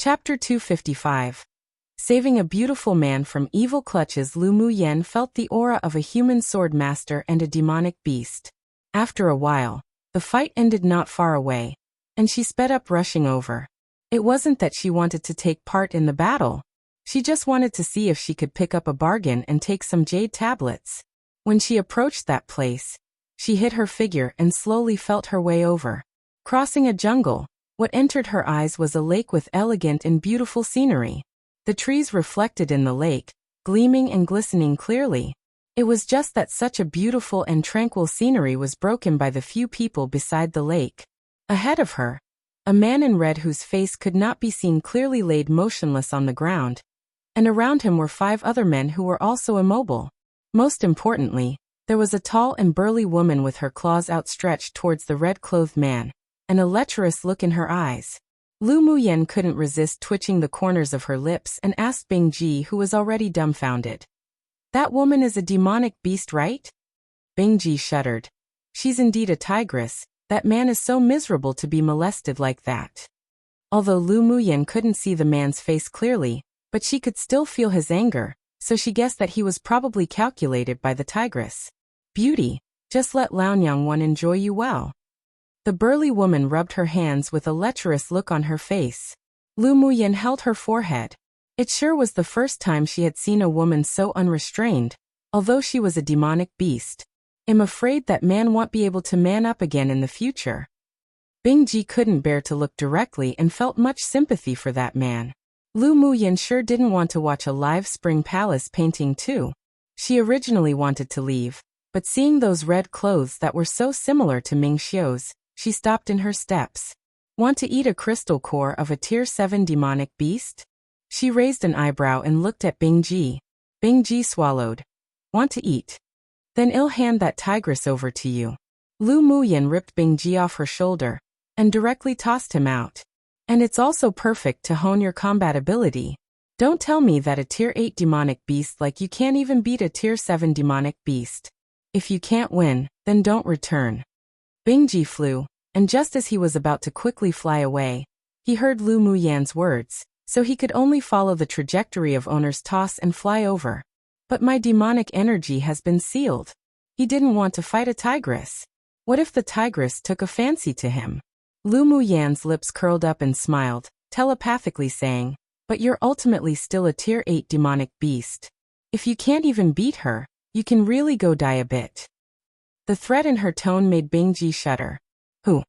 Chapter 255. Saving a beautiful man from evil clutches. Lu Muyen felt the aura of a human sword master and a demonic beast. After a while, the fight ended not far away, and she sped up rushing over. It wasn't that she wanted to take part in the battle. She just wanted to see if she could pick up a bargain and take some jade tablets. When she approached that place, she hid her figure and slowly felt her way over. Crossing a jungle, what entered her eyes was a lake with elegant and beautiful scenery. The trees reflected in the lake, gleaming and glistening clearly. It was just that such a beautiful and tranquil scenery was broken by the few people beside the lake. Ahead of her, a man in red whose face could not be seen clearly laid motionless on the ground, and around him were 5 other men who were also immobile. Most importantly, there was a tall and burly woman with her claws outstretched towards the red-clothed man, and a lecherous look in her eyes. Lu Muyen couldn't resist twitching the corners of her lips and asked Bing Ji, who was already dumbfounded. "That woman is a demonic beast, right?" Bing Ji shuddered. "She's indeed a tigress. That man is so miserable to be molested like that." Although Lu Muyen couldn't see the man's face clearly, but she could still feel his anger, so she guessed that he was probably calculated by the tigress. "Beauty, just let Laonyang one enjoy you well." The burly woman rubbed her hands with a lecherous look on her face. Lu Muyen held her forehead. It sure was the first time she had seen a woman so unrestrained, although she was a demonic beast. "I'm afraid that man won't be able to man up again in the future." Bing Ji couldn't bear to look directly and felt much sympathy for that man. Lu Muyen sure didn't want to watch a live spring palace painting too. She originally wanted to leave, but seeing those red clothes that were so similar to Ming Xiu's, she stopped in her steps. "Want to eat a crystal core of a tier 7 demonic beast?" She raised an eyebrow and looked at Bing Ji. Bing Ji swallowed. "Want to eat? Then I'll hand that tigress over to you." Lu Muyen ripped Bing Ji off her shoulder and directly tossed him out. "And it's also perfect to hone your combat ability. Don't tell me that a tier 8 demonic beast like you can't even beat a tier 7 demonic beast. If you can't win, then don't return." Bing Ji flew, and just as he was about to quickly fly away, he heard Lu Muyen's words, so he could only follow the trajectory of owner's toss and fly over. "But my demonic energy has been sealed." He didn't want to fight a tigress. What if the tigress took a fancy to him? Lu Muyen's lips curled up and smiled, telepathically saying, "But you're ultimately still a tier 8 demonic beast. If you can't even beat her, you can really go die a bit." The threat in her tone made Bing Ji shudder. "Who?"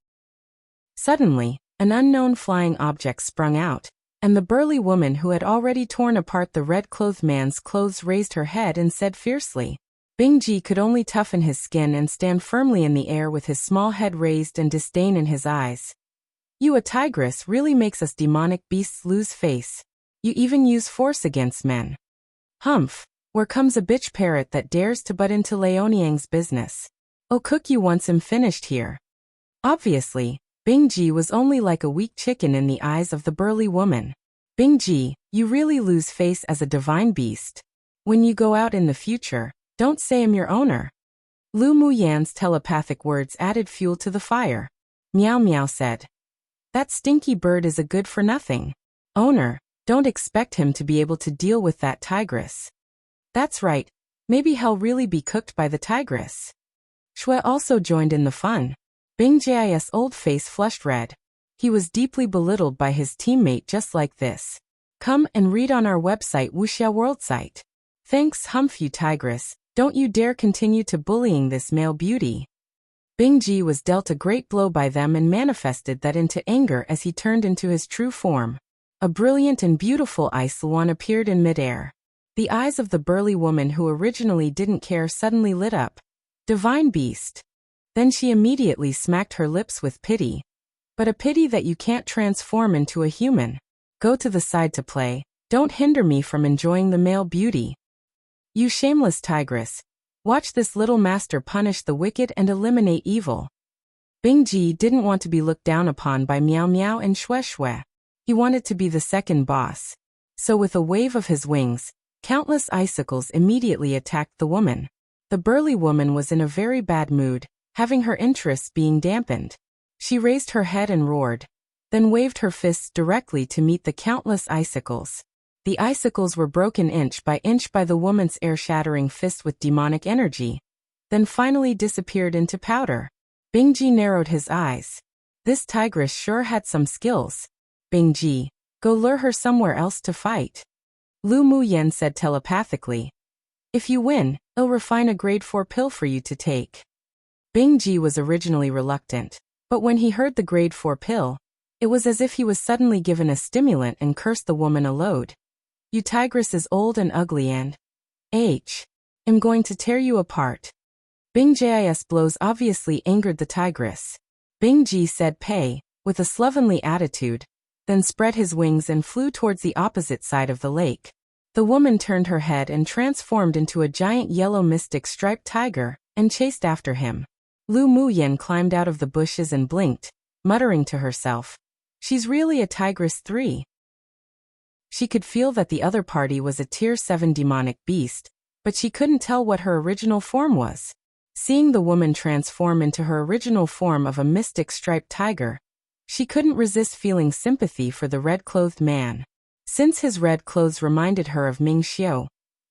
Suddenly, an unknown flying object sprung out, and the burly woman who had already torn apart the red-clothed man's clothes raised her head and said fiercely. Bing Ji could only toughen his skin and stand firmly in the air with his small head raised and disdain in his eyes. "You, a tigress, really makes us demonic beasts lose face. You even use force against men. Humph, where comes a bitch parrot that dares to butt into Laonyang's business? Oh, cook you once I'm finished here." Obviously, Bing Ji was only like a weak chicken in the eyes of the burly woman. "Bing Ji, you really lose face as a divine beast. When you go out in the future, don't say I'm your owner." Lu Muyen's telepathic words added fuel to the fire. Meow Meow said, "That stinky bird is a good-for-nothing. Owner, don't expect him to be able to deal with that tigress." "That's right, maybe he'll really be cooked by the tigress." Shui also joined in the fun. Bing Ji's old face flushed red. He was deeply belittled by his teammate just like this. "Come and read on our website Wuxia World site. Thanks, humph you tigress, don't you dare continue to bullying this male beauty." Bing Ji was dealt a great blow by them and manifested that into anger as he turned into his true form. A brilliant and beautiful ice swan appeared in midair. The eyes of the burly woman who originally didn't care suddenly lit up. "Divine beast." Then she immediately smacked her lips with pity. "But a pity that you can't transform into a human. Go to the side to play, don't hinder me from enjoying the male beauty. You shameless tigress, watch this little master punish the wicked and eliminate evil." Bing Ji didn't want to be looked down upon by Meow Meow and Shui Shui. He wanted to be the second boss. So with a wave of his wings, countless icicles immediately attacked the woman. The burly woman was in a very bad mood, having her interests being dampened. She raised her head and roared, then waved her fists directly to meet the countless icicles. The icicles were broken inch by the woman's air-shattering fist with demonic energy, then finally disappeared into powder. Bingji narrowed his eyes. This tigress sure had some skills. Bingji, go lure her somewhere else to fight. Lu Muyen said telepathically. If you win, I'll refine a grade 4 pill for you to take. Bingji was originally reluctant, but when he heard the grade 4 pill, it was as if he was suddenly given a stimulant and cursed the woman a load. You tigress is old and ugly and I'm going to tear you apart. Bingji's blows obviously angered the tigress. Bingji said pay, with a slovenly attitude, then spread his wings and flew towards the opposite side of the lake. The woman turned her head and transformed into a giant yellow mystic striped tiger, and chased after him. Lu Muyen climbed out of the bushes and blinked, muttering to herself. She's really a tigress 3. She could feel that the other party was a tier 7 demonic beast, but she couldn't tell what her original form was. Seeing the woman transform into her original form of a mystic striped tiger, she couldn't resist feeling sympathy for the red-clothed man. Since his red clothes reminded her of Ming Xiu,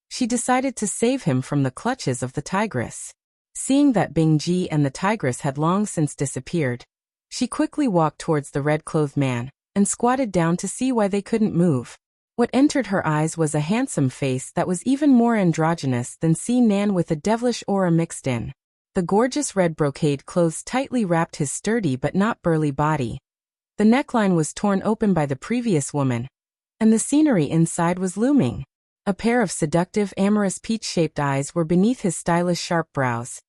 she decided to save him from the clutches of the tigress. Seeing that Bingji and the tigress had long since disappeared, she quickly walked towards the red-clothed man, and squatted down to see why they couldn't move. What entered her eyes was a handsome face that was even more androgynous than Nan with a devilish aura mixed in. The gorgeous red brocade clothes tightly wrapped his sturdy but not burly body. The neckline was torn open by the previous woman, and the scenery inside was looming. A pair of seductive, amorous peach-shaped eyes were beneath his stylish sharp brows,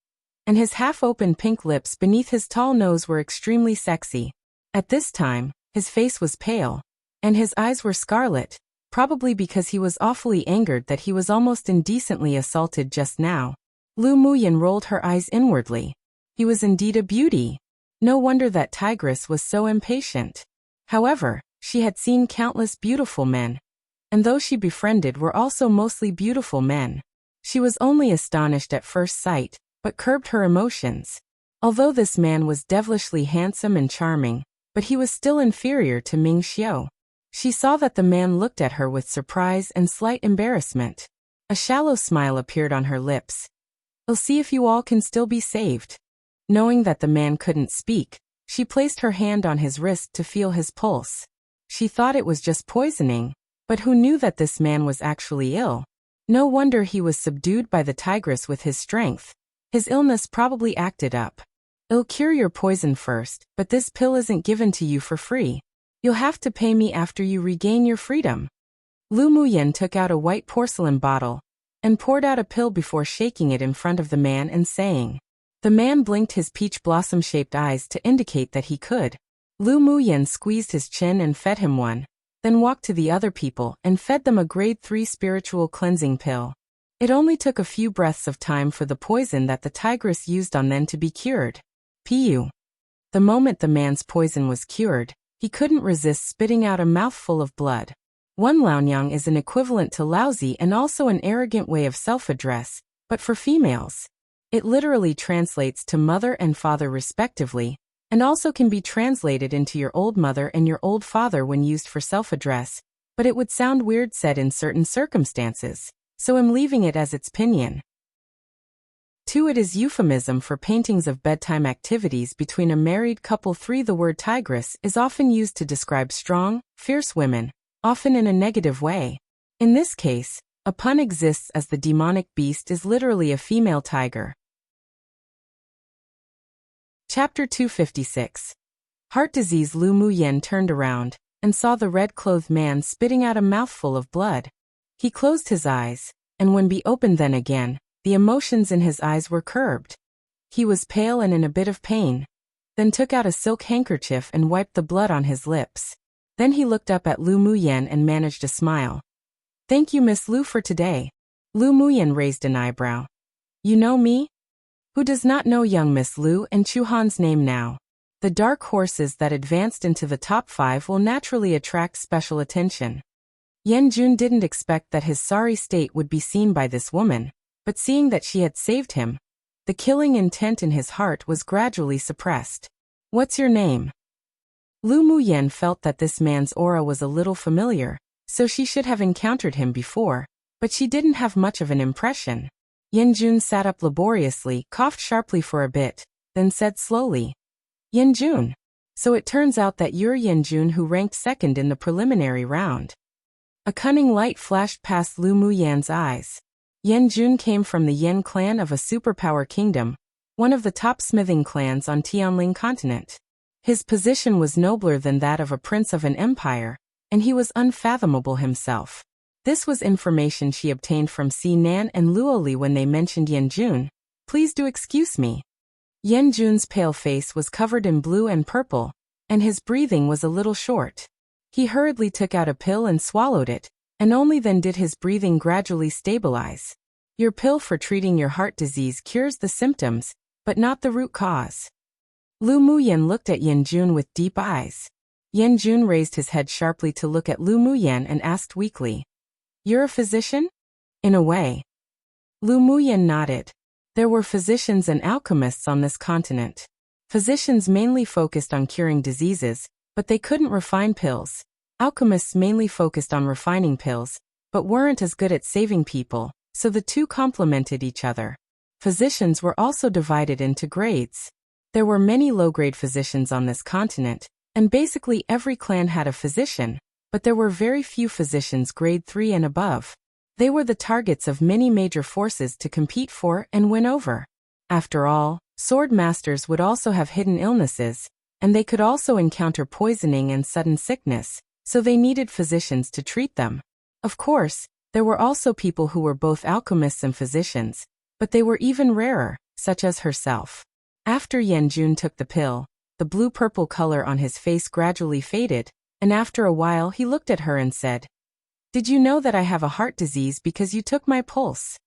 and his half-open pink lips beneath his tall nose were extremely sexy. At this time, his face was pale, and his eyes were scarlet, probably because he was awfully angered that he was almost indecently assaulted just now. Lu Muyen rolled her eyes inwardly. He was indeed a beauty. No wonder that tigress was so impatient. However, she had seen countless beautiful men, and those she befriended were also mostly beautiful men. She was only astonished at first sight, but curbed her emotions. Although this man was devilishly handsome and charming, but he was still inferior to Ming Xiu. She saw that the man looked at her with surprise and slight embarrassment. A shallow smile appeared on her lips. I'll see if you all can still be saved. Knowing that the man couldn't speak, she placed her hand on his wrist to feel his pulse. She thought it was just poisoning, but who knew that this man was actually ill? No wonder he was subdued by the tigress with his strength. His illness probably acted up. I'll cure your poison first, but this pill isn't given to you for free. You'll have to pay me after you regain your freedom. Lu Muyen took out a white porcelain bottle, and poured out a pill before shaking it in front of the man and saying. The man blinked his peach blossom-shaped eyes to indicate that he could. Lu Muyen squeezed his chin and fed him one, then walked to the other people and fed them a grade 3 spiritual cleansing pill. It only took a few breaths of time for the poison that the tigress used on them to be cured. Pu. The moment the man's poison was cured, he couldn't resist spitting out a mouthful of blood. One Laonyang is an equivalent to lousy and also an arrogant way of self-address, but for females. It literally translates to mother and father respectively, and also can be translated into your old mother and your old father when used for self-address, but it would sound weird said in certain circumstances, so I'm leaving it as its pinyin. 2. It is euphemism for paintings of bedtime activities between a married couple. 3. The word tigress is often used to describe strong, fierce women, often in a negative way. In this case, a pun exists as the demonic beast is literally a female tiger. Chapter 256. Heart disease. Lu Muyen turned around, and saw the red-clothed man spitting out a mouthful of blood. He closed his eyes, and when he opened them again, the emotions in his eyes were curbed. He was pale and in a bit of pain, then took out a silk handkerchief and wiped the blood on his lips. Then he looked up at Lu Muyen and managed a smile. Thank you, Miss Lu, for today. Lu Muyen raised an eyebrow. You know me? Who does not know young Miss Lu and Chu Han's name now? The dark horses that advanced into the top 5 will naturally attract special attention. Yan Jun didn't expect that his sorry state would be seen by this woman, but seeing that she had saved him, the killing intent in his heart was gradually suppressed. What's your name? Lu Muyen felt that this man's aura was a little familiar, so she should have encountered him before, but she didn't have much of an impression. Yanjun sat up laboriously, coughed sharply for a bit, then said slowly, "Yanjun. So it turns out that you're Yanjun who ranked second in the preliminary round." A cunning light flashed past Lu Muyan's eyes. Yanjun came from the Yan clan of a superpower kingdom, one of the top smithing clans on Tianling continent. His position was nobler than that of a prince of an empire, and he was unfathomable himself. This was information she obtained from Si Nan and Luoli when they mentioned Yanjun. "Please do excuse me." Yanjun's pale face was covered in blue and purple, and his breathing was a little short. He hurriedly took out a pill and swallowed it, and only then did his breathing gradually stabilize. "Your pill for treating your heart disease cures the symptoms, but not the root cause." Lu Muyen looked at Yanjun with deep eyes. Yanjun raised his head sharply to look at Lu Muyen and asked weakly, "You're a physician?" "In a way." Lu Muyen nodded. There were physicians and alchemists on this continent. Physicians mainly focused on curing diseases, but they couldn't refine pills. Alchemists mainly focused on refining pills, but weren't as good at saving people, so the two complemented each other. Physicians were also divided into grades. There were many low-grade physicians on this continent, and basically every clan had a physician, but there were very few physicians grade 3 and above. They were the targets of many major forces to compete for and win over. After all, sword masters would also have hidden illnesses, and they could also encounter poisoning and sudden sickness, so they needed physicians to treat them. Of course, there were also people who were both alchemists and physicians, but they were even rarer, such as herself. After Yanjun took the pill, the blue-purple color on his face gradually faded, and after a while he looked at her and said, "Did you know that I have a heart disease because you took my pulse?"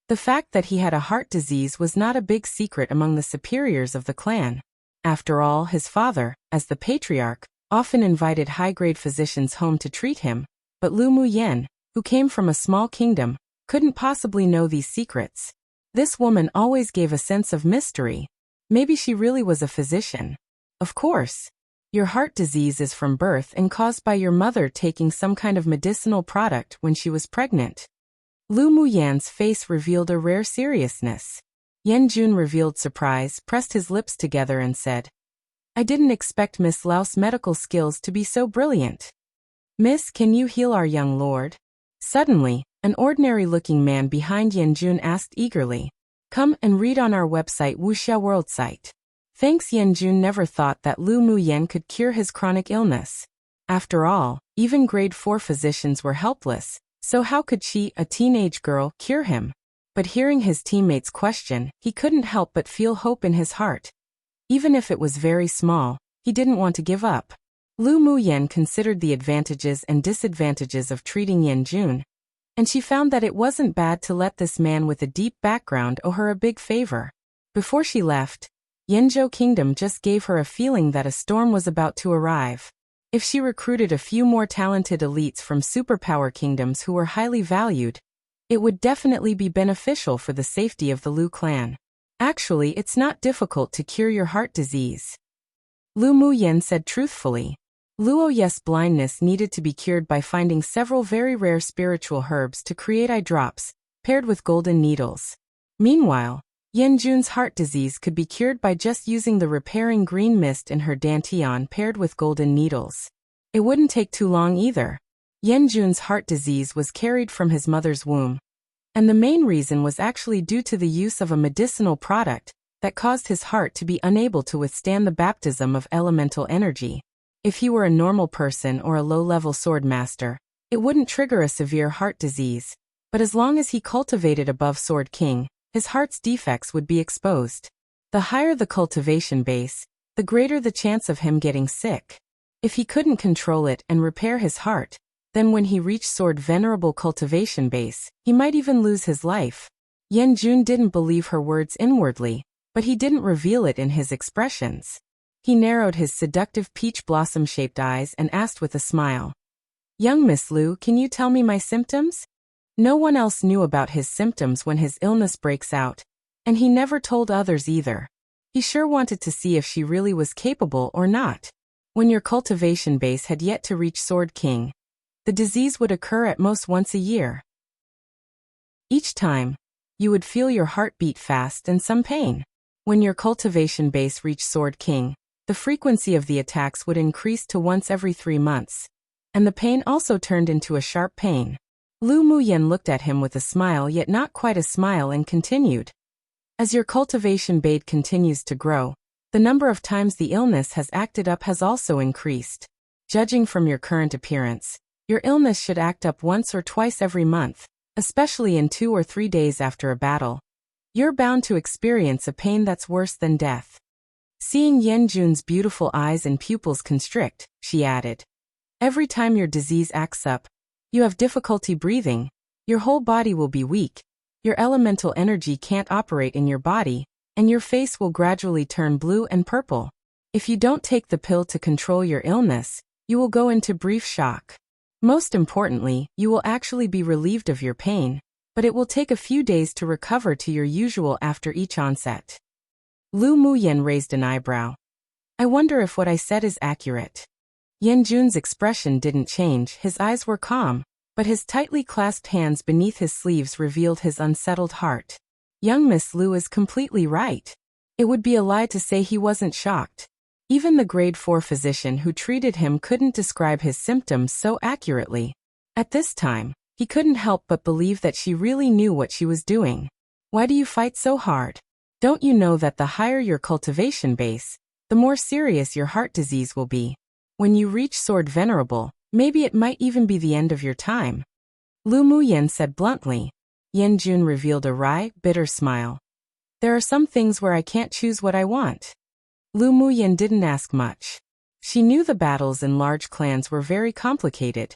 The fact that he had a heart disease was not a big secret among the superiors of the clan. After all, his father, as the patriarch, often invited high-grade physicians home to treat him, but Lu Muyen, who came from a small kingdom, couldn't possibly know these secrets. This woman always gave a sense of mystery. Maybe she really was a physician. "Of course. Your heart disease is from birth and caused by your mother taking some kind of medicinal product when she was pregnant." Lu Muyan's face revealed a rare seriousness. Yanjun revealed surprise, pressed his lips together and said, "I didn't expect Miss Lao's medical skills to be so brilliant. Miss, can you heal our young lord?" Suddenly, an ordinary-looking man behind Yanjun asked eagerly, "Come and read on our website Wuxia World site." Thanks, Yanjun never thought that Lu Muyen could cure his chronic illness. After all, even grade 4 physicians were helpless, so how could she, a teenage girl, cure him? But hearing his teammates' question, he couldn't help but feel hope in his heart. Even if it was very small, he didn't want to give up. Lu Muyen considered the advantages and disadvantages of treating Yanjun, and she found that it wasn't bad to let this man with a deep background owe her a big favor. Before she left, Yanzhou Kingdom just gave her a feeling that a storm was about to arrive. If she recruited a few more talented elites from superpower kingdoms who were highly valued, it would definitely be beneficial for the safety of the Lu clan. Actually, it's not difficult to cure your heart disease. Lu Muyen said truthfully. Luoyes blindness needed to be cured by finding several very rare spiritual herbs to create eye drops, paired with golden needles. Meanwhile, Yanjun's heart disease could be cured by just using the repairing green mist in her dantian paired with golden needles. It wouldn't take too long either. Yanjun's heart disease was carried from his mother's womb, and the main reason was actually due to the use of a medicinal product that caused his heart to be unable to withstand the baptism of elemental energy. If he were a normal person or a low-level sword master, it wouldn't trigger a severe heart disease, but as long as he cultivated above Sword King, his heart's defects would be exposed. The higher the cultivation base, the greater the chance of him getting sick. If he couldn't control it and repair his heart, then when he reached Sword Venerable cultivation base, he might even lose his life. Yanjun didn't believe her words inwardly, but he didn't reveal it in his expressions. He narrowed his seductive peach blossom-shaped eyes and asked with a smile, "Young Miss Lu, can you tell me my symptoms?" No one else knew about his symptoms when his illness breaks out, and he never told others either. He sure wanted to see if she really was capable or not. When your cultivation base had yet to reach Sword King, the disease would occur at most once a year. Each time, you would feel your heart beat fast and some pain. When your cultivation base reached Sword King, the frequency of the attacks would increase to once every 3 months, and the pain also turned into a sharp pain. Lu Muyen looked at him with a smile, yet not quite a smile, and continued. As your cultivation base continues to grow, the number of times the illness has acted up has also increased. Judging from your current appearance, your illness should act up once or twice every month, especially in 2 or 3 days after a battle. You're bound to experience a pain that's worse than death. Seeing Yan Jun's beautiful eyes and pupils constrict, she added. Every time your disease acts up, you have difficulty breathing, your whole body will be weak, your elemental energy can't operate in your body, and your face will gradually turn blue and purple. If you don't take the pill to control your illness, you will go into brief shock. Most importantly, you will actually be relieved of your pain, but it will take a few days to recover to your usual after each onset. Lu Muyen raised an eyebrow. I wonder if what I said is accurate. Yan Jun's expression didn't change, his eyes were calm, but his tightly clasped hands beneath his sleeves revealed his unsettled heart. Young Miss Lu is completely right. It would be a lie to say he wasn't shocked. Even the grade 4 physician who treated him couldn't describe his symptoms so accurately. At this time, he couldn't help but believe that she really knew what she was doing. Why do you fight so hard? Don't you know that the higher your cultivation base, the more serious your heart disease will be? When you reach Sword Venerable, maybe it might even be the end of your time. Lu Muyen said bluntly. Yan Jun revealed a wry, bitter smile. There are some things where I can't choose what I want. Lu Muyen didn't ask much. She knew the battles in large clans were very complicated,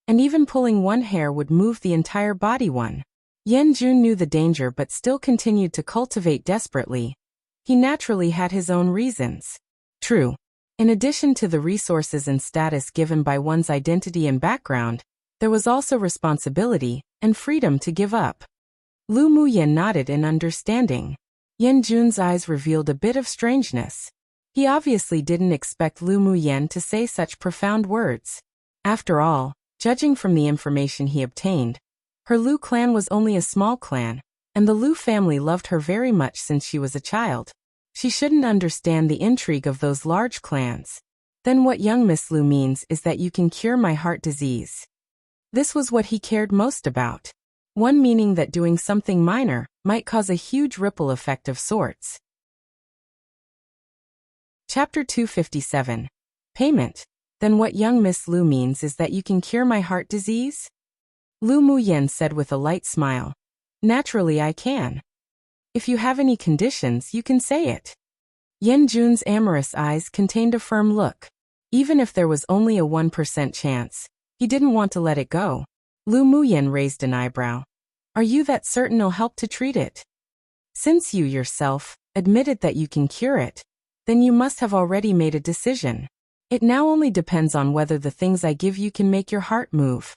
and even pulling one hair would move the entire body one. Yan Jun knew the danger but still continued to cultivate desperately. He naturally had his own reasons. True. In addition to the resources and status given by one's identity and background, there was also responsibility and freedom to give up. Lu Muyen nodded in understanding. Yan Jun's eyes revealed a bit of strangeness. He obviously didn't expect Lu Muyen to say such profound words. After all, judging from the information he obtained, her Lu clan was only a small clan, and the Lu family loved her very much since she was a child. She shouldn't understand the intrigue of those large clans. Then what young Miss Lu means is that you can cure my heart disease. This was what he cared most about. One meaning that doing something minor might cause a huge ripple effect of sorts. Chapter 257. Payment. Then what young Miss Lu means is that you can cure my heart disease? Lu Muyen said with a light smile. Naturally I can. If you have any conditions, you can say it. Yan Jun's amorous eyes contained a firm look. Even if there was only a 1% chance, he didn't want to let it go. Lu Muyen raised an eyebrow. Are you that certain it'll help to treat it? Since you yourself admitted that you can cure it, then you must have already made a decision. It now only depends on whether the things I give you can make your heart move.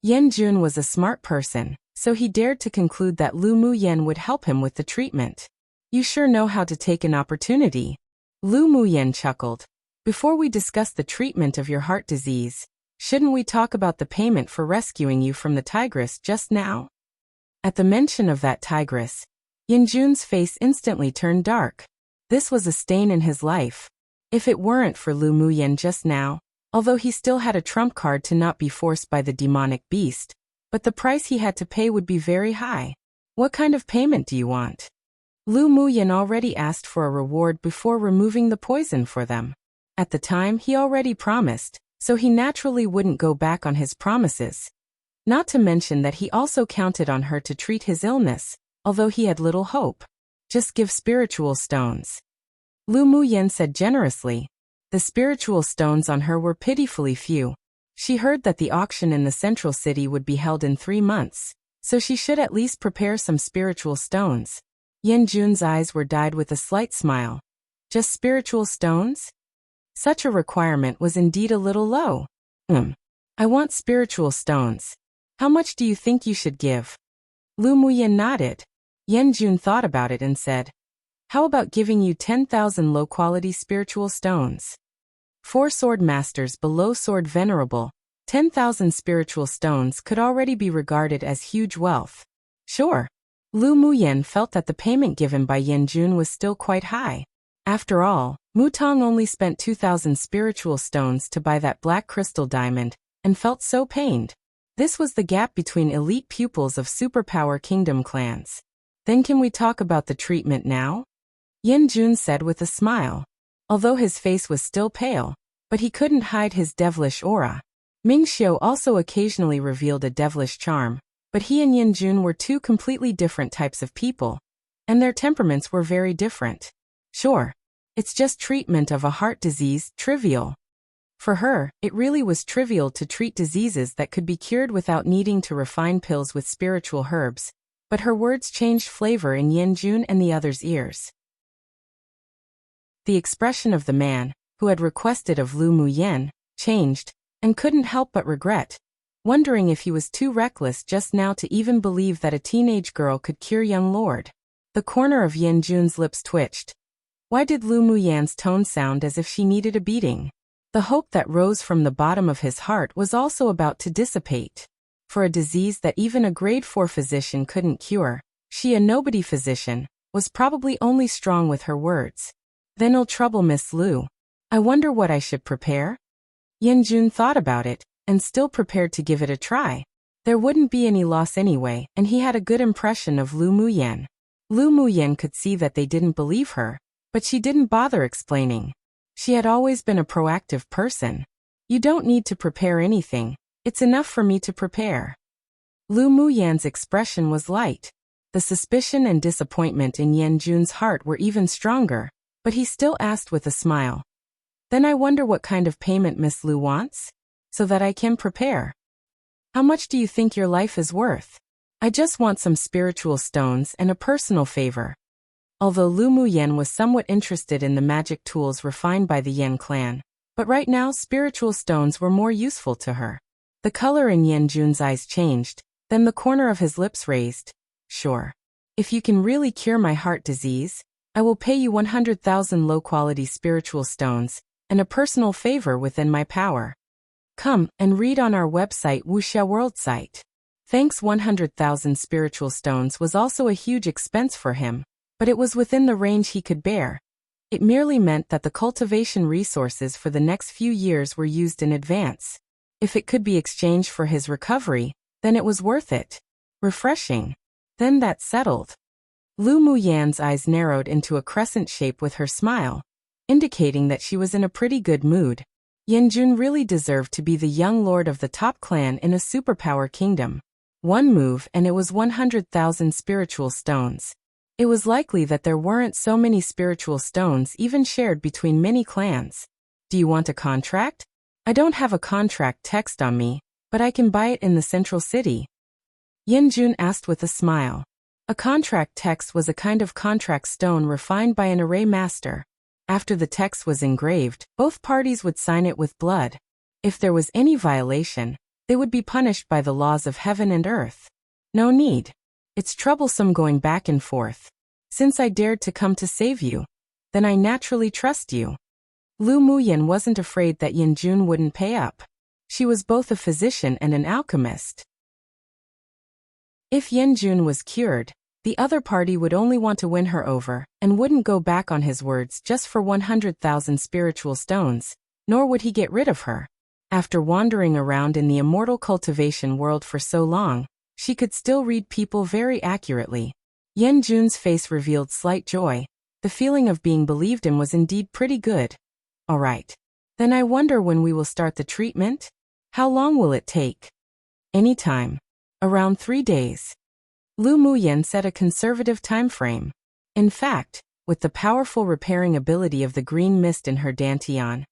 Yan Jun was a smart person, so he dared to conclude that Lu Muyen would help him with the treatment. You sure know how to take an opportunity. Lu Muyen chuckled. Before we discuss the treatment of your heart disease, shouldn't we talk about the payment for rescuing you from the tigress just now? At the mention of that tigress, Yan Jun's face instantly turned dark. This was a stain in his life. If it weren't for Lu Muyen just now, although he still had a trump card to not be forced by the demonic beast, but the price he had to pay would be very high. What kind of payment do you want? Lu Muyen already asked for a reward before removing the poison for them. At the time, he already promised, so he naturally wouldn't go back on his promises. Not to mention that he also counted on her to treat his illness, although he had little hope. Just give spiritual stones. Lu Muyen said generously. The spiritual stones on her were pitifully few. She heard that the auction in the central city would be held in 3 months, so she should at least prepare some spiritual stones. Yan Jun's eyes were dyed with a slight smile. Just spiritual stones? Such a requirement was indeed a little low. I want spiritual stones. How much do you think you should give? Lu Muyen nodded. Yan Jun thought about it and said, how about giving you 10,000 low-quality spiritual stones? 4 sword masters below sword venerable, 10,000 spiritual stones could already be regarded as huge wealth. Sure. Lu Muyen felt that the payment given by Yanjun was still quite high. After all, Mutong only spent 2,000 spiritual stones to buy that black crystal diamond, and felt so pained. This was the gap between elite pupils of superpower kingdom clans. Then can we talk about the treatment now? Yanjun said with a smile. Although his face was still pale, but he couldn't hide his devilish aura. Mingxiu also occasionally revealed a devilish charm, but he and Yanjun were two completely different types of people, and their temperaments were very different. Sure. It's just treatment of a heart disease, trivial. For her, it really was trivial to treat diseases that could be cured without needing to refine pills with spiritual herbs, but her words changed flavor in Yanjun and the others' ears. The expression of the man, who had requested of Lu Muyen, changed, and couldn't help but regret, wondering if he was too reckless just now to even believe that a teenage girl could cure young lord. The corner of Yanjun's lips twitched. Why did Lu Muyen's tone sound as if she needed a beating? The hope that rose from the bottom of his heart was also about to dissipate. For a disease that even a grade 4 physician couldn't cure, she, a nobody physician, was probably only strong with her words. Then it'll trouble Miss Lu. I wonder what I should prepare? Yanjun thought about it, and still prepared to give it a try. There wouldn't be any loss anyway, and he had a good impression of Lu Muyen. Lu Muyen could see that they didn't believe her, but she didn't bother explaining. She had always been a proactive person. You don't need to prepare anything, it's enough for me to prepare. Lu Muyen's expression was light. The suspicion and disappointment in Yanjun's heart were even stronger, but he still asked with a smile. Then I wonder what kind of payment Miss Lu wants? So that I can prepare. How much do you think your life is worth? I just want some spiritual stones and a personal favor. Although Lu Muyen was somewhat interested in the magic tools refined by the Yen clan, but right now spiritual stones were more useful to her. The color in Yanjun's eyes changed, then the corner of his lips raised. Sure. If you can really cure my heart disease, I will pay you 100,000 low-quality spiritual stones, and a personal favor within my power. Come and read on our website Wuxia World site. Thanks. 100,000 spiritual stones was also a huge expense for him, but it was within the range he could bear. It merely meant that the cultivation resources for the next few years were used in advance. If it could be exchanged for his recovery, then it was worth it. Refreshing. Then that's settled. Lu Muyen's eyes narrowed into a crescent shape with her smile, indicating that she was in a pretty good mood. Yanjun really deserved to be the young lord of the top clan in a superpower kingdom. One move and it was 100,000 spiritual stones. It was likely that there weren't so many spiritual stones even shared between many clans. Do you want a contract? I don't have a contract text on me, but I can buy it in the central city. Yanjun asked with a smile. A contract text was a kind of contract stone refined by an array master. After the text was engraved, both parties would sign it with blood. If there was any violation, they would be punished by the laws of heaven and earth. No need. It's troublesome going back and forth. Since I dared to come to save you, then I naturally trust you. Lu Muyen wasn't afraid that Yanjun wouldn't pay up. She was both a physician and an alchemist. If Yanjun was cured, the other party would only want to win her over, and wouldn't go back on his words just for 100,000 spiritual stones, nor would he get rid of her. After wandering around in the immortal cultivation world for so long, she could still read people very accurately. Yanjun's face revealed slight joy. The feeling of being believed in was indeed pretty good. All right. Then I wonder when we will start the treatment? How long will it take? Any time. Around 3 days. Lu Muyen set a conservative time frame. In fact, with the powerful repairing ability of the green mist in her dantian,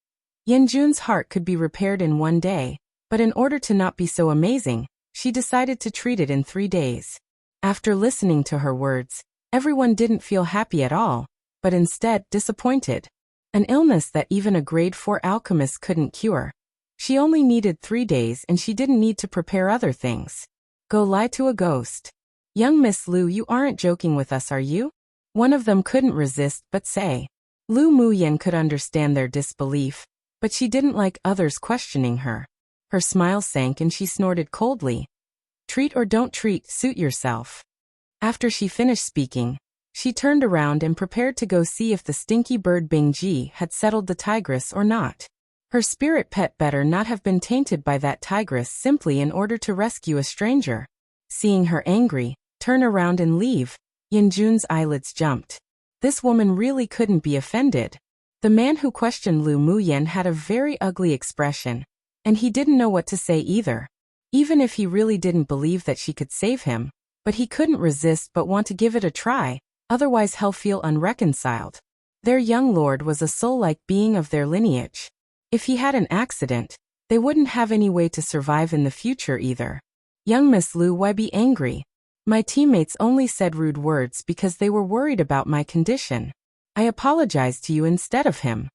Yanjun's heart could be repaired in 1 day, but in order to not be so amazing, she decided to treat it in 3 days. After listening to her words, everyone didn't feel happy at all, but instead disappointed. An illness that even a grade 4 alchemist couldn't cure. She only needed 3 days and she didn't need to prepare other things. Go lie to a ghost. Young Miss Lu, you aren't joking with us, are you? One of them couldn't resist but say. Lu Muyen could understand their disbelief, But she didn't like others questioning her. Her smile sank and she snorted coldly. Treat or don't treat, suit yourself. After she finished speaking, she turned around and prepared to go see if the stinky bird Bingji had settled the tigress or not. Her spirit pet better not have been tainted by that tigress simply in order to rescue a stranger. Seeing her angry, turn around and leave, Yanjun's eyelids jumped. This woman really couldn't be offended. The man who questioned Lu Muyen had a very ugly expression, and he didn't know what to say either. Even if he really didn't believe that she could save him, but he couldn't resist but want to give it a try, otherwise he'll feel unreconciled. Their young lord was a soul-like being of their lineage. If he had an accident, they wouldn't have any way to survive in the future either. Young Miss Lu, why be angry? My teammates only said rude words because they were worried about my condition. I apologized to you instead of him.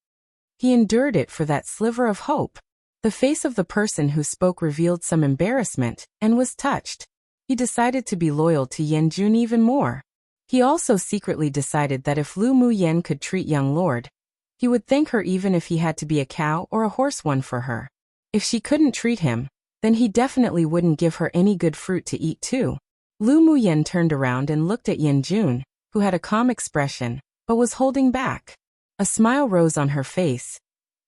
He endured it for that sliver of hope. The face of the person who spoke revealed some embarrassment, and was touched. He decided to be loyal to Yanjun even more. He also secretly decided that if Lu Muyen could treat young lord, he would thank her even if he had to be a cow or a horse one for her. If she couldn't treat him, then he definitely wouldn't give her any good fruit to eat too. Lu Muyen turned around and looked at Yanjun, who had a calm expression, but was holding back. A smile rose on her face.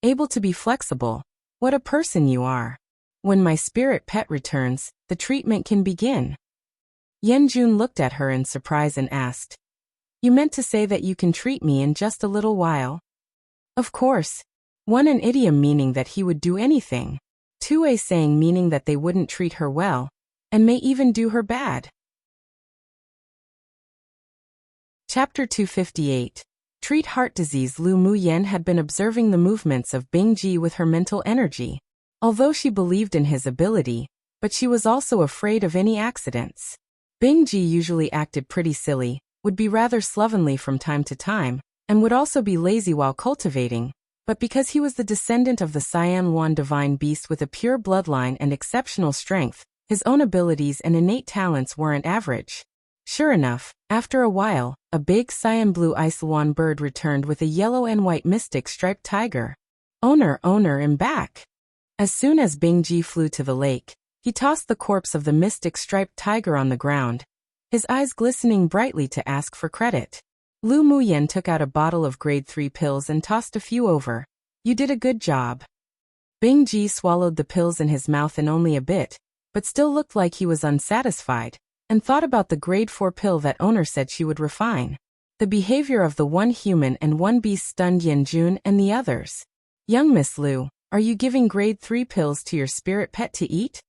Able to be flexible. What a person you are. When my spirit pet returns, the treatment can begin. Yanjun looked at her in surprise and asked, You meant to say that you can treat me in just a little while? Of course. One, an idiom meaning that he would do anything. Two, a saying meaning that they wouldn't treat her well, and may even do her bad. Chapter 258. Treat heart disease. Lu Muyen had been observing the movements of Bingji with her mental energy. Although she believed in his ability, but she was also afraid of any accidents. Bingji usually acted pretty silly, would be rather slovenly from time to time, and would also be lazy while cultivating, but because he was the descendant of the Cyan Yuan divine beast with a pure bloodline and exceptional strength, his own abilities and innate talents weren't average. Sure enough, after a while, a big cyan blue Icelan bird returned with a yellow and white mystic striped tiger. Owner, embark. As soon as Bingji flew to the lake, he tossed the corpse of the mystic striped tiger on the ground, his eyes glistening brightly to ask for credit. Lu Muyen took out a bottle of grade 3 pills and tossed a few over. You did a good job. Bingji swallowed the pills in his mouth in only a bit, but still looked like he was unsatisfied, and thought about the grade 4 pill that owner said she would refine. The behavior of the one human and one beast stunned Yanjun and the others. Young Miss Lu, are you giving grade 3 pills to your spirit pet to eat?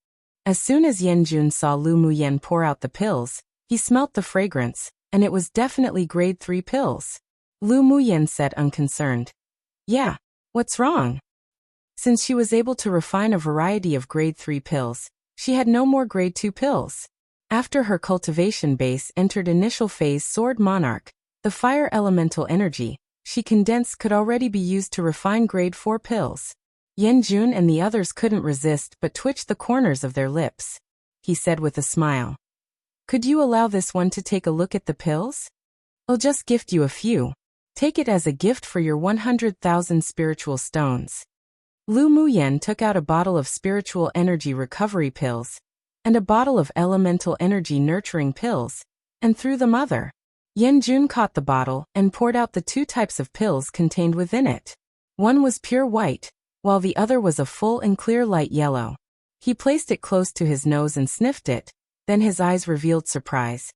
As soon as Yanjun saw Lu Muyen pour out the pills, he smelt the fragrance, and it was definitely grade 3 pills. Lu Muyen said unconcerned. Yeah, what's wrong? Since she was able to refine a variety of grade 3 pills, she had no more grade 2 pills. After her cultivation base entered initial phase Sword Monarch, the fire elemental energy she condensed could already be used to refine grade 4 pills. Yanjun and the others couldn't resist but twitched the corners of their lips. He said with a smile. Could you allow this one to take a look at the pills? I'll just gift you a few. Take it as a gift for your 100,000 spiritual stones. Lu Muyen took out a bottle of spiritual energy recovery pills, and a bottle of elemental energy nurturing pills, and threw them other. Yanjun caught the bottle and poured out the 2 types of pills contained within it. One was pure white, while the other was a full and clear light yellow. He placed it close to his nose and sniffed it, then his eyes revealed surprise.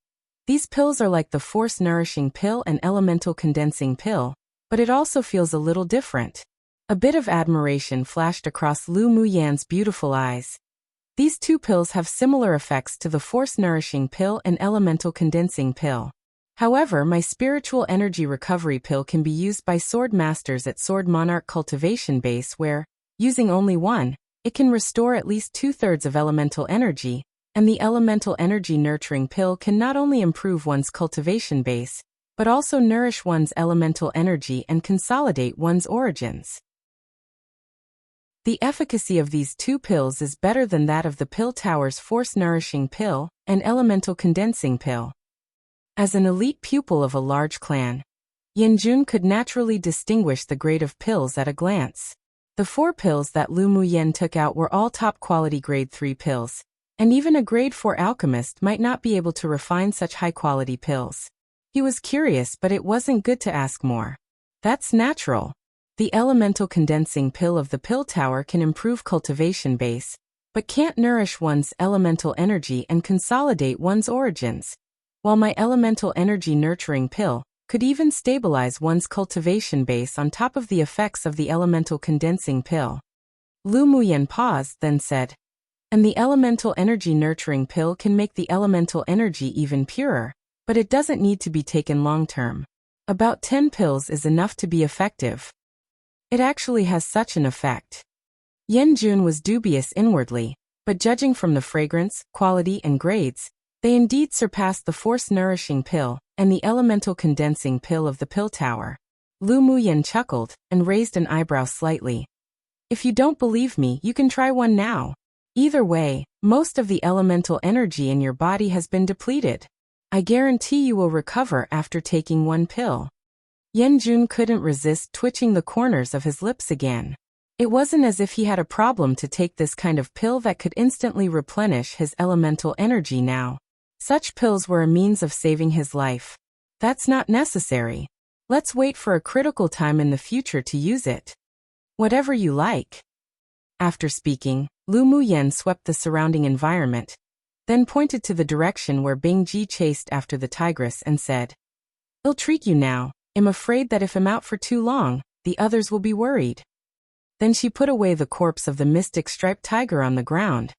These pills are like the force nourishing pill and elemental condensing pill, but it also feels a little different. A bit of admiration flashed across Lu Muyen's beautiful eyes. These 2 pills have similar effects to the force-nourishing pill and elemental condensing pill. However, my spiritual energy recovery pill can be used by sword masters at Sword Monarch cultivation base where, using only one, it can restore at least 2/3 of elemental energy, and the elemental energy nurturing pill can not only improve one's cultivation base, but also nourish one's elemental energy and consolidate one's origins. The efficacy of these 2 pills is better than that of the pill tower's force-nourishing pill and elemental condensing pill. As an elite pupil of a large clan, Yanjun could naturally distinguish the grade of pills at a glance. The 4 pills that Lu Muyen took out were all top-quality grade 3 pills, and even a grade 4 alchemist might not be able to refine such high-quality pills. He was curious, but it wasn't good to ask more. That's natural. The elemental condensing pill of the pill tower can improve cultivation base, but can't nourish one's elemental energy and consolidate one's origins, while my elemental energy nurturing pill could even stabilize one's cultivation base on top of the effects of the elemental condensing pill. Lu Muyen paused, then said, and the elemental energy nurturing pill can make the elemental energy even purer, but it doesn't need to be taken long-term. About 10 pills is enough to be effective. It actually has such an effect. Yan Jun was dubious inwardly, but judging from the fragrance, quality, and grades, they indeed surpassed the force-nourishing pill and the elemental condensing pill of the pill tower. Lu Muyen chuckled and raised an eyebrow slightly. If you don't believe me, you can try one now. Either way, most of the elemental energy in your body has been depleted. I guarantee you will recover after taking one pill. Yan Jun couldn't resist twitching the corners of his lips again. It wasn't as if he had a problem to take this kind of pill that could instantly replenish his elemental energy now. Such pills were a means of saving his life. That's not necessary. Let's wait for a critical time in the future to use it. Whatever you like. After speaking, Lu Muyen swept the surrounding environment, then pointed to the direction where Bing Ji chased after the tigress and said, I'll treat you now. I'm afraid that if I'm out for too long, the others will be worried. Then she put away the corpse of the mystic striped tiger on the ground.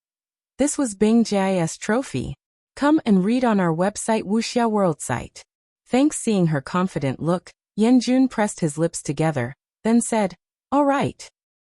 This was Bing Ji's trophy. Come and read on our website Wuxia World site. Thanks. Seeing her confident look, Yan Jun pressed his lips together, then said, all right.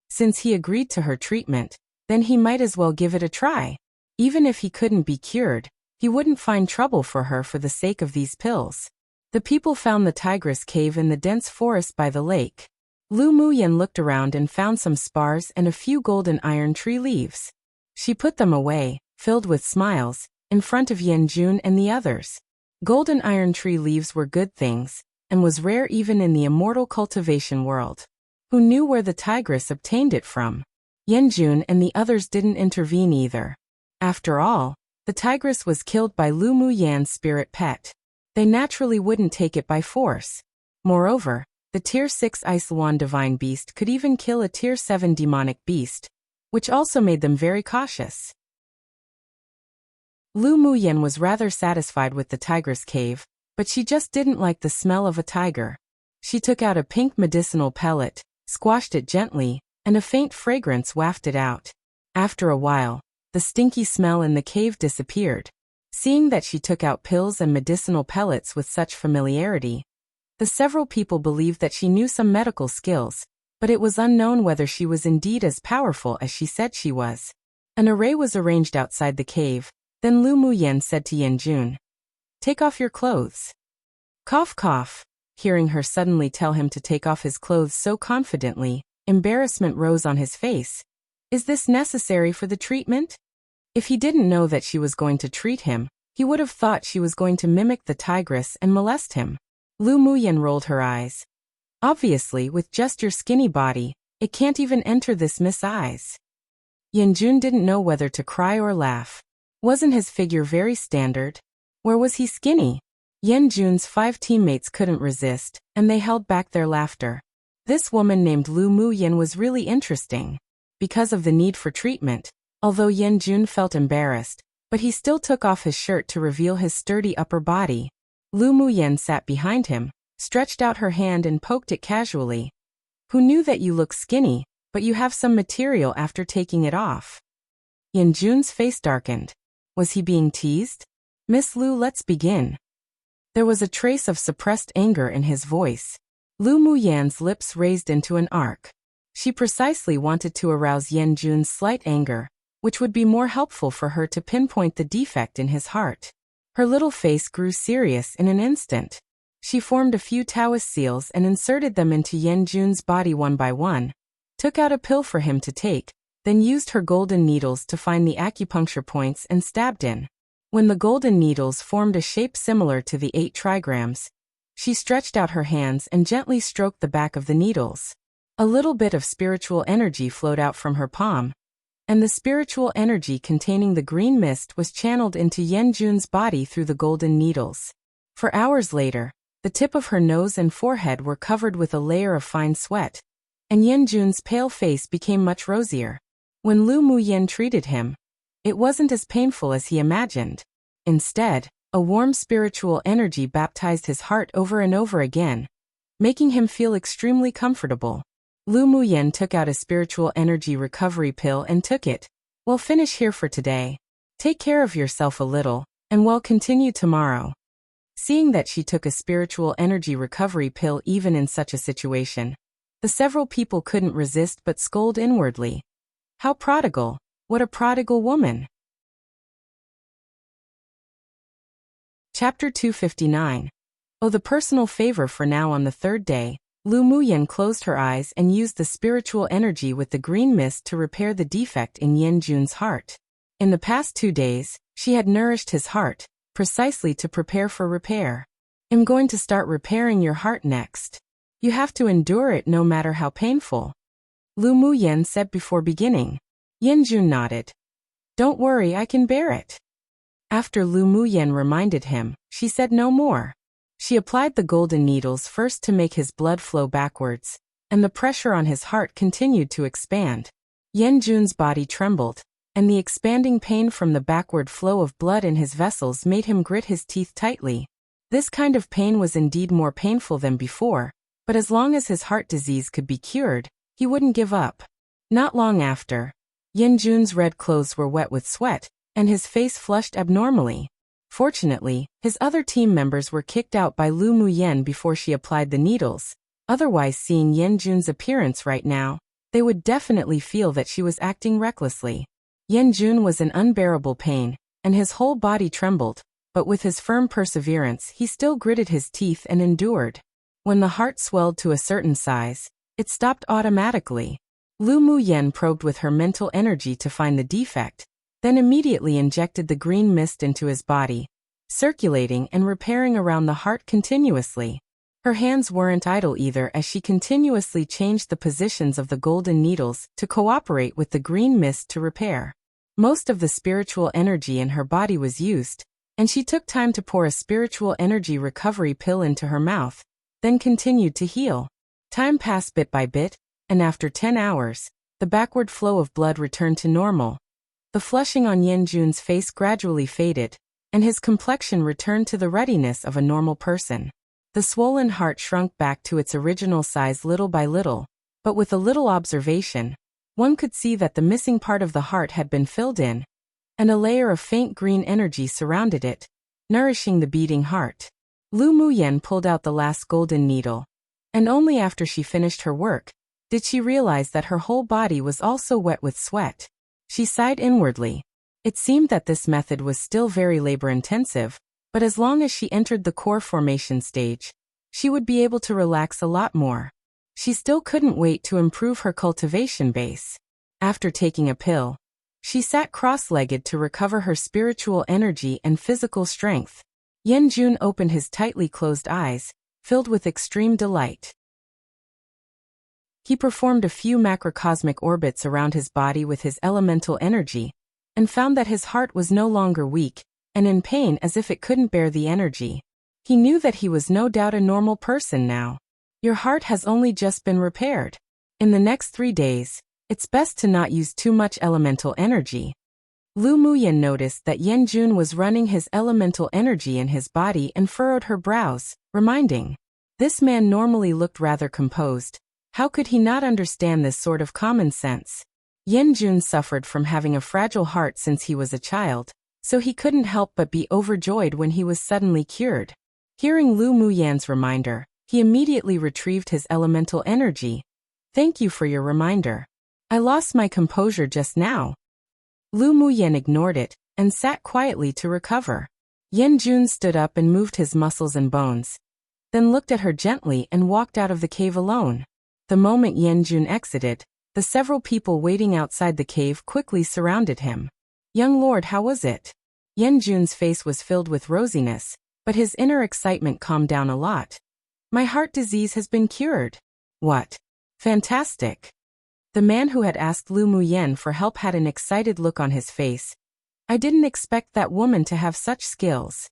Since he agreed to her treatment, then he might as well give it a try. Even if he couldn't be cured, he wouldn't find trouble for her for the sake of these pills. The people found the tigress cave in the dense forest by the lake. Lu Muyen looked around and found some spars and a few golden iron tree leaves. She put them away, filled with smiles, in front of Yan Jun and the others. Golden iron tree leaves were good things, and was rare even in the immortal cultivation world. Who knew where the tigress obtained it from? Yan Jun and the others didn't intervene either. After all, the tigress was killed by Lu Muyen's spirit pet. They naturally wouldn't take it by force. Moreover, the Tier 6 Iceluan divine beast could even kill a Tier 7 demonic beast, which also made them very cautious. Lu Muyen was rather satisfied with the tigress cave, but she just didn't like the smell of a tiger. She took out a pink medicinal pellet, squashed it gently, and a faint fragrance wafted out. After a while, the stinky smell in the cave disappeared. Seeing that she took out pills and medicinal pellets with such familiarity, the several people believed that she knew some medical skills, but it was unknown whether she was indeed as powerful as she said she was. An array was arranged outside the cave. Then Lu Muyen said to Yan Jun, take off your clothes. Cough cough. Hearing her suddenly tell him to take off his clothes so confidently, embarrassment rose on his face. Is this necessary for the treatment? If he didn't know that she was going to treat him, he would have thought she was going to mimic the tigress and molest him. Lu Muyen rolled her eyes. Obviously, with just your skinny body, it can't even enter this Miss eyes. Yan Jun didn't know whether to cry or laugh. Wasn't his figure very standard? Where was he skinny? Yan Jun's 5 teammates couldn't resist, and they held back their laughter. This woman named Lu Muyen was really interesting. Because of the need for treatment, although Yan Jun felt embarrassed, but he still took off his shirt to reveal his sturdy upper body. Lu Muyen sat behind him, stretched out her hand and poked it casually. Who knew that you look skinny, but you have some material after taking it off? Yan Jun's face darkened. Was he being teased? Miss Lu, let's begin. There was a trace of suppressed anger in his voice. Lu Muyen's lips raised into an arc. She precisely wanted to arouse Yan Jun's slight anger, which would be more helpful for her to pinpoint the defect in his heart. Her little face grew serious in an instant. She formed a few Taoist seals and inserted them into Yan Jun's body one by one, took out a pill for him to take, then used her golden needles to find the acupuncture points and stabbed in. When the golden needles formed a shape similar to the 8 trigrams, she stretched out her hands and gently stroked the back of the needles. A little bit of spiritual energy flowed out from her palm, and the spiritual energy containing the green mist was channeled into Yanjun's body through the golden needles. For hours later, the tip of her nose and forehead were covered with a layer of fine sweat, and Yanjun's pale face became much rosier. When Lu Muyen treated him, it wasn't as painful as he imagined. Instead, a warm spiritual energy baptized his heart over and over again, making him feel extremely comfortable. Lu Muyen took out a spiritual energy recovery pill and took it. "We'll finish here for today. Take care of yourself a little, and we'll continue tomorrow." Seeing that she took a spiritual energy recovery pill even in such a situation, the several people couldn't resist but scold inwardly. How prodigal! What a prodigal woman! Chapter 259. Oh, the personal favor. For now, on the third day, Lu Muyen closed her eyes and used the spiritual energy with the green mist to repair the defect in Yanjun's heart. In the past 2 days, she had nourished his heart, precisely to prepare for repair. "I'm going to start repairing your heart next. You have to endure it no matter how painful," Lu Muyen said before beginning. Yanjun nodded. "Don't worry, I can bear it." After Lu Muyen reminded him, she said no more. She applied the golden needles first to make his blood flow backwards, and the pressure on his heart continued to expand. Yanjun's body trembled, and the expanding pain from the backward flow of blood in his vessels made him grit his teeth tightly. This kind of pain was indeed more painful than before, but as long as his heart disease could be cured, he wouldn't give up. Not long after, Yanjun's red clothes were wet with sweat, and his face flushed abnormally. Fortunately, his other team members were kicked out by Lu Muyen before she applied the needles. Otherwise, seeing Yanjun's appearance right now, they would definitely feel that she was acting recklessly. Yanjun was in unbearable pain, and his whole body trembled, but with his firm perseverance he still gritted his teeth and endured. When the heart swelled to a certain size, it stopped automatically. Lu Muyen probed with her mental energy to find the defect, then immediately injected the green mist into his body, circulating and repairing around the heart continuously. Her hands weren't idle either, as she continuously changed the positions of the golden needles to cooperate with the green mist to repair. Most of the spiritual energy in her body was used, and she took time to pour a spiritual energy recovery pill into her mouth, then continued to heal. Time passed bit by bit, and after 10 hours, the backward flow of blood returned to normal. The flushing on Yanjun's face gradually faded, and his complexion returned to the ruddiness of a normal person. The swollen heart shrunk back to its original size little by little, but with a little observation, one could see that the missing part of the heart had been filled in, and a layer of faint green energy surrounded it, nourishing the beating heart. Lu Muyen pulled out the last golden needle, and only after she finished her work did she realize that her whole body was also wet with sweat. She sighed inwardly. It seemed that this method was still very labor-intensive, but as long as she entered the core formation stage, she would be able to relax a lot more. She still couldn't wait to improve her cultivation base. After taking a pill, she sat cross-legged to recover her spiritual energy and physical strength. Yanjun opened his tightly closed eyes, filled with extreme delight. He performed a few macrocosmic orbits around his body with his elemental energy, and found that his heart was no longer weak and in pain as if it couldn't bear the energy. He knew that he was no doubt a normal person now. Your heart has only just been repaired. In the next 3 days, it's best to not use too much elemental energy. Lu Muyen noticed that Yanjun was running his elemental energy in his body and furrowed her brows, reminding, this man normally looked rather composed. How could he not understand this sort of common sense? Yanjun suffered from having a fragile heart since he was a child, so he couldn't help but be overjoyed when he was suddenly cured. Hearing Lu Muyen's reminder, he immediately retrieved his elemental energy. Thank you for your reminder. I lost my composure just now. Lu Muyen ignored it and sat quietly to recover. Yanjun stood up and moved his muscles and bones, then looked at her gently and walked out of the cave alone. The moment Yanjun exited, the several people waiting outside the cave quickly surrounded him. Young lord, how was it? Yanjun's face was filled with rosiness, but his inner excitement calmed down a lot. My heart disease has been cured. What? Fantastic. The man who had asked Lu Muyen for help had an excited look on his face. I didn't expect that woman to have such skills.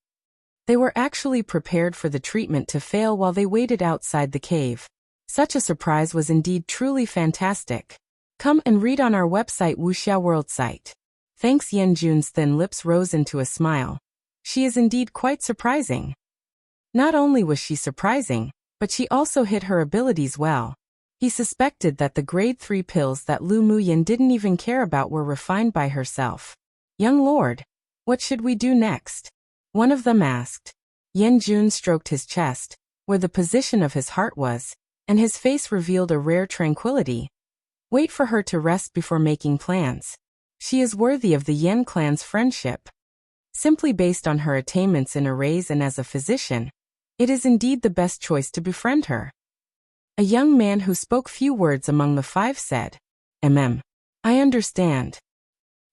They were actually prepared for the treatment to fail while they waited outside the cave. Such a surprise was indeed truly fantastic. Come and read on our website Wuxia World site. Thanks. Yanjun's thin lips rose into a smile. She is indeed quite surprising. Not only was she surprising, but she also hid her abilities well. He suspected that the grade 3 pills that Lu Muyen didn't even care about were refined by herself. Young lord, what should we do next? One of them asked. Yanjun stroked his chest, where the position of his heart was, and his face revealed a rare tranquility. Wait for her to rest before making plans. She is worthy of the Yen clan's friendship. Simply based on her attainments in arrays and as a physician, it is indeed the best choice to befriend her. A young man who spoke few words among the 5 said, I understand.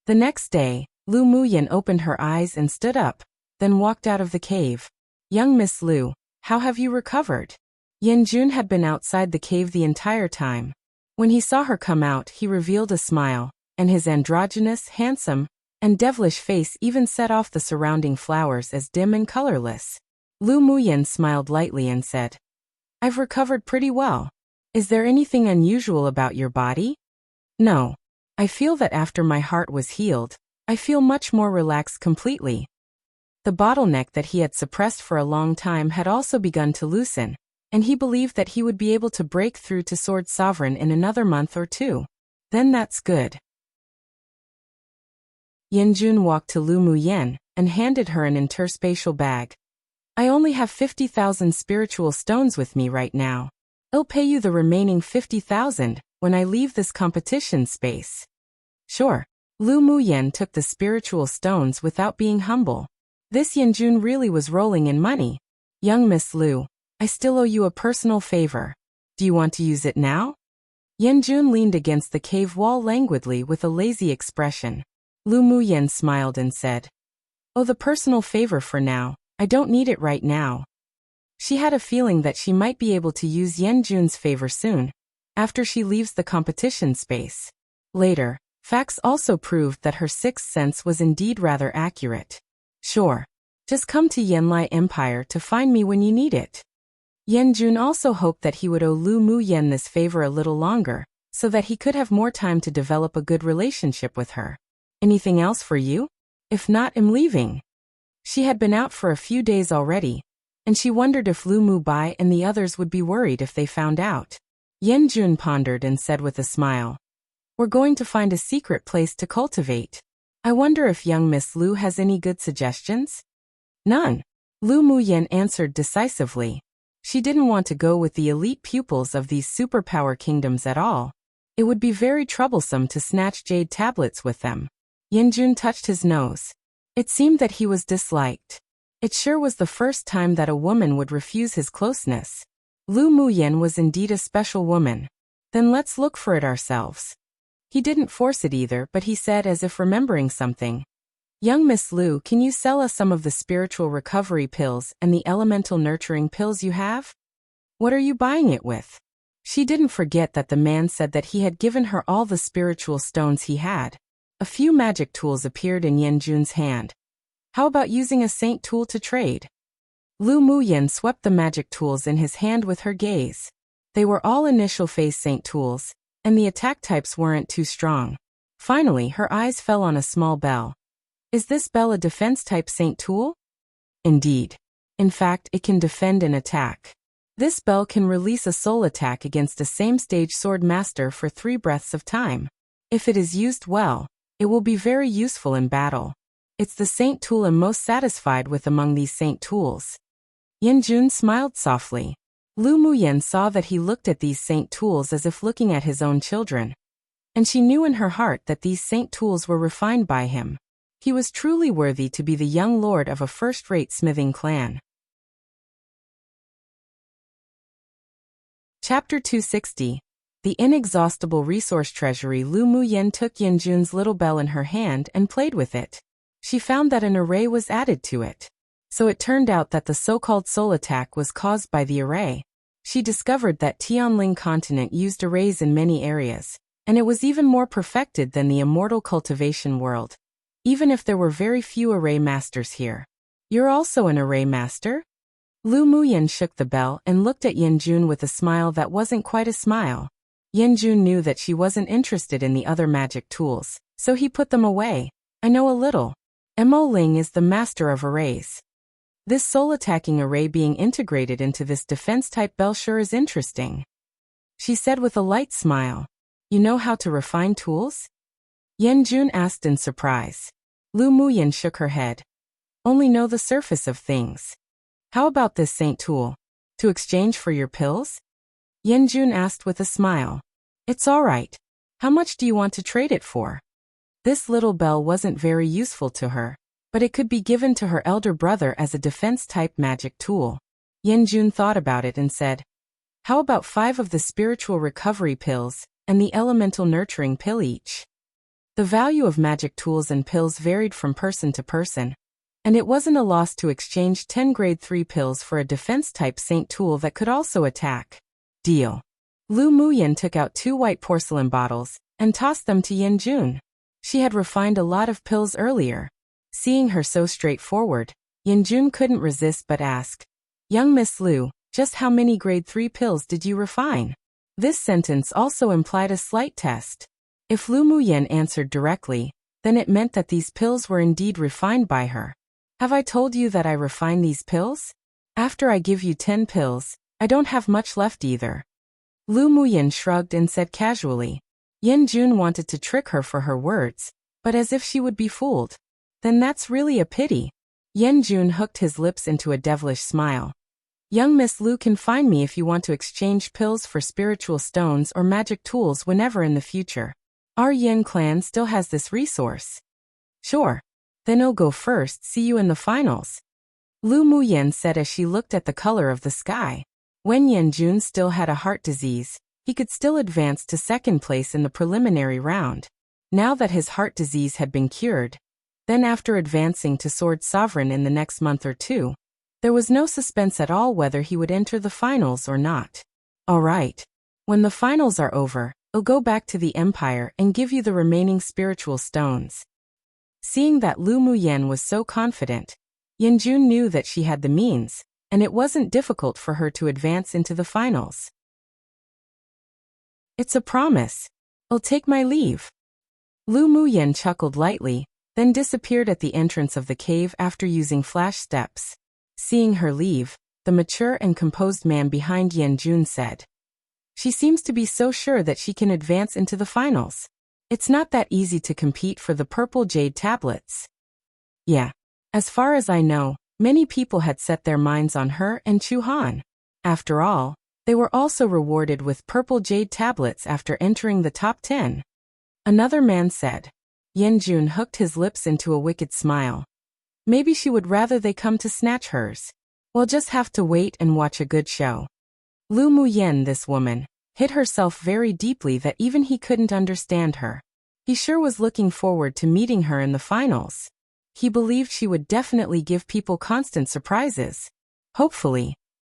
The next day, Lu Muyen opened her eyes and stood up, then walked out of the cave. Young Miss Lu, how have you recovered? Yanjun had been outside the cave the entire time. When he saw her come out, he revealed a smile, and his androgynous, handsome, and devilish face even set off the surrounding flowers as dim and colorless. Lu Muyen smiled lightly and said, I've recovered pretty well. Is there anything unusual about your body? No. I feel that after my heart was healed, I feel much more relaxed completely. The bottleneck that he had suppressed for a long time had also begun to loosen, and he believed that he would be able to break through to Sword Sovereign in another month or 2. Then that's good. Yanjun walked to Lu Muyen and handed her an interspatial bag. I only have 50,000 spiritual stones with me right now. I'll pay you the remaining 50,000 when I leave this competition space. Sure. Lu Muyen took the spiritual stones without being humble. This Yanjun really was rolling in money. Young Miss Lu, I still owe you a personal favor. Do you want to use it now? Yanjun leaned against the cave wall languidly with a lazy expression. Lu Muyen smiled and said, Oh, the personal favor for now. I don't need it right now. She had a feeling that she might be able to use Yanjun's favor soon, after she leaves the competition space. Later, facts also proved that her sixth sense was indeed rather accurate. Sure. Just come to Yanlai Empire to find me when you need it. Yanjun also hoped that he would owe Lu Muyen this favor a little longer, so that he could have more time to develop a good relationship with her. Anything else for you? If not, I'm leaving. She had been out for a few days already, and she wondered if Lu Mubai and the others would be worried if they found out. Yanjun pondered and said with a smile, We're going to find a secret place to cultivate. I wonder if young Miss Lu has any good suggestions? None. Lu Muyen answered decisively. She didn't want to go with the elite pupils of these superpower kingdoms at all. It would be very troublesome to snatch jade tablets with them. Yanjun touched his nose. It seemed that he was disliked. It sure was the first time that a woman would refuse his closeness. Lu Muyen was indeed a special woman. Then let's look for it ourselves. He didn't force it either, but he said as if remembering something. Young Miss Lu, can you sell us some of the spiritual recovery pills and the elemental nurturing pills you have? What are you buying it with? She didn't forget that the man said that he had given her all the spiritual stones he had. A few magic tools appeared in Yanjun's hand. How about using a saint tool to trade? Lu Muyen swept the magic tools in his hand with her gaze. They were all initial phase saint tools, and the attack types weren't too strong. Finally, her eyes fell on a small bell. Is this bell a defense type saint tool? Indeed. In fact, it can defend and attack. This bell can release a soul attack against a same-stage sword master for 3 breaths of time. If it is used well, it will be very useful in battle. It's the saint tool I'm most satisfied with among these saint tools. Yanjun smiled softly. Lu Muyen saw that he looked at these saint tools as if looking at his own children. And she knew in her heart that these saint tools were refined by him. He was truly worthy to be the young lord of a first-rate smithing clan. Chapter 260. The Inexhaustible Resource Treasury. Lu Muyen took Yanjun's little bell in her hand and played with it. She found that an array was added to it. So it turned out that the so-called soul attack was caused by the array. She discovered that Tianling continent used arrays in many areas, and it was even more perfected than the immortal cultivation world, even if there were very few array masters here. You're also an array master? Lu Muyan shook the bell and looked at Yanjun with a smile that wasn't quite a smile. Yanjun knew that she wasn't interested in the other magic tools, so he put them away. I know a little. Mo Ling is the master of arrays. This soul-attacking array being integrated into this defense-type bell sure is interesting. She said with a light smile. You know how to refine tools? Yanjun asked in surprise. Lu Muyan shook her head. Only know the surface of things. How about this saint tool? To exchange for your pills? Yanjun asked with a smile. It's all right. How much do you want to trade it for? This little bell wasn't very useful to her, but it could be given to her elder brother as a defense-type magic tool. Yanjun thought about it and said, how about 5 of the spiritual recovery pills and the elemental nurturing pill each? The value of magic tools and pills varied from person to person, and it wasn't a loss to exchange 10 grade 3 pills for a defense-type saint tool that could also attack. Deal. Lu Muyan took out 2 white porcelain bottles and tossed them to Yanjun. She had refined a lot of pills earlier. Seeing her so straightforward, Yanjun couldn't resist but ask, Young Miss Lu, just how many grade 3 pills did you refine? This sentence also implied a slight test. If Lu Muyan answered directly, then it meant that these pills were indeed refined by her. Have I told you that I refine these pills? After I give you 10 pills, I don't have much left either. Lu Muyan shrugged and said casually. Yanjun wanted to trick her for her words, but as if she would be fooled. Then that's really a pity. Yanjun hooked his lips into a devilish smile. Young Miss Lu can find me if you want to exchange pills for spiritual stones or magic tools whenever in the future. Our Yin clan still has this resource. Sure. Then I'll go first, see you in the finals. Lu Muyan said as she looked at the color of the sky. When Yanjun still had a heart disease, he could still advance to second place in the preliminary round. Now that his heart disease had been cured, then after advancing to Sword Sovereign in the next month or 2, there was no suspense at all whether he would enter the finals or not. All right. When the finals are over, I'll go back to the Empire and give you the remaining spiritual stones. Seeing that Lu Muyan was so confident, Yanjun knew that she had the means, and it wasn't difficult for her to advance into the finals. It's a promise. I'll take my leave. Lu Muyan chuckled lightly, then disappeared at the entrance of the cave after using flash steps. Seeing her leave, the mature and composed man behind Yanjun said, She seems to be so sure that she can advance into the finals. It's not that easy to compete for the purple jade tablets. Yeah. As far as I know, many people had set their minds on her and Chu Han. After all, they were also rewarded with purple jade tablets after entering the top 10. Another man said. Yanjun hooked his lips into a wicked smile. Maybe she would rather they come to snatch hers. We'll just have to wait and watch a good show. Lu Muyan, this woman, hid herself very deeply that even he couldn't understand her. He sure was looking forward to meeting her in the finals. He believed she would definitely give people constant surprises. Hopefully.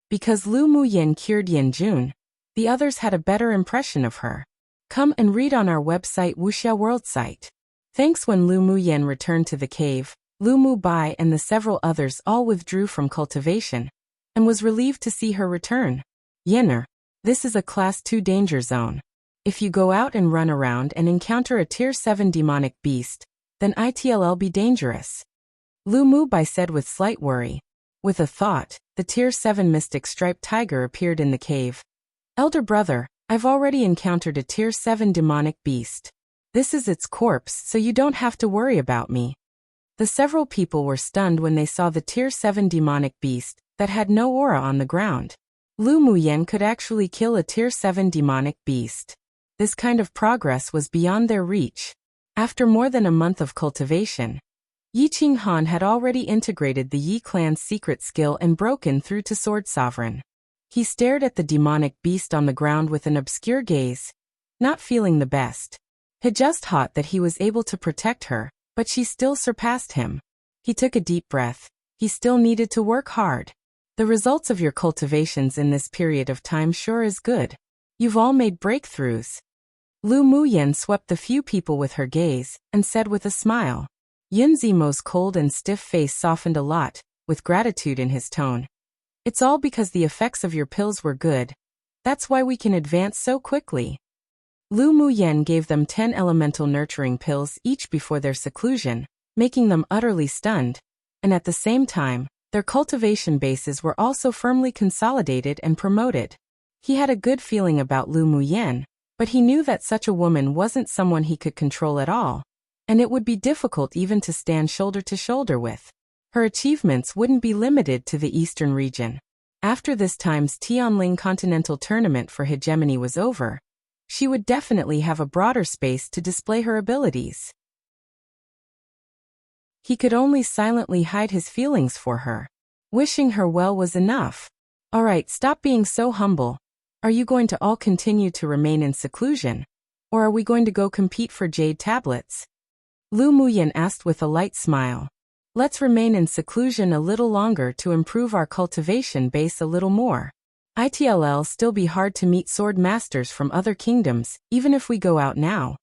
Because Lu Muyan cured Yanjun, the others had a better impression of her. Come and read on our website Wuxia World site. Thanks. When Lu Muyan returned to the cave, Lu Mubai and the several others all withdrew from cultivation, and was relieved to see her return. Yenner, this is a Class 2 danger zone. If you go out and run around and encounter a Tier 7 demonic beast, then it'll be dangerous. Lu Mubai said with slight worry. With a thought, the Tier 7 mystic striped tiger appeared in the cave. Elder brother, I've already encountered a Tier 7 demonic beast. This is its corpse, so you don't have to worry about me. The several people were stunned when they saw the Tier 7 demonic beast that had no aura on the ground. Lu Muyan could actually kill a Tier 7 demonic beast. This kind of progress was beyond their reach. After more than a month of cultivation, Yi Qinghan had already integrated the Yi clan's secret skill and broken through to Sword Sovereign. He stared at the demonic beast on the ground with an obscure gaze, not feeling the best. He just thought that he was able to protect her, but she still surpassed him. He took a deep breath. He still needed to work hard. The results of your cultivations in this period of time sure is good. You've all made breakthroughs. Lu Muyan swept the few people with her gaze, and said with a smile. Yun Zimo's cold and stiff face softened a lot, with gratitude in his tone. It's all because the effects of your pills were good. That's why we can advance so quickly. Lu Muyan gave them 10 elemental nurturing pills each before their seclusion, making them utterly stunned, and at the same time, their cultivation bases were also firmly consolidated and promoted. He had a good feeling about Lu Muyan, but he knew that such a woman wasn't someone he could control at all, and it would be difficult even to stand shoulder to shoulder with. Her achievements wouldn't be limited to the eastern region. After this time's Tianling Continental Tournament for hegemony was over, she would definitely have a broader space to display her abilities. He could only silently hide his feelings for her. Wishing her well was enough. Alright, stop being so humble. Are you going to all continue to remain in seclusion? Or are we going to go compete for jade tablets? Lu Muyan asked with a light smile. Let's remain in seclusion a little longer to improve our cultivation base a little more. It'll still be hard to meet sword masters from other kingdoms, even if we go out now.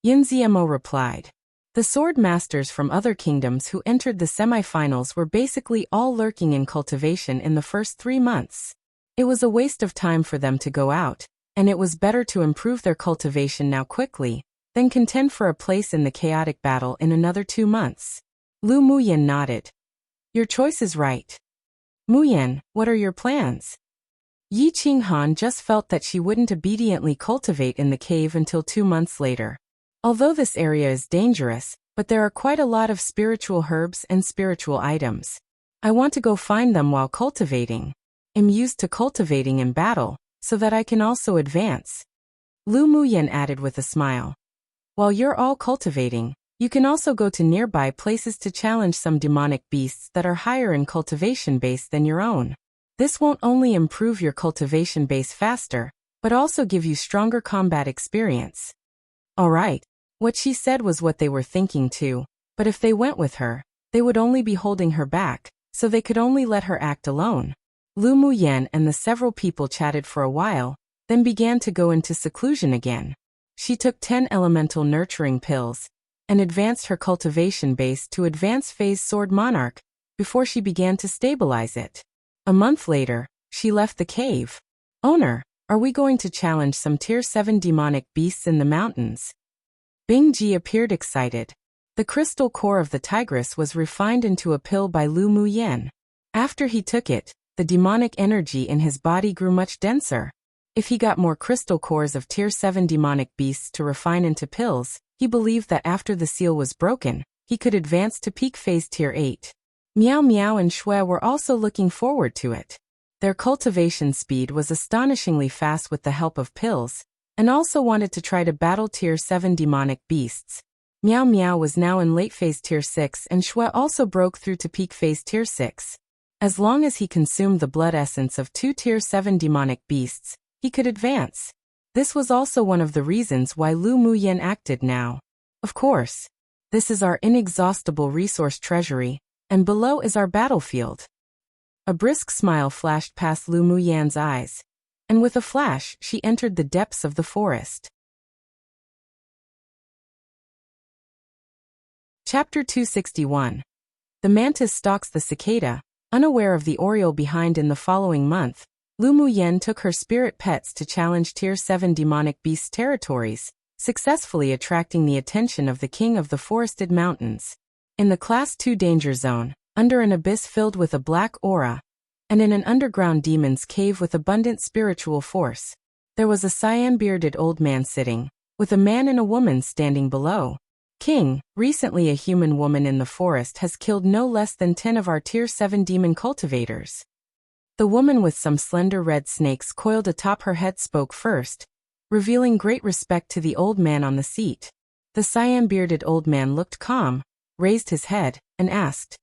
Yunziemo replied. The sword masters from other kingdoms who entered the semifinals were basically all lurking in cultivation in the first 3 months. It was a waste of time for them to go out, and it was better to improve their cultivation now quickly, than contend for a place in the chaotic battle in another 2 months. Lu Muyan nodded. Your choice is right. Muyan, what are your plans? Yi Qinghan just felt that she wouldn't obediently cultivate in the cave until 2 months later. Although this area is dangerous, but there are quite a lot of spiritual herbs and spiritual items. I want to go find them while cultivating. I'm used to cultivating in battle, so that I can also advance. Lu Muyan added with a smile. While you're all cultivating, you can also go to nearby places to challenge some demonic beasts that are higher in cultivation base than your own. This won't only improve your cultivation base faster, but also give you stronger combat experience. Alright. What she said was what they were thinking too, but if they went with her, they would only be holding her back, so they could only let her act alone. Lu Muyan and the several people chatted for a while, then began to go into seclusion again. She took 10 elemental nurturing pills, and advanced her cultivation base to advanced phase Sword Monarch, before she began to stabilize it. A month later, she left the cave. Owner, are we going to challenge some tier 7 demonic beasts in the mountains? Bing Ji appeared excited. The crystal core of the tigress was refined into a pill by Lu Muyan. After he took it, the demonic energy in his body grew much denser. If he got more crystal cores of tier 7 demonic beasts to refine into pills, he believed that after the seal was broken, he could advance to peak phase tier 8. Miao Miao and Shui were also looking forward to it. Their cultivation speed was astonishingly fast with the help of pills, and also wanted to try to battle tier 7 demonic beasts. Miao Miao was now in late phase tier 6 and Shui also broke through to peak phase tier 6. As long as he consumed the blood essence of 2 tier 7 demonic beasts, he could advance. This was also one of the reasons why Lu Muyan acted now. Of course, this is our inexhaustible resource treasury, and below is our battlefield. A brisk smile flashed past Lu Muyan's eyes, and with a flash she entered the depths of the forest. Chapter 261. The mantis stalks the cicada. Unaware of the oriole behind in the following month, Lu Muyan took her spirit pets to challenge tier 7 demonic beast territories, successfully attracting the attention of the king of the forested mountains. In the class 2 danger zone, under an abyss filled with a black aura, and in an underground demon's cave with abundant spiritual force, there was a cyan-bearded old man sitting, with a man and a woman standing below. King, recently a human woman in the forest has killed no less than 10 of our tier 7 demon cultivators. The woman with some slender red snakes coiled atop her head spoke first, revealing great respect to the old man on the seat. The cyan-bearded old man looked calm, raised his head, and asked,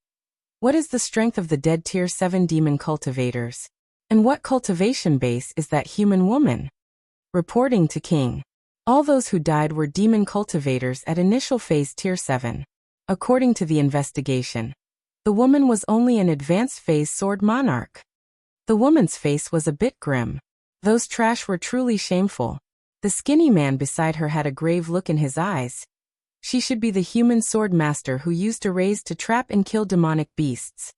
"What is the strength of the dead tier 7 demon cultivators? And what cultivation base is that human woman?" Reporting to King. All those who died were demon cultivators at initial phase tier 7. According to the investigation, the woman was only an advanced phase sword monarch. The woman's face was a bit grim. Those trash were truly shameful. The skinny man beside her had a grave look in his eyes. She should be the human sword master who used to raise to trap and kill demonic beasts.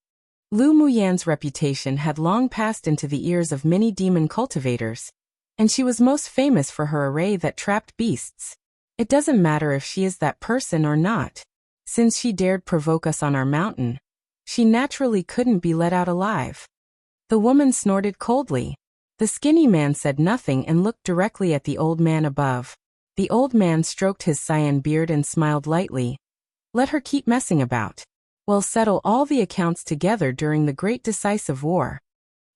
Lu Muyan's reputation had long passed into the ears of many demon cultivators, and she was most famous for her array that trapped beasts. It doesn't matter if she is that person or not. Since she dared provoke us on our mountain, she naturally couldn't be let out alive. The woman snorted coldly. The skinny man said nothing and looked directly at the old man above. The old man stroked his cyan beard and smiled lightly. Let her keep messing about. We'll settle all the accounts together during the great decisive war.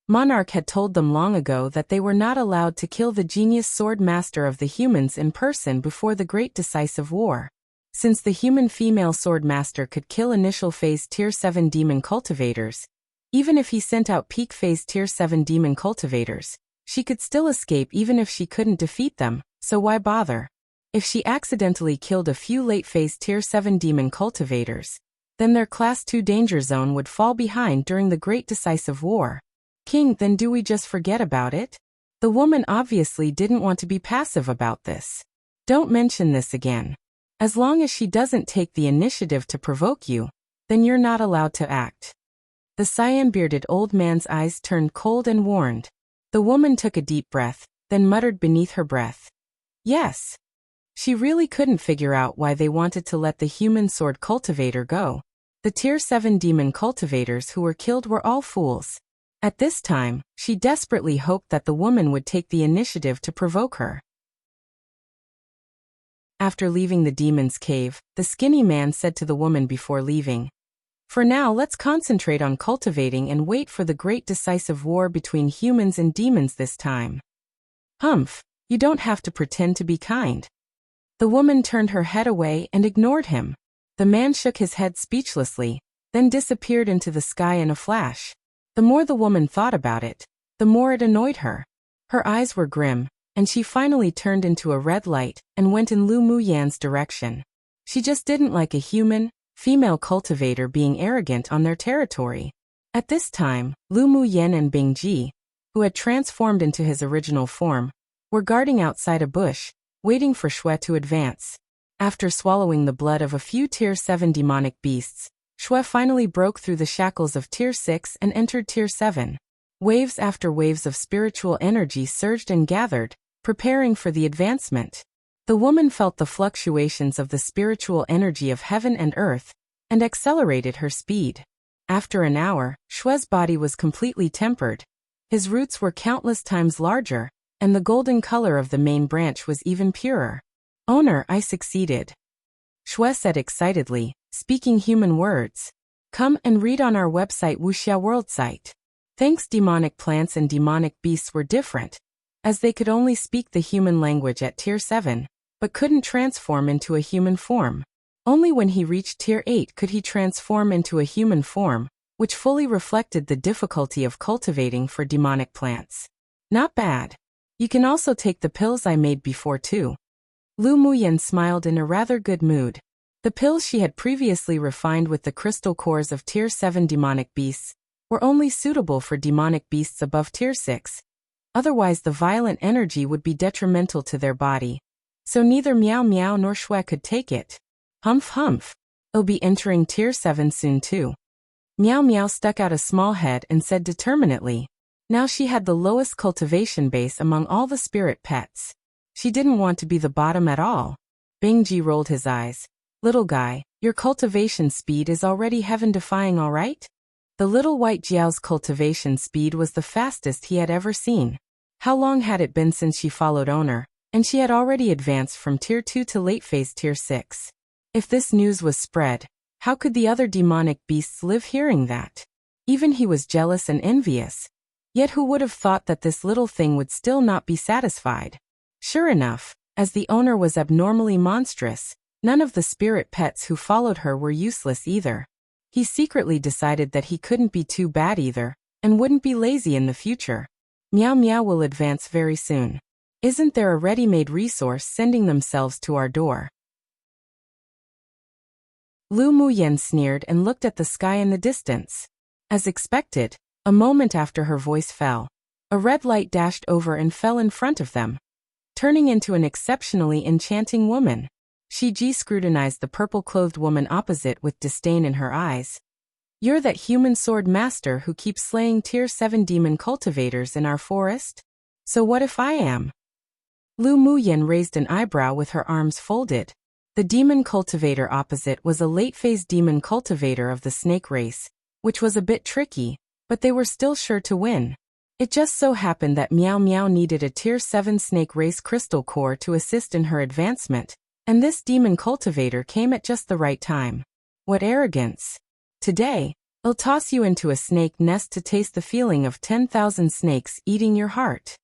Monarch had told them long ago that they were not allowed to kill the genius sword master of the humans in person before the great decisive war. Since the human female sword master could kill initial phase tier 7 demon cultivators, even if he sent out peak phase tier 7 demon cultivators, she could still escape even if she couldn't defeat them, so why bother? If she accidentally killed a few late phase tier 7 demon cultivators, then their class 2 danger zone would fall behind during the great decisive war. King, then do we just forget about it? The woman obviously didn't want to be passive about this. Don't mention this again. As long as she doesn't take the initiative to provoke you, then you're not allowed to act. The cyan-bearded old man's eyes turned cold and warned. The woman took a deep breath, then muttered beneath her breath. Yes. She really couldn't figure out why they wanted to let the human sword cultivator go. The tier 7 demon cultivators who were killed were all fools. At this time, she desperately hoped that the woman would take the initiative to provoke her. After leaving the demon's cave, the skinny man said to the woman before leaving, "For now, let's concentrate on cultivating and wait for the great decisive war between humans and demons this time." Humph, you don't have to pretend to be kind. The woman turned her head away and ignored him. The man shook his head speechlessly, then disappeared into the sky in a flash. The more the woman thought about it, the more it annoyed her. Her eyes were grim, and she finally turned into a red light and went in Lu Muyan's direction. She just didn't like a human, female cultivator being arrogant on their territory. At this time, Lu Muyan and Bingji, who had transformed into his original form, were guarding outside a bush, waiting for Shui to advance. After swallowing the blood of a few tier 7 demonic beasts, Shui finally broke through the shackles of tier 6 and entered tier 7. Waves after waves of spiritual energy surged and gathered, preparing for the advancement. The woman felt the fluctuations of the spiritual energy of heaven and earth, and accelerated her speed. After an hour, Shui's body was completely tempered. His roots were countless times larger, and the golden color of the main branch was even purer. "Owner, I succeeded," Shui said excitedly, speaking human words. "Come and read on our website Wuxia World site." Thanks, demonic plants and demonic beasts were different, as they could only speak the human language at tier 7, but couldn't transform into a human form. Only when he reached tier 8 could he transform into a human form, which fully reflected the difficulty of cultivating for demonic plants. Not bad. You can also take the pills I made before too. Lu Muyan smiled in a rather good mood. The pills she had previously refined with the crystal cores of tier 7 demonic beasts were only suitable for demonic beasts above tier 6. Otherwise the violent energy would be detrimental to their body. So neither Miao Miao nor Shui could take it. Humph humph. It'll be entering tier 7 soon too. Miao Miao stuck out a small head and said determinedly. Now she had the lowest cultivation base among all the spirit pets. She didn't want to be the bottom at all. Bingji rolled his eyes. "Little guy, your cultivation speed is already heaven-defying, all right?" The little white Jiao's cultivation speed was the fastest he had ever seen. How long had it been since she followed owner, and she had already advanced from tier 2 to late phase tier 6. If this news was spread, how could the other demonic beasts live hearing that? Even he was jealous and envious. Yet who would have thought that this little thing would still not be satisfied? Sure enough, as the owner was abnormally monstrous, none of the spirit pets who followed her were useless either. He secretly decided that he couldn't be too bad either, and wouldn't be lazy in the future. Miao Miao will advance very soon. Isn't there a ready-made resource sending themselves to our door? Lu Muyan sneered and looked at the sky in the distance. As expected, A moment after her voice fell, a red light dashed over and fell in front of them, turning into an exceptionally enchanting woman. Shiji scrutinized the purple-clothed woman opposite with disdain in her eyes. "You're that human sword master who keeps slaying Tier 7 demon cultivators in our forest? So what if I am?" Lu Muyen raised an eyebrow with her arms folded. The demon cultivator opposite was a late-phase demon cultivator of the snake race, which was a bit tricky, but they were still sure to win. It just so happened that Miao Miao needed a Tier 7 snake race crystal core to assist in her advancement, and this demon cultivator came at just the right time. What arrogance! Today, I'll toss you into a snake nest to taste the feeling of 10,000 snakes eating your heart.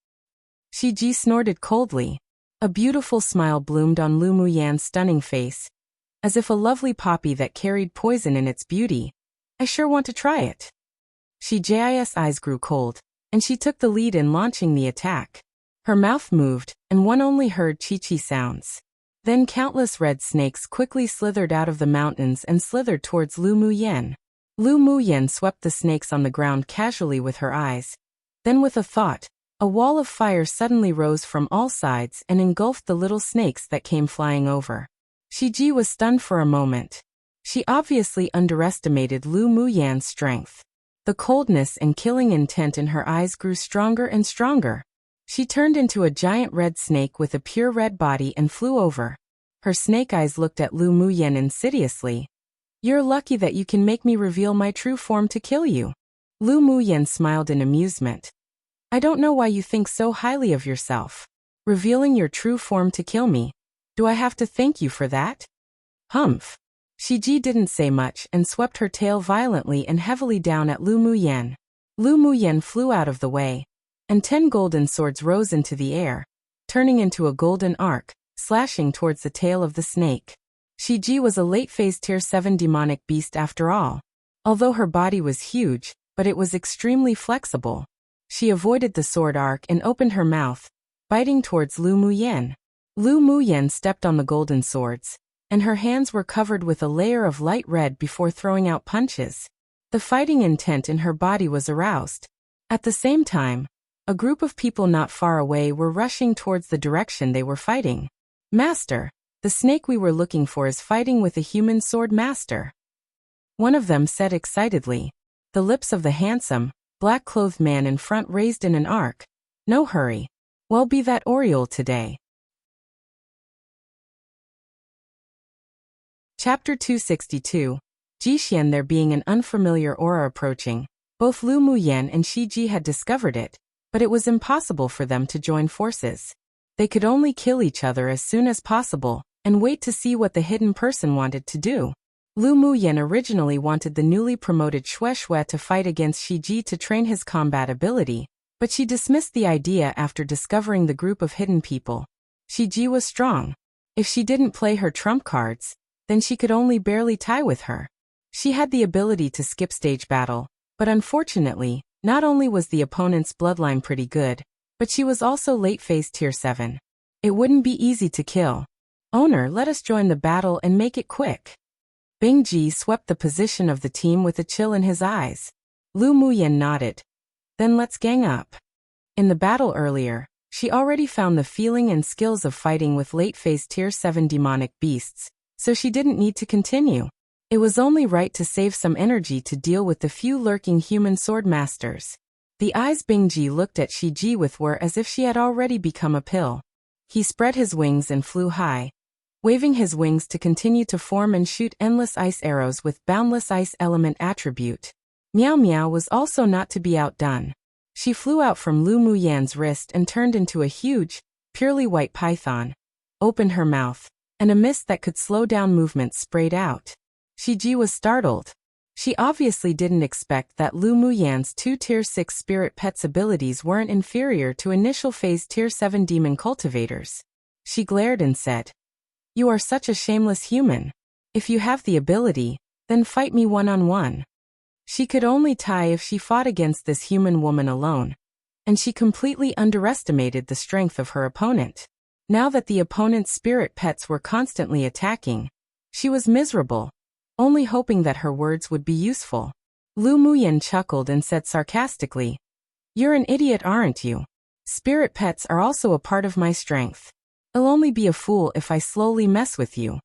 Shiji snorted coldly. A beautiful smile bloomed on Lu Muyan's stunning face, as if a lovely poppy that carried poison in its beauty. "I sure want to try it." Shiji's eyes grew cold, and she took the lead in launching the attack. Her mouth moved, and one only heard chi-chi sounds. Then countless red snakes quickly slithered out of the mountains and slithered towards Lu Muyen. Lu Muyen swept the snakes on the ground casually with her eyes. Then with a thought, a wall of fire suddenly rose from all sides and engulfed the little snakes that came flying over. Shiji was stunned for a moment. She obviously underestimated Lu Muyan's strength. The coldness and killing intent in her eyes grew stronger and stronger. She turned into a giant red snake with a pure red body and flew over. Her snake eyes looked at Lu Muyen insidiously. "You're lucky that you can make me reveal my true form to kill you." Lu Muyen smiled in amusement. "I don't know why you think so highly of yourself. Revealing your true form to kill me. Do I have to thank you for that?" "Humph." Shiji didn't say much and swept her tail violently and heavily down at Lu Muyen. Lu Muyen flew out of the way, and 10 golden swords rose into the air, turning into a golden arc, slashing towards the tail of the snake. Shiji was a late-phase Tier 7 demonic beast after all. Although her body was huge, but it was extremely flexible. She avoided the sword arc and opened her mouth, biting towards Lu Muyen. Lu Muyen stepped on the golden swords, and her hands were covered with a layer of light red before throwing out punches. The fighting intent in her body was aroused. At the same time, a group of people not far away were rushing towards the direction they were fighting. "Master, the snake we were looking for is fighting with a human sword master," one of them said excitedly. The lips of the handsome, black-clothed man in front raised in an arc. "No hurry. We'll be that Oriole today." Chapter 262. Jixian. There being an unfamiliar aura approaching, both Lu Muyen and Shiji had discovered it, but it was impossible for them to join forces. They could only kill each other as soon as possible, and wait to see what the hidden person wanted to do. Lu Muyen originally wanted the newly promoted Xue Xue to fight against Shiji to train his combat ability, but she dismissed the idea after discovering the group of hidden people. Shiji was strong. If she didn't play her trump cards, then she could only barely tie with her. She had the ability to skip stage battle, but unfortunately, not only was the opponent's bloodline pretty good, but she was also late-phase Tier 7. It wouldn't be easy to kill. "Owner, let us join the battle and make it quick." Bing Ji swept the position of the team with a chill in his eyes. Lu Muyen nodded. "Then let's gang up." In the battle earlier, she already found the feeling and skills of fighting with late-phase Tier 7 demonic beasts, so she didn't need to continue. It was only right to save some energy to deal with the few lurking human sword masters. The eyes Bing Ji looked at Shiji with were as if she had already become a pill. He spread his wings and flew high, waving his wings to continue to form and shoot endless ice arrows with boundless ice element attribute. Miao Miao was also not to be outdone. She flew out from Lu Muyan's wrist and turned into a huge, purely white python, opened her mouth, and a mist that could slow down movement sprayed out. Shiji was startled. She obviously didn't expect that Lu Muyan's 2 Tier 6 spirit pets abilities weren't inferior to initial phase Tier 7 demon cultivators. She glared and said, "You are such a shameless human. If you have the ability, then fight me one-on-one." She could only tie if she fought against this human woman alone, and she completely underestimated the strength of her opponent. Now that the opponent's spirit pets were constantly attacking, she was miserable, only hoping that her words would be useful. Lu Muyan chuckled and said sarcastically, "You're an idiot, aren't you? Spirit pets are also a part of my strength. I'll only be a fool if I slowly mess with you."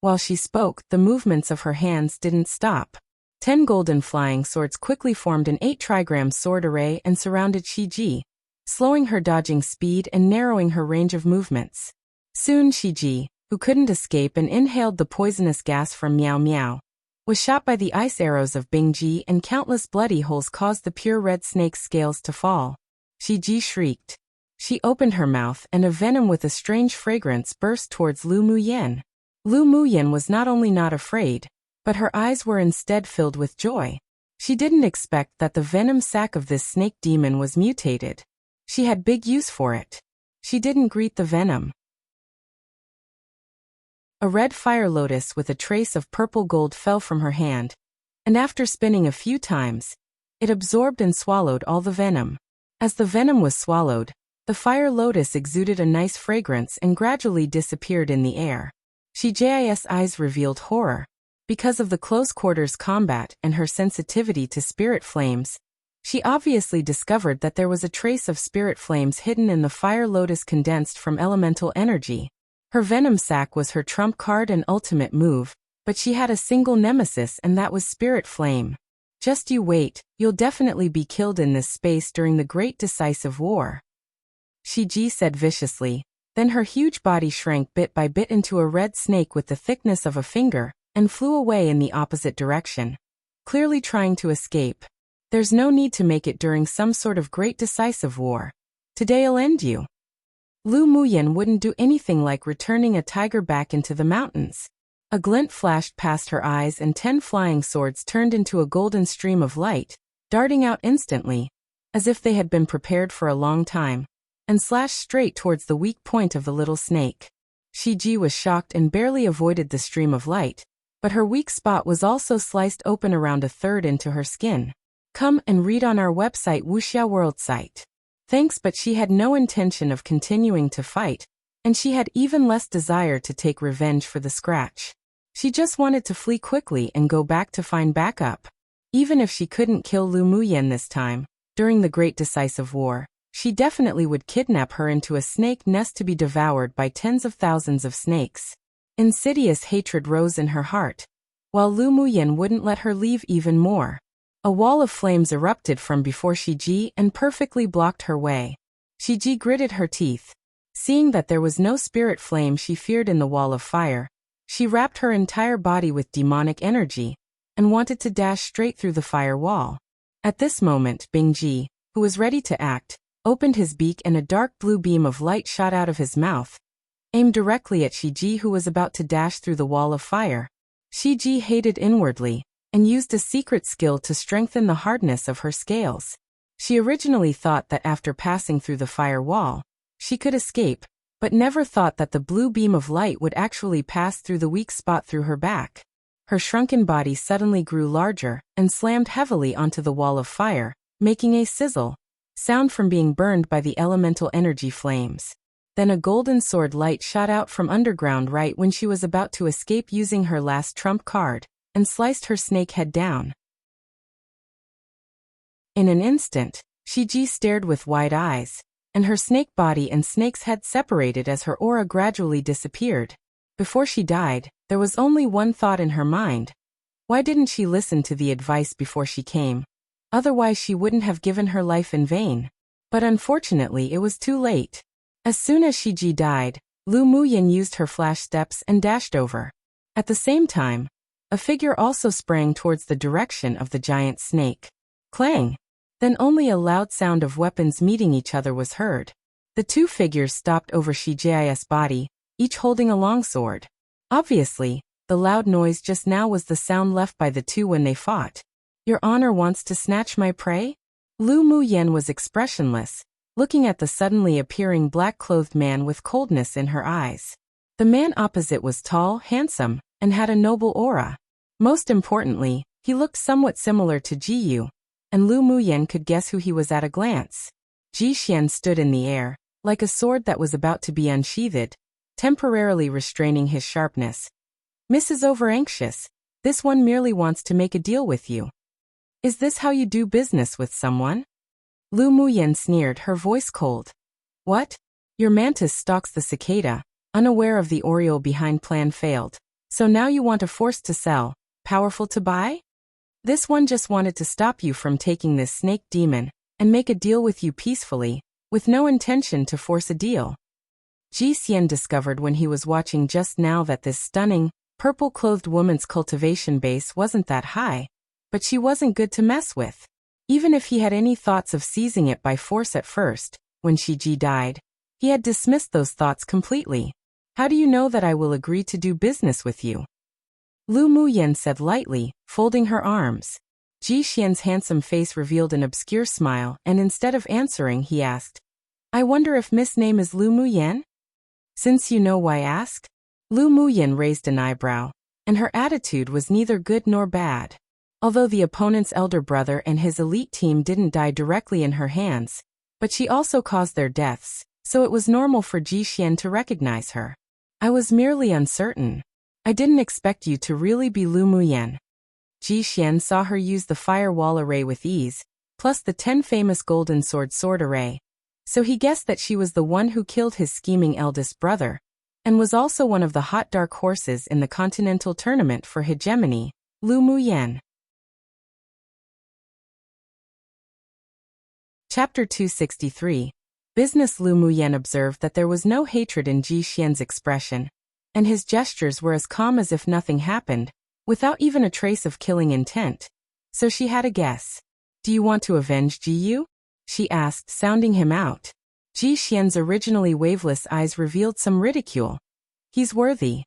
While she spoke, the movements of her hands didn't stop. 10 golden flying swords quickly formed an 8-trigram sword array and surrounded Shiji, slowing her dodging speed and narrowing her range of movements. Soon Shiji, who couldn't escape and inhaled the poisonous gas from Meow Meow, was shot by the ice arrows of Bingji, and countless bloody holes caused the pure red snake's scales to fall. Shiji shrieked. She opened her mouth and a venom with a strange fragrance burst towards Lu Muyan. Lu Muyan was not only not afraid, but her eyes were instead filled with joy. She didn't expect that the venom sac of this snake demon was mutated. She had big use for it. She didn't greet the venom. A red fire lotus with a trace of purple gold fell from her hand, and after spinning a few times, it absorbed and swallowed all the venom. As the venom was swallowed, the fire lotus exuded a nice fragrance and gradually disappeared in the air. Shiji's eyes revealed horror. Because of the close-quarters combat and her sensitivity to spirit flames, she obviously discovered that there was a trace of spirit flames hidden in the fire lotus condensed from elemental energy. Her venom sac was her trump card and ultimate move, but she had a single nemesis, and that was spirit flame. Just you wait, you'll definitely be killed in this space during the great decisive war. Shiji said viciously. Then her huge body shrank bit by bit into a red snake with the thickness of a finger, and flew away in the opposite direction, clearly trying to escape. There's no need to make it during some sort of great decisive war. Today I'll end you. Lu Muyan wouldn't do anything like returning a tiger back into the mountains. A glint flashed past her eyes and 10 flying swords turned into a golden stream of light, darting out instantly, as if they had been prepared for a long time, and slashed straight towards the weak point of the little snake. Shiji was shocked and barely avoided the stream of light, but her weak spot was also sliced open around a third into her skin. Come and read on our website Wuxia World site. Thanks, but she had no intention of continuing to fight, and she had even less desire to take revenge for the scratch. She just wanted to flee quickly and go back to find backup. Even if she couldn't kill Lu Muyan this time, during the great decisive war, she definitely would kidnap her into a snake nest to be devoured by tens of thousands of snakes. Insidious hatred rose in her heart, while Lu Muyan wouldn't let her leave even more. A wall of flames erupted from before Shiji and perfectly blocked her way. Shiji gritted her teeth. Seeing that there was no spirit flame she feared in the wall of fire, she wrapped her entire body with demonic energy, and wanted to dash straight through the fire wall. At this moment, Bingji, who was ready to act, opened his beak and a dark blue beam of light shot out of his mouth, aimed directly at Shiji, who was about to dash through the wall of fire. Shiji hated inwardly, and used a secret skill to strengthen the hardness of her scales. She originally thought that after passing through the fire wall, she could escape, but never thought that the blue beam of light would actually pass through the weak spot through her back. Her shrunken body suddenly grew larger and slammed heavily onto the wall of fire, making a sizzle sound from being burned by the elemental energy flames. Then a golden sword light shot out from underground right when she was about to escape using her last trump card, and sliced her snake head down. In an instant, Shiji stared with wide eyes, and her snake body and snake's head separated as her aura gradually disappeared. Before she died, there was only one thought in her mind. Why didn't she listen to the advice before she came? Otherwise she wouldn't have given her life in vain. But unfortunately it was too late. As soon as Shiji died, Lu Muyan used her flash steps and dashed over. At the same time, a figure also sprang towards the direction of the giant snake. Clang! Then only a loud sound of weapons meeting each other was heard. The two figures stopped over Shiji's body, each holding a longsword. Obviously, the loud noise just now was the sound left by the two when they fought. Your honor wants to snatch my prey? Lu Muyan was expressionless, looking at the suddenly appearing black-clothed man with coldness in her eyes. The man opposite was tall, handsome, and had a noble aura. Most importantly, he looked somewhat similar to Ji Yu, and Lu Muyan could guess who he was at a glance. Ji Xian stood in the air, like a sword that was about to be unsheathed, temporarily restraining his sharpness. Mrs. Overanxious, this one merely wants to make a deal with you. Is this how you do business with someone? Lu Muyen sneered, her voice cold. What? Your mantis stalks the cicada, unaware of the oriole behind plan failed. So now you want a force to sell, powerful to buy? This one just wanted to stop you from taking this snake demon, and make a deal with you peacefully, with no intention to force a deal. Ji Xian discovered when he was watching just now that this stunning, purple-clothed woman's cultivation base wasn't that high, but she wasn't good to mess with. Even if he had any thoughts of seizing it by force at first, when Shi Ji died, he had dismissed those thoughts completely. How do you know that I will agree to do business with you? Lu Muyen said lightly, folding her arms. Ji Xian's handsome face revealed an obscure smile, and instead of answering, he asked, I wonder if Miss name is Lu Muyen? Since you know why ask? Lu Muyen raised an eyebrow, and her attitude was neither good nor bad. Although the opponent's elder brother and his elite team didn't die directly in her hands, but she also caused their deaths, so it was normal for Ji Xian to recognize her. I was merely uncertain. I didn't expect you to really be Lu Muyen. Ji Xian saw her use the firewall array with ease, plus the 10 famous golden sword array, so he guessed that she was the one who killed his scheming eldest brother, and was also one of the hot dark horses in the continental tournament for hegemony, Lu Muyen. Chapter 263. Business. Lu Muyen observed that there was no hatred in Ji Xian's expression, and his gestures were as calm as if nothing happened, without even a trace of killing intent. So she had a guess. Do you want to avenge Ji Yu? She asked, sounding him out. Ji Xian's originally waveless eyes revealed some ridicule. He's worthy.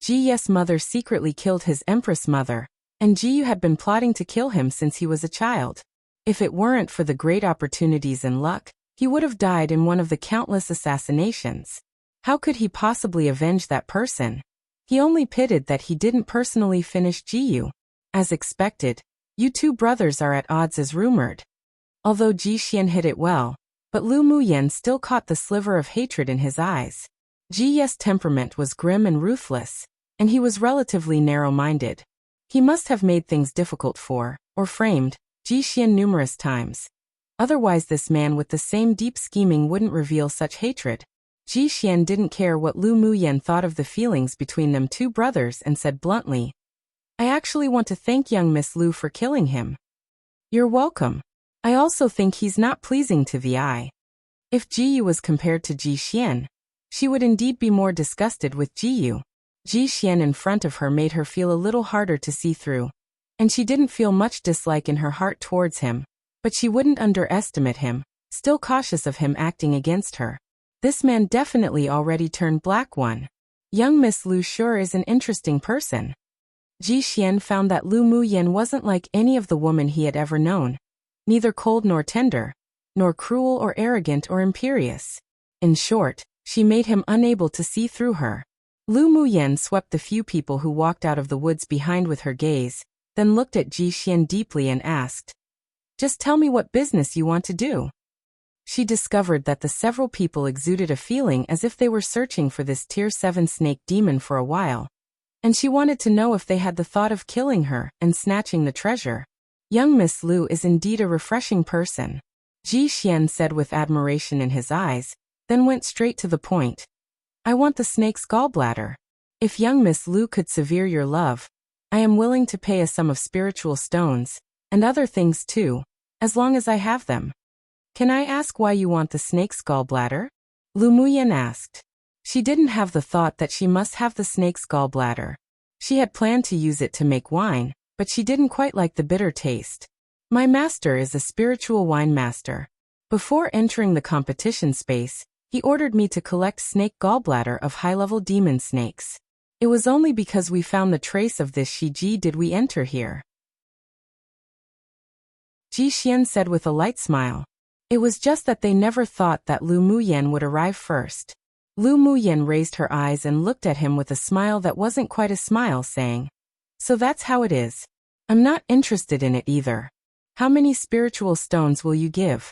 Ji Yu's mother secretly killed his empress mother, and Ji Yu had been plotting to kill him since he was a child. If it weren't for the great opportunities and luck, he would have died in one of the countless assassinations. How could he possibly avenge that person? He only pitied that he didn't personally finish Ji Yu. As expected, you two brothers are at odds as rumored. Although Ji Xian hid it well, but Lu Muyen still caught the sliver of hatred in his eyes. Ji Yu's temperament was grim and ruthless, and he was relatively narrow-minded. He must have made things difficult for, or framed, Ji Xian numerous times. Otherwise this man with the same deep scheming wouldn't reveal such hatred. Ji Xian didn't care what Lu Muyen thought of the feelings between them two brothers and said bluntly, I actually want to thank young Miss Lu for killing him. You're welcome. I also think he's not pleasing to the eye. If Ji Yu was compared to Ji Xian, she would indeed be more disgusted with Ji Yu. Ji Xian in front of her made her feel a little harder to see through, and she didn't feel much dislike in her heart towards him, but she wouldn't underestimate him, still cautious of him acting against her. This man definitely already turned black one. Young Miss Lu sure is an interesting person. Ji Xian found that Lu Muyen wasn't like any of the women he had ever known. Neither cold nor tender, nor cruel or arrogant or imperious. In short, she made him unable to see through her. Lu Muyen swept the few people who walked out of the woods behind with her gaze, then looked at Ji Xian deeply and asked, Just tell me what business you want to do. She discovered that the several people exuded a feeling as if they were searching for this Tier 7 snake demon for a while, and she wanted to know if they had the thought of killing her and snatching the treasure. Young Miss Lu is indeed a refreshing person, Ji Xian said with admiration in his eyes, then went straight to the point. I want the snake's gallbladder. If young Miss Lu could severe your love, I am willing to pay a sum of spiritual stones, and other things too, as long as I have them. Can I ask why you want the snake's gallbladder? Lu Muyen asked. She didn't have the thought that she must have the snake's gallbladder. She had planned to use it to make wine, but she didn't quite like the bitter taste. My master is a spiritual wine master. Before entering the competition space, he ordered me to collect snake gallbladder of high-level demon snakes. It was only because we found the trace of this Shiji did we enter here. Ji Xian said with a light smile. It was just that they never thought that Lu Muyen would arrive first. Lu Muyen raised her eyes and looked at him with a smile that wasn't quite a smile, saying, So that's how it is. I'm not interested in it either. How many spiritual stones will you give?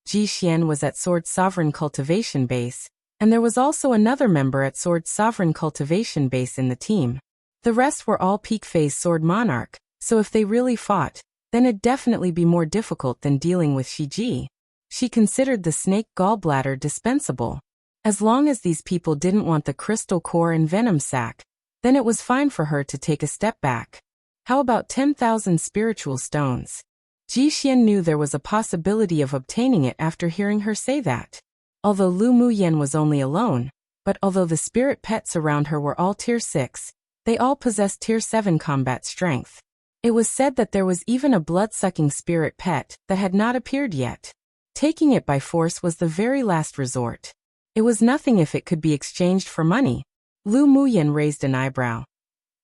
Ji Xian was at Sword Sovereign Cultivation Base, and there was also another member at Sword Sovereign Cultivation Base in the team. The rest were all peak phase Sword Monarch, so if they really fought, then it'd definitely be more difficult than dealing with Shiji. She considered the snake gallbladder dispensable. As long as these people didn't want the crystal core and venom sac, then it was fine for her to take a step back. How about 10,000 spiritual stones? Ji Xian knew there was a possibility of obtaining it after hearing her say that. Although Lu Muyen was only alone, but although the spirit pets around her were all tier 6, they all possessed tier 7 combat strength. It was said that there was even a blood-sucking spirit pet that had not appeared yet. Taking it by force was the very last resort. It was nothing if it could be exchanged for money. Lu Muyen raised an eyebrow.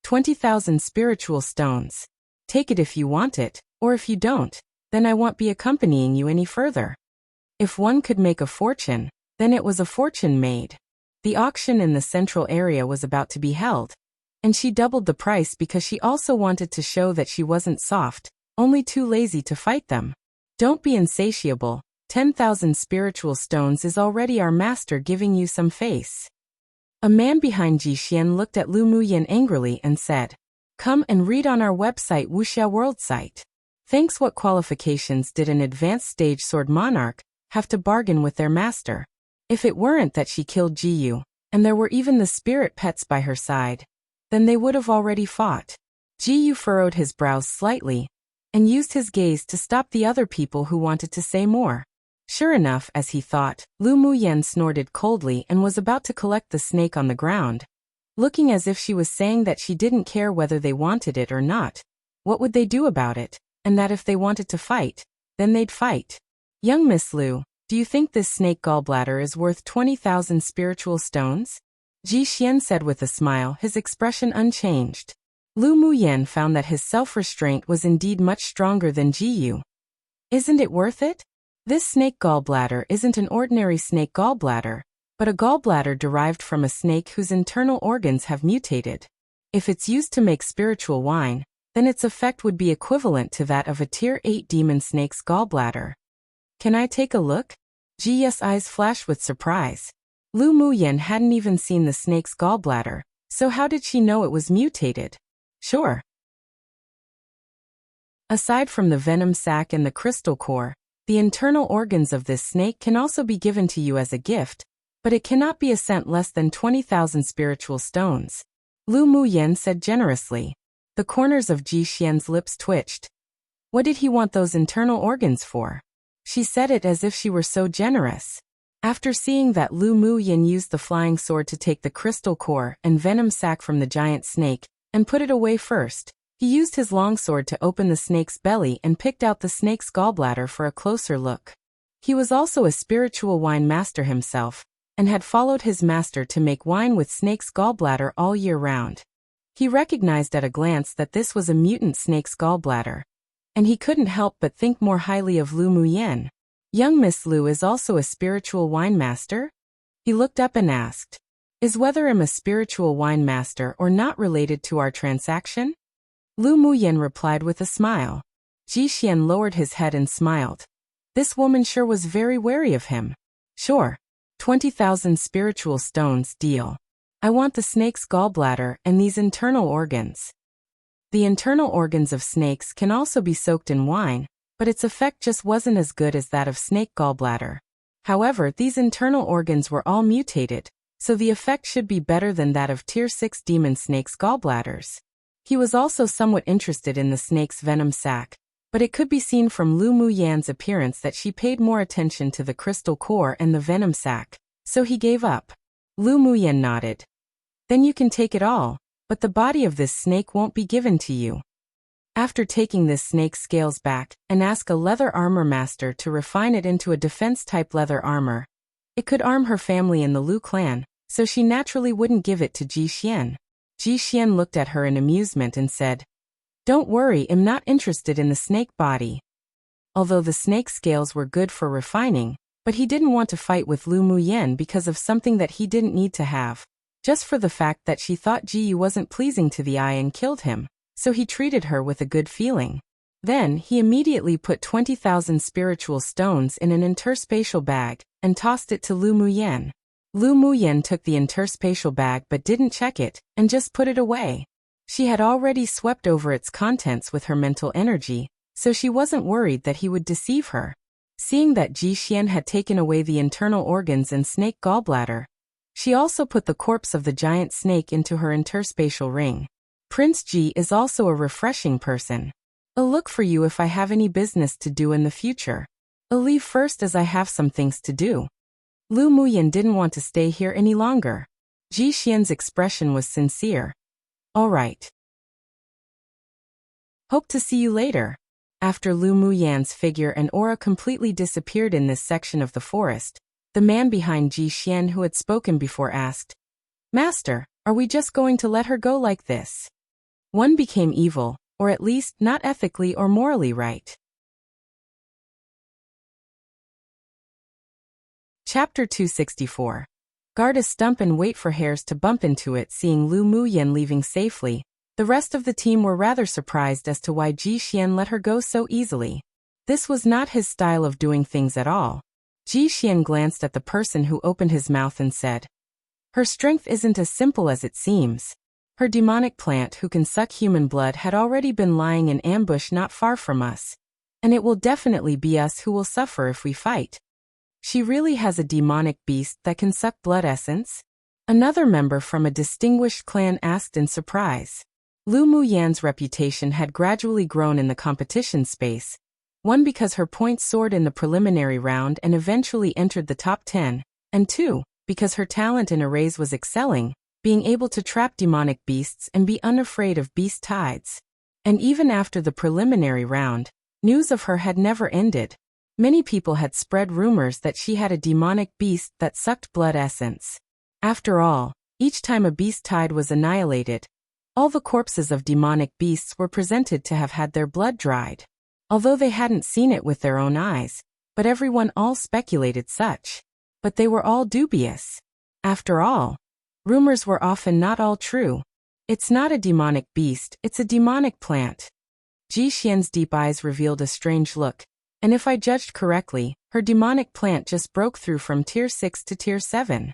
20,000 spiritual stones. Take it if you want it, or if you don't, then I won't be accompanying you any further. If one could make a fortune, then it was a fortune made. The auction in the central area was about to be held, and she doubled the price because she also wanted to show that she wasn't soft, only too lazy to fight them. Don't be insatiable, 10,000 spiritual stones is already our master giving you some face. A man behind Ji Xian looked at Lu Muyen angrily and said, "Come and read on our website Wuxia World site. Thanks. What qualifications did an advanced stage sword monarch have to bargain with their master? If it weren't that she killed Ji Yu, and there were even the spirit pets by her side, then they would have already fought." Ji Yu furrowed his brows slightly, and used his gaze to stop the other people who wanted to say more. Sure enough, as he thought, Lu Muyen snorted coldly and was about to collect the snake on the ground, looking as if she was saying that she didn't care whether they wanted it or not. What would they do about it? And that if they wanted to fight, then they'd fight. "Young Miss Lu, do you think this snake gallbladder is worth 20,000 spiritual stones?" Ji Xian said with a smile, his expression unchanged. Lu Muyen found that his self-restraint was indeed much stronger than Ji Yu. "Isn't it worth it? This snake gallbladder isn't an ordinary snake gallbladder, but a gallbladder derived from a snake whose internal organs have mutated. If it's used to make spiritual wine, then its effect would be equivalent to that of a tier 8 demon snake's gallbladder. Can I take a look?" Ji Yu's eyes flashed with surprise. Lu Muyen hadn't even seen the snake's gallbladder, so how did she know it was mutated? Sure. Aside from the venom sac and the crystal core, the internal organs of this snake can also be given to you as a gift, but it cannot be a cent less than 20,000 spiritual stones. Lu Muyen said generously. The corners of Ji Xian's lips twitched. What did he want those internal organs for? She said it as if she were so generous. After seeing that Lu Muyen used the flying sword to take the crystal core and venom sac from the giant snake and put it away first, he used his longsword to open the snake's belly and picked out the snake's gallbladder for a closer look. He was also a spiritual wine master himself, and had followed his master to make wine with snake's gallbladder all year round. He recognized at a glance that this was a mutant snake's gallbladder, and he couldn't help but think more highly of Lu Muyen. "Young Miss Lu is also a spiritual wine master?" He looked up and asked, "Is whether I'm a spiritual wine master or not related to our transaction?" Lu Muyen replied with a smile. Ji Xian lowered his head and smiled. This woman sure was very wary of him. "Sure. 20,000 spiritual stones, deal. I want the snake's gallbladder and these internal organs." The internal organs of snakes can also be soaked in wine, but its effect just wasn't as good as that of snake gallbladder. However, these internal organs were all mutated, so the effect should be better than that of tier 6 demon snake's gallbladders. He was also somewhat interested in the snake's venom sac, but it could be seen from Lu Muyen's appearance that she paid more attention to the crystal core and the venom sac, so he gave up. Lu Muyen nodded. "Then you can take it all, but the body of this snake won't be given to you. After taking this snake's scales back, and ask a leather armor master to refine it into a defense-type leather armor. It could arm her family in the Lu clan, so she naturally wouldn't give it to Ji Xian." Ji Xian looked at her in amusement and said, "Don't worry, I'm not interested in the snake body." Although the snake scales were good for refining, but he didn't want to fight with Lu Muyen because of something that he didn't need to have, just for the fact that she thought Ji Yu wasn't pleasing to the eye and killed him, so he treated her with a good feeling. Then, he immediately put 20,000 spiritual stones in an interspatial bag, and tossed it to Lu Muyen. Lu Muyen took the interspatial bag but didn't check it, and just put it away. She had already swept over its contents with her mental energy, so she wasn't worried that he would deceive her. Seeing that Ji Xian had taken away the internal organs and snake gallbladder, she also put the corpse of the giant snake into her interspatial ring. Prince Ji is also a refreshing person. I'll look for you if I have any business to do in the future. I'll leave first as I have some things to do. Lu Muyan didn't want to stay here any longer. Ji Xian's expression was sincere. All right. Hope to see you later. After Lu Muyan's figure and aura completely disappeared in this section of the forest, the man behind Ji Xian who had spoken before asked, Master, are we just going to let her go like this? One became evil, or at least not ethically or morally right. Chapter 264. Guard a stump and wait for hares to bump into it. Seeing Lu Muyan leaving safely, the rest of the team were rather surprised as to why Ji Xian let her go so easily. This was not his style of doing things at all. Ji Xian glanced at the person who opened his mouth and said, Her strength isn't as simple as it seems. Her demonic plant who can suck human blood had already been lying in ambush not far from us. And it will definitely be us who will suffer if we fight. She really has a demonic beast that can suck blood essence? Another member from a distinguished clan asked in surprise. Lu Muyan's reputation had gradually grown in the competition space, one because her points soared in the preliminary round and eventually entered the top 10, and two, because her talent in arrays was excelling, being able to trap demonic beasts and be unafraid of beast tides. And even after the preliminary round, news of her had never ended. Many people had spread rumors that she had a demonic beast that sucked blood essence. After all, each time a beast tide was annihilated, all the corpses of demonic beasts were presented to have had their blood dried. Although they hadn't seen it with their own eyes, but everyone all speculated such. But they were all dubious. After all, rumors were often not all true. It's not a demonic beast, it's a demonic plant. Ji Xian's deep eyes revealed a strange look, and if I judged correctly, her demonic plant just broke through from Tier 6 to Tier 7.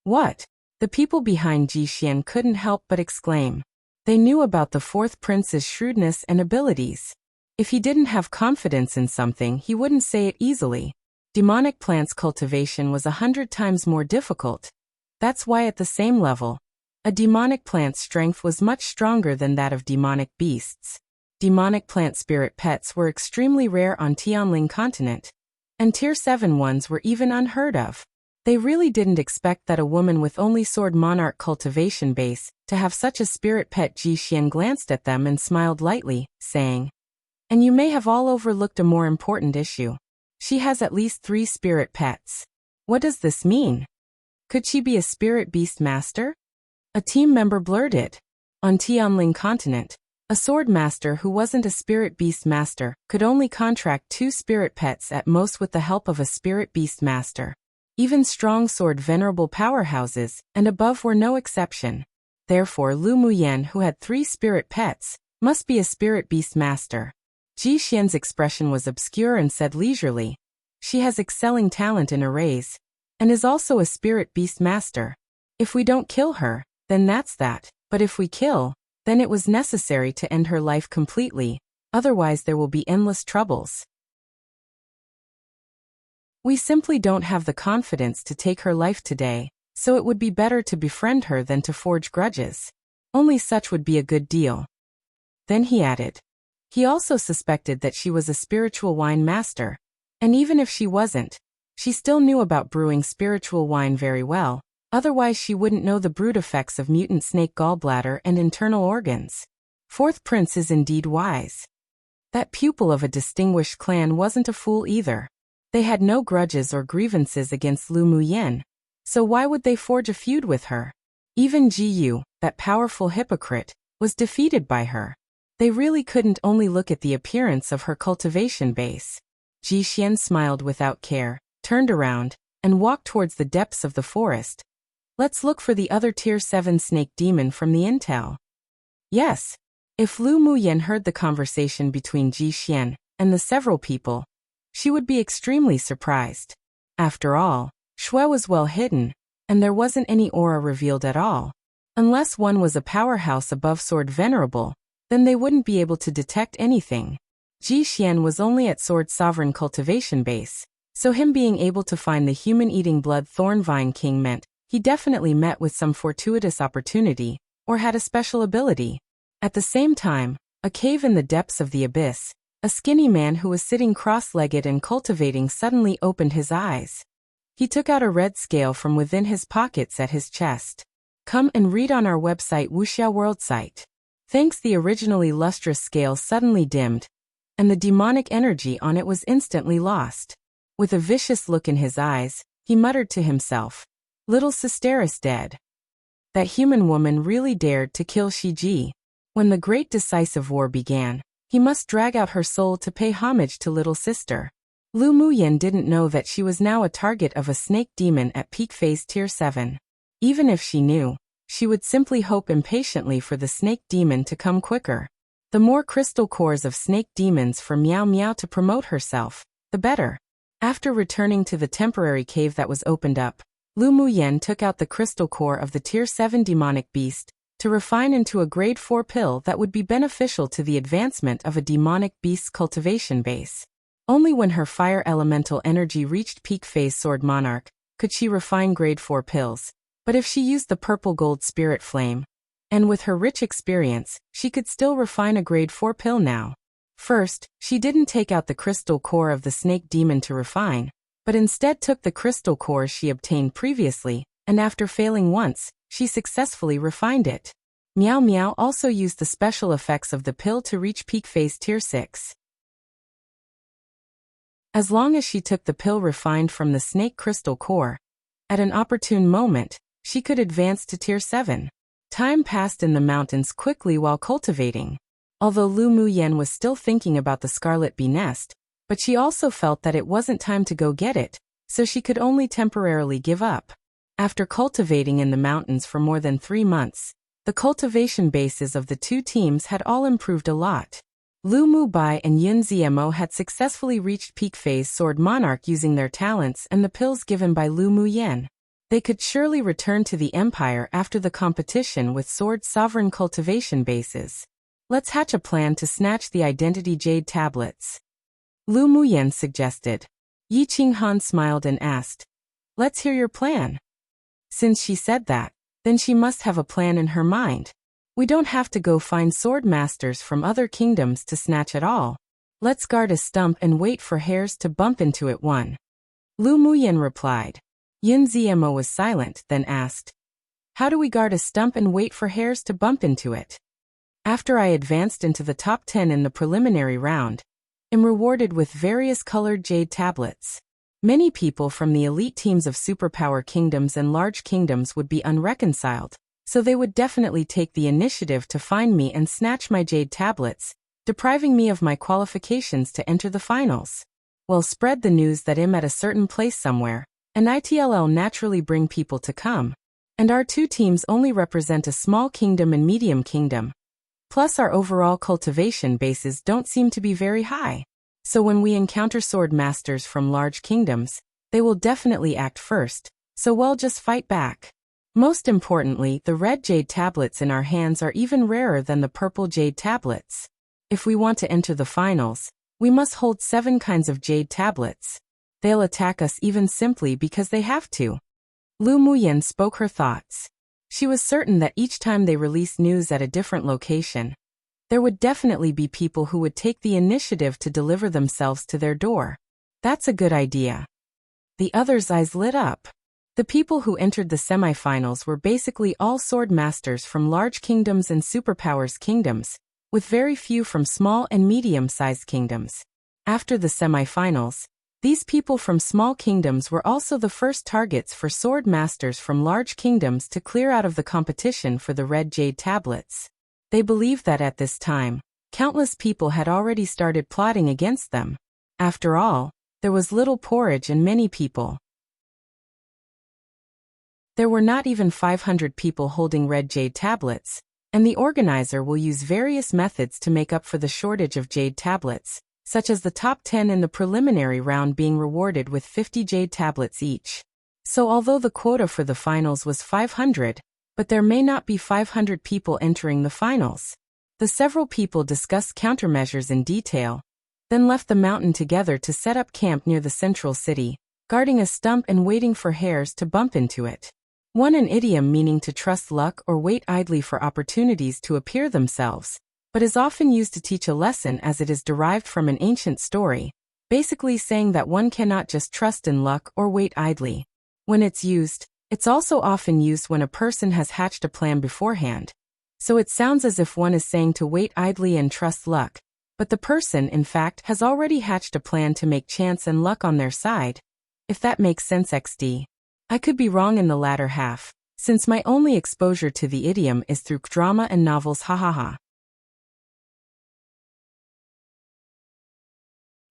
What? The people behind Ji Xian couldn't help but exclaim. They knew about the fourth prince's shrewdness and abilities. If he didn't have confidence in something, he wouldn't say it easily. Demonic plants cultivation was 100 times more difficult. That's why at the same level, a demonic plant's strength was much stronger than that of demonic beasts. Demonic plant spirit pets were extremely rare on Tianling continent, and Tier 7 ones were even unheard of. They really didn't expect that a woman with only sword monarch cultivation base to have such a spirit pet. Ji Xian glanced at them and smiled lightly, saying, And you may have all overlooked a more important issue. She has at least 3 spirit pets. What does this mean? Could she be a spirit beast master? A team member blurted. On Tianling continent, a sword master who wasn't a spirit beast master could only contract 2 spirit pets at most with the help of a spirit beast master. Even strong sword venerable powerhouses and above were no exception. Therefore Lu Muyan, who had 3 spirit pets, must be a spirit beast master. Ji Xian's expression was obscure and said leisurely, She has excelling talent in arrays, and is also a spirit beast master. If we don't kill her, then that's that, but if we kill, then it was necessary to end her life completely, otherwise there will be endless troubles. We simply don't have the confidence to take her life today, so it would be better to befriend her than to forge grudges. Only such would be a good deal. Then he added. He also suspected that she was a spiritual wine master, and even if she wasn't, she still knew about brewing spiritual wine very well, otherwise she wouldn't know the brewed effects of mutant snake gallbladder and internal organs. Fourth prince is indeed wise. That pupil of a distinguished clan wasn't a fool either. They had no grudges or grievances against Lu Muyan, so why would they forge a feud with her? Even Ji Yu, that powerful hypocrite, was defeated by her. They really couldn't only look at the appearance of her cultivation base. Ji Xian smiled without care, turned around, and walked towards the depths of the forest. Let's look for the other Tier 7 snake demon from the intel. Yes. If Lu Muyan heard the conversation between Ji Xian and the several people, she would be extremely surprised. After all, Shui was well hidden, and there wasn't any aura revealed at all. Unless one was a powerhouse above sword venerable, then they wouldn't be able to detect anything. Ji Xian was only at Sword Sovereign Cultivation Base, so him being able to find the human-eating blood Thornvine King meant he definitely met with some fortuitous opportunity, or had a special ability. At the same time, a cave in the depths of the abyss, a skinny man who was sitting cross-legged and cultivating suddenly opened his eyes. He took out a red scale from within his pockets at his chest. Come and read on our website Wuxia World Site. Thanks, the originally lustrous scale suddenly dimmed, and the demonic energy on it was instantly lost. With a vicious look in his eyes, he muttered to himself, "Little sister is dead." That human woman really dared to kill Shiji. When the great decisive war began, he must drag out her soul to pay homage to little sister. Lu Muyan didn't know that she was now a target of a snake demon at peak phase tier 7. Even if she knew, she would simply hope impatiently for the snake demon to come quicker. The more crystal cores of snake demons for Meow Meow to promote herself, the better. After returning to the temporary cave that was opened up, Lu Muyan took out the crystal core of the tier 7 demonic beast to refine into a grade 4 pill that would be beneficial to the advancement of a demonic beast's cultivation base. Only when her fire elemental energy reached peak phase Sword Monarch could she refine grade 4 pills, but if she used the purple gold spirit flame, and with her rich experience, she could still refine a grade 4 pill now. First, she didn't take out the crystal core of the snake demon to refine, but instead took the crystal cores she obtained previously, and after failing once, she successfully refined it. Meow Meow also used the special effects of the pill to reach peak phase tier 6. As long as she took the pill refined from the snake crystal core, at an opportune moment, she could advance to tier 7. Time passed in the mountains quickly while cultivating. Although Lu Muyan was still thinking about the Scarlet Bee nest, but she also felt that it wasn't time to go get it, so she could only temporarily give up. After cultivating in the mountains for more than 3 months, the cultivation bases of the two teams had all improved a lot. Lu Mu Bai and Yun Zmo had successfully reached peak phase Sword Monarch using their talents and the pills given by Lu Muyan. They could surely return to the Empire after the competition with Sword Sovereign cultivation bases. Let's hatch a plan to snatch the Identity Jade tablets, Lu Muyan suggested. Yi Qinghan smiled and asked, "Let's hear your plan." Since she said that, then she must have a plan in her mind. We don't have to go find sword masters from other kingdoms to snatch it all. Let's guard a stump and wait for hares to bump into it. Lu Muyan replied. Yun Zmo was silent, then asked, "How do we guard a stump and wait for hares to bump into it?" After I advanced into the top 10 in the preliminary round, am rewarded with various colored jade tablets. Many people from the elite teams of superpower kingdoms and large kingdoms would be unreconciled, so they would definitely take the initiative to find me and snatch my jade tablets, depriving me of my qualifications to enter the finals. Well, spread the news that I'm at a certain place somewhere, and ITLL naturally bring people to come. And our two teams only represent a small kingdom and medium kingdom. Plus our overall cultivation bases don't seem to be very high. So when we encounter sword masters from large kingdoms, they will definitely act first, so we'll just fight back. Most importantly, the red jade tablets in our hands are even rarer than the purple jade tablets. If we want to enter the finals, we must hold 7 kinds of jade tablets. They'll attack us even simply because they have to. Lu Muyan spoke her thoughts. She was certain that each time they released news at a different location, there would definitely be people who would take the initiative to deliver themselves to their door. That's a good idea. The others' eyes lit up. The people who entered the semifinals were basically all sword masters from large kingdoms and superpowers kingdoms, with very few from small and medium-sized kingdoms. After the semifinals, these people from small kingdoms were also the first targets for sword masters from large kingdoms to clear out of the competition for the red jade tablets. They believed that at this time, countless people had already started plotting against them. After all, there was little porridge and many people. There were not even 500 people holding red jade tablets, and the organizer will use various methods to make up for the shortage of jade tablets, such as the top 10 in the preliminary round being rewarded with 50 jade tablets each. So although the quota for the finals was 500, but there may not be 500 people entering the finals. The several people discussed countermeasures in detail, then left the mountain together to set up camp near the central city, guarding a stump and waiting for hares to bump into it. An idiom meaning to trust luck or wait idly for opportunities to appear themselves, but is often used to teach a lesson as it is derived from an ancient story, basically saying that one cannot just trust in luck or wait idly. When it's used, it's also often used when a person has hatched a plan beforehand. So it sounds as if one is saying to wait idly and trust luck, but the person, in fact, has already hatched a plan to make chance and luck on their side. If that makes sense XD. I could be wrong in the latter half, since my only exposure to the idiom is through drama and novels hahaha.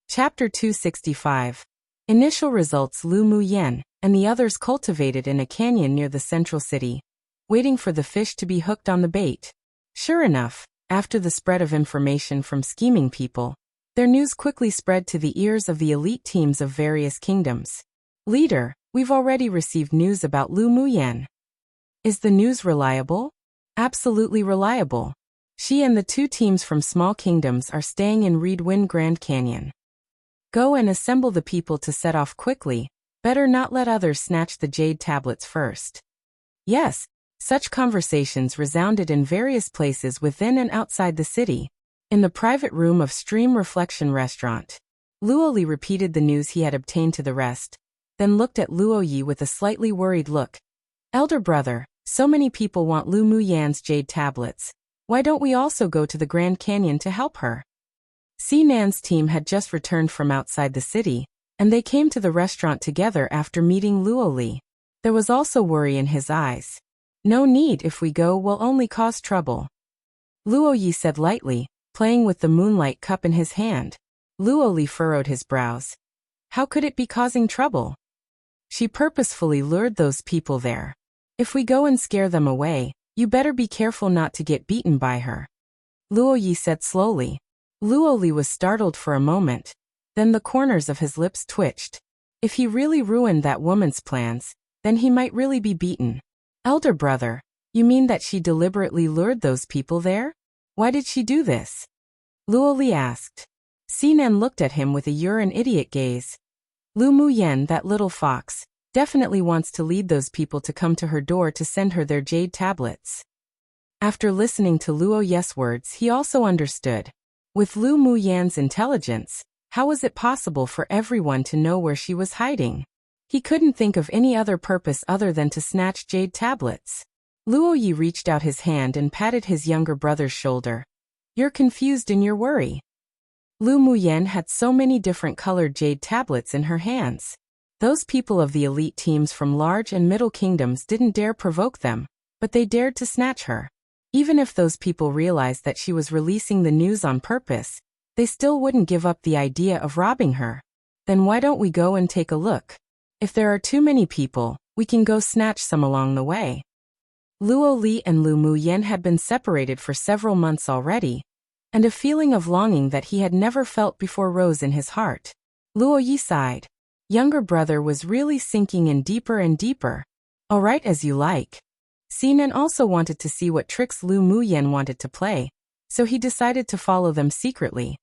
Chapter 265. Initial results. Lu Mu Yan and the others cultivated in a canyon near the central city, waiting for the fish to be hooked on the bait. Sure enough, after the spread of information from scheming people, their news quickly spread to the ears of the elite teams of various kingdoms. Leader, we've already received news about Lu Mu Yan. Is the news reliable? Absolutely reliable. She and the 2 teams from small kingdoms are staying in Reedwind Grand Canyon. Go and assemble the people to set off quickly. Better not let others snatch the jade tablets first. Yes, such conversations resounded in various places within and outside the city. In the private room of Stream Reflection Restaurant, Luo Li repeated the news he had obtained to the rest, then looked at Luo Yi with a slightly worried look. Elder brother, so many people want Lu Mu Yan's jade tablets. Why don't we also go to the Grand Canyon to help her? Sinan's team had just returned from outside the city, and they came to the restaurant together after meeting Luo Li. There was also worry in his eyes. No need, if we go we'll only cause trouble. Luo Yi said lightly, playing with the moonlight cup in his hand. Luo Li furrowed his brows. How could it be causing trouble? She purposefully lured those people there. If we go and scare them away, you better be careful not to get beaten by her. Luo Yi said slowly. Luo Li was startled for a moment. Then the corners of his lips twitched. If he really ruined that woman's plans, then he might really be beaten. Elder brother, you mean that she deliberately lured those people there? Why did she do this? Luo Li asked. Sinan looked at him with a you're an idiot gaze. Lu Mu Yan, that little fox, definitely wants to lead those people to come to her door to send her their jade tablets. After listening to Luo Yi's words, he also understood. With Lu Mu Yan's intelligence, how was it possible for everyone to know where she was hiding? He couldn't think of any other purpose other than to snatch jade tablets. Luo Yi reached out his hand and patted his younger brother's shoulder. You're confused in your worry. Lu Mu Yan had so many different colored jade tablets in her hands. Those people of the elite teams from large and middle kingdoms didn't dare provoke them, but they dared to snatch her. Even if those people realized that she was releasing the news on purpose, they still wouldn't give up the idea of robbing her. Then why don't we go and take a look? If there are too many people, we can go snatch some along the way. Luo Li and Lu Mu Yan had been separated for several months already, and a feeling of longing that he had never felt before rose in his heart. Luo Yi sighed. Younger brother was really sinking in deeper and deeper. All right, as you like. Sinan also wanted to see what tricks Lu Mu Yan wanted to play, so he decided to follow them secretly.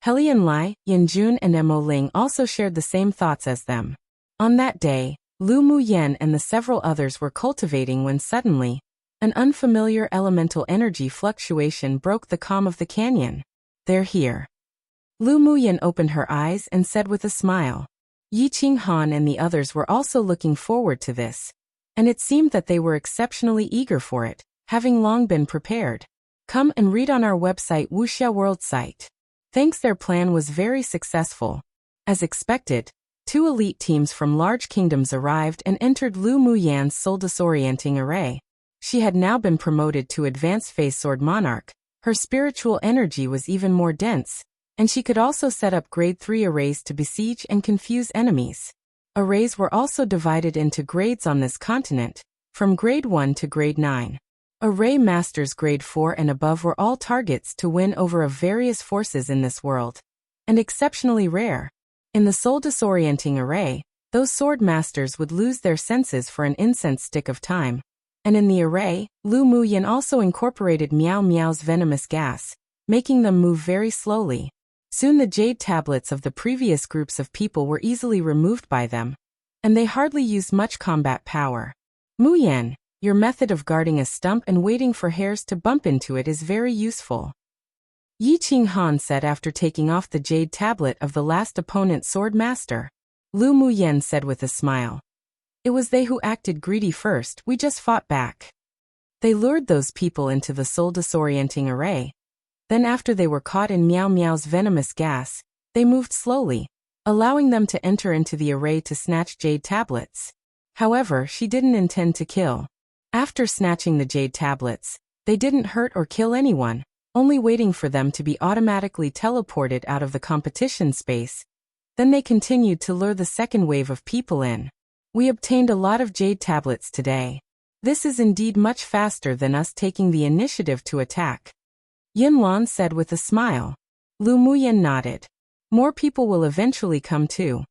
Helian Lai, Yin Jun and Mo Ling also shared the same thoughts as them. On that day, Lu Mu Yan and the several others were cultivating when suddenly, an unfamiliar elemental energy fluctuation broke the calm of the canyon. They're here. Lu Mu Yan opened her eyes and said with a smile. Yi Qing Han and the others were also looking forward to this, and it seemed that they were exceptionally eager for it, having long been prepared. Come and read on our website Wuxia World site. Thanks, their plan was very successful. As expected, 2 elite teams from large kingdoms arrived and entered Lu Mu Yan's soul disorienting array. She had now been promoted to advanced phase sword monarch. Her spiritual energy was even more dense, and she could also set up grade 3 arrays to besiege and confuse enemies. Arrays were also divided into grades on this continent, from grade 1 to grade 9. Array masters grade 4 and above were all targets to win over of various forces in this world, and exceptionally rare. In the soul disorienting array, those sword masters would lose their senses for an incense stick of time, and in the array, Lu Mu Yan also incorporated Miao Miao's venomous gas, making them move very slowly. Soon the jade tablets of the previous groups of people were easily removed by them, and they hardly used much combat power. Mu Yan, your method of guarding a stump and waiting for hairs to bump into it is very useful. Yi Qinghan said after taking off the jade tablet of the last opponent's sword master. Lu Mu Yan said with a smile. It was they who acted greedy first, we just fought back. They lured those people into the soul disorienting array. Then after they were caught in Miao Miao's venomous gas, they moved slowly, allowing them to enter into the array to snatch jade tablets. However, she didn't intend to kill. After snatching the jade tablets, they didn't hurt or kill anyone, only waiting for them to be automatically teleported out of the competition space. Then they continued to lure the second wave of people in. We obtained a lot of jade tablets today. This is indeed much faster than us taking the initiative to attack. Yin Lan said with a smile. Lu Muyan nodded. More people will eventually come too.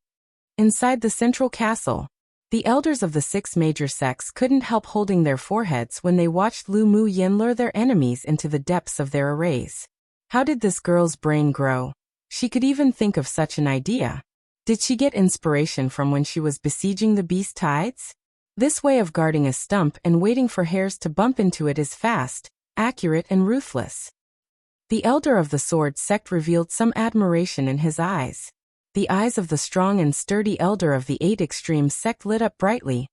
Inside the central castle, the elders of the 6 major sects couldn't help holding their foreheads when they watched Lu Mu Yin lure their enemies into the depths of their arrays. How did this girl's brain grow? She could even think of such an idea. Did she get inspiration from when she was besieging the beast tides? This way of guarding a stump and waiting for hairs to bump into it is fast, accurate and ruthless. The elder of the sword sect revealed some admiration in his eyes. The eyes of the strong and sturdy elder of the 8 extremes sect lit up brightly.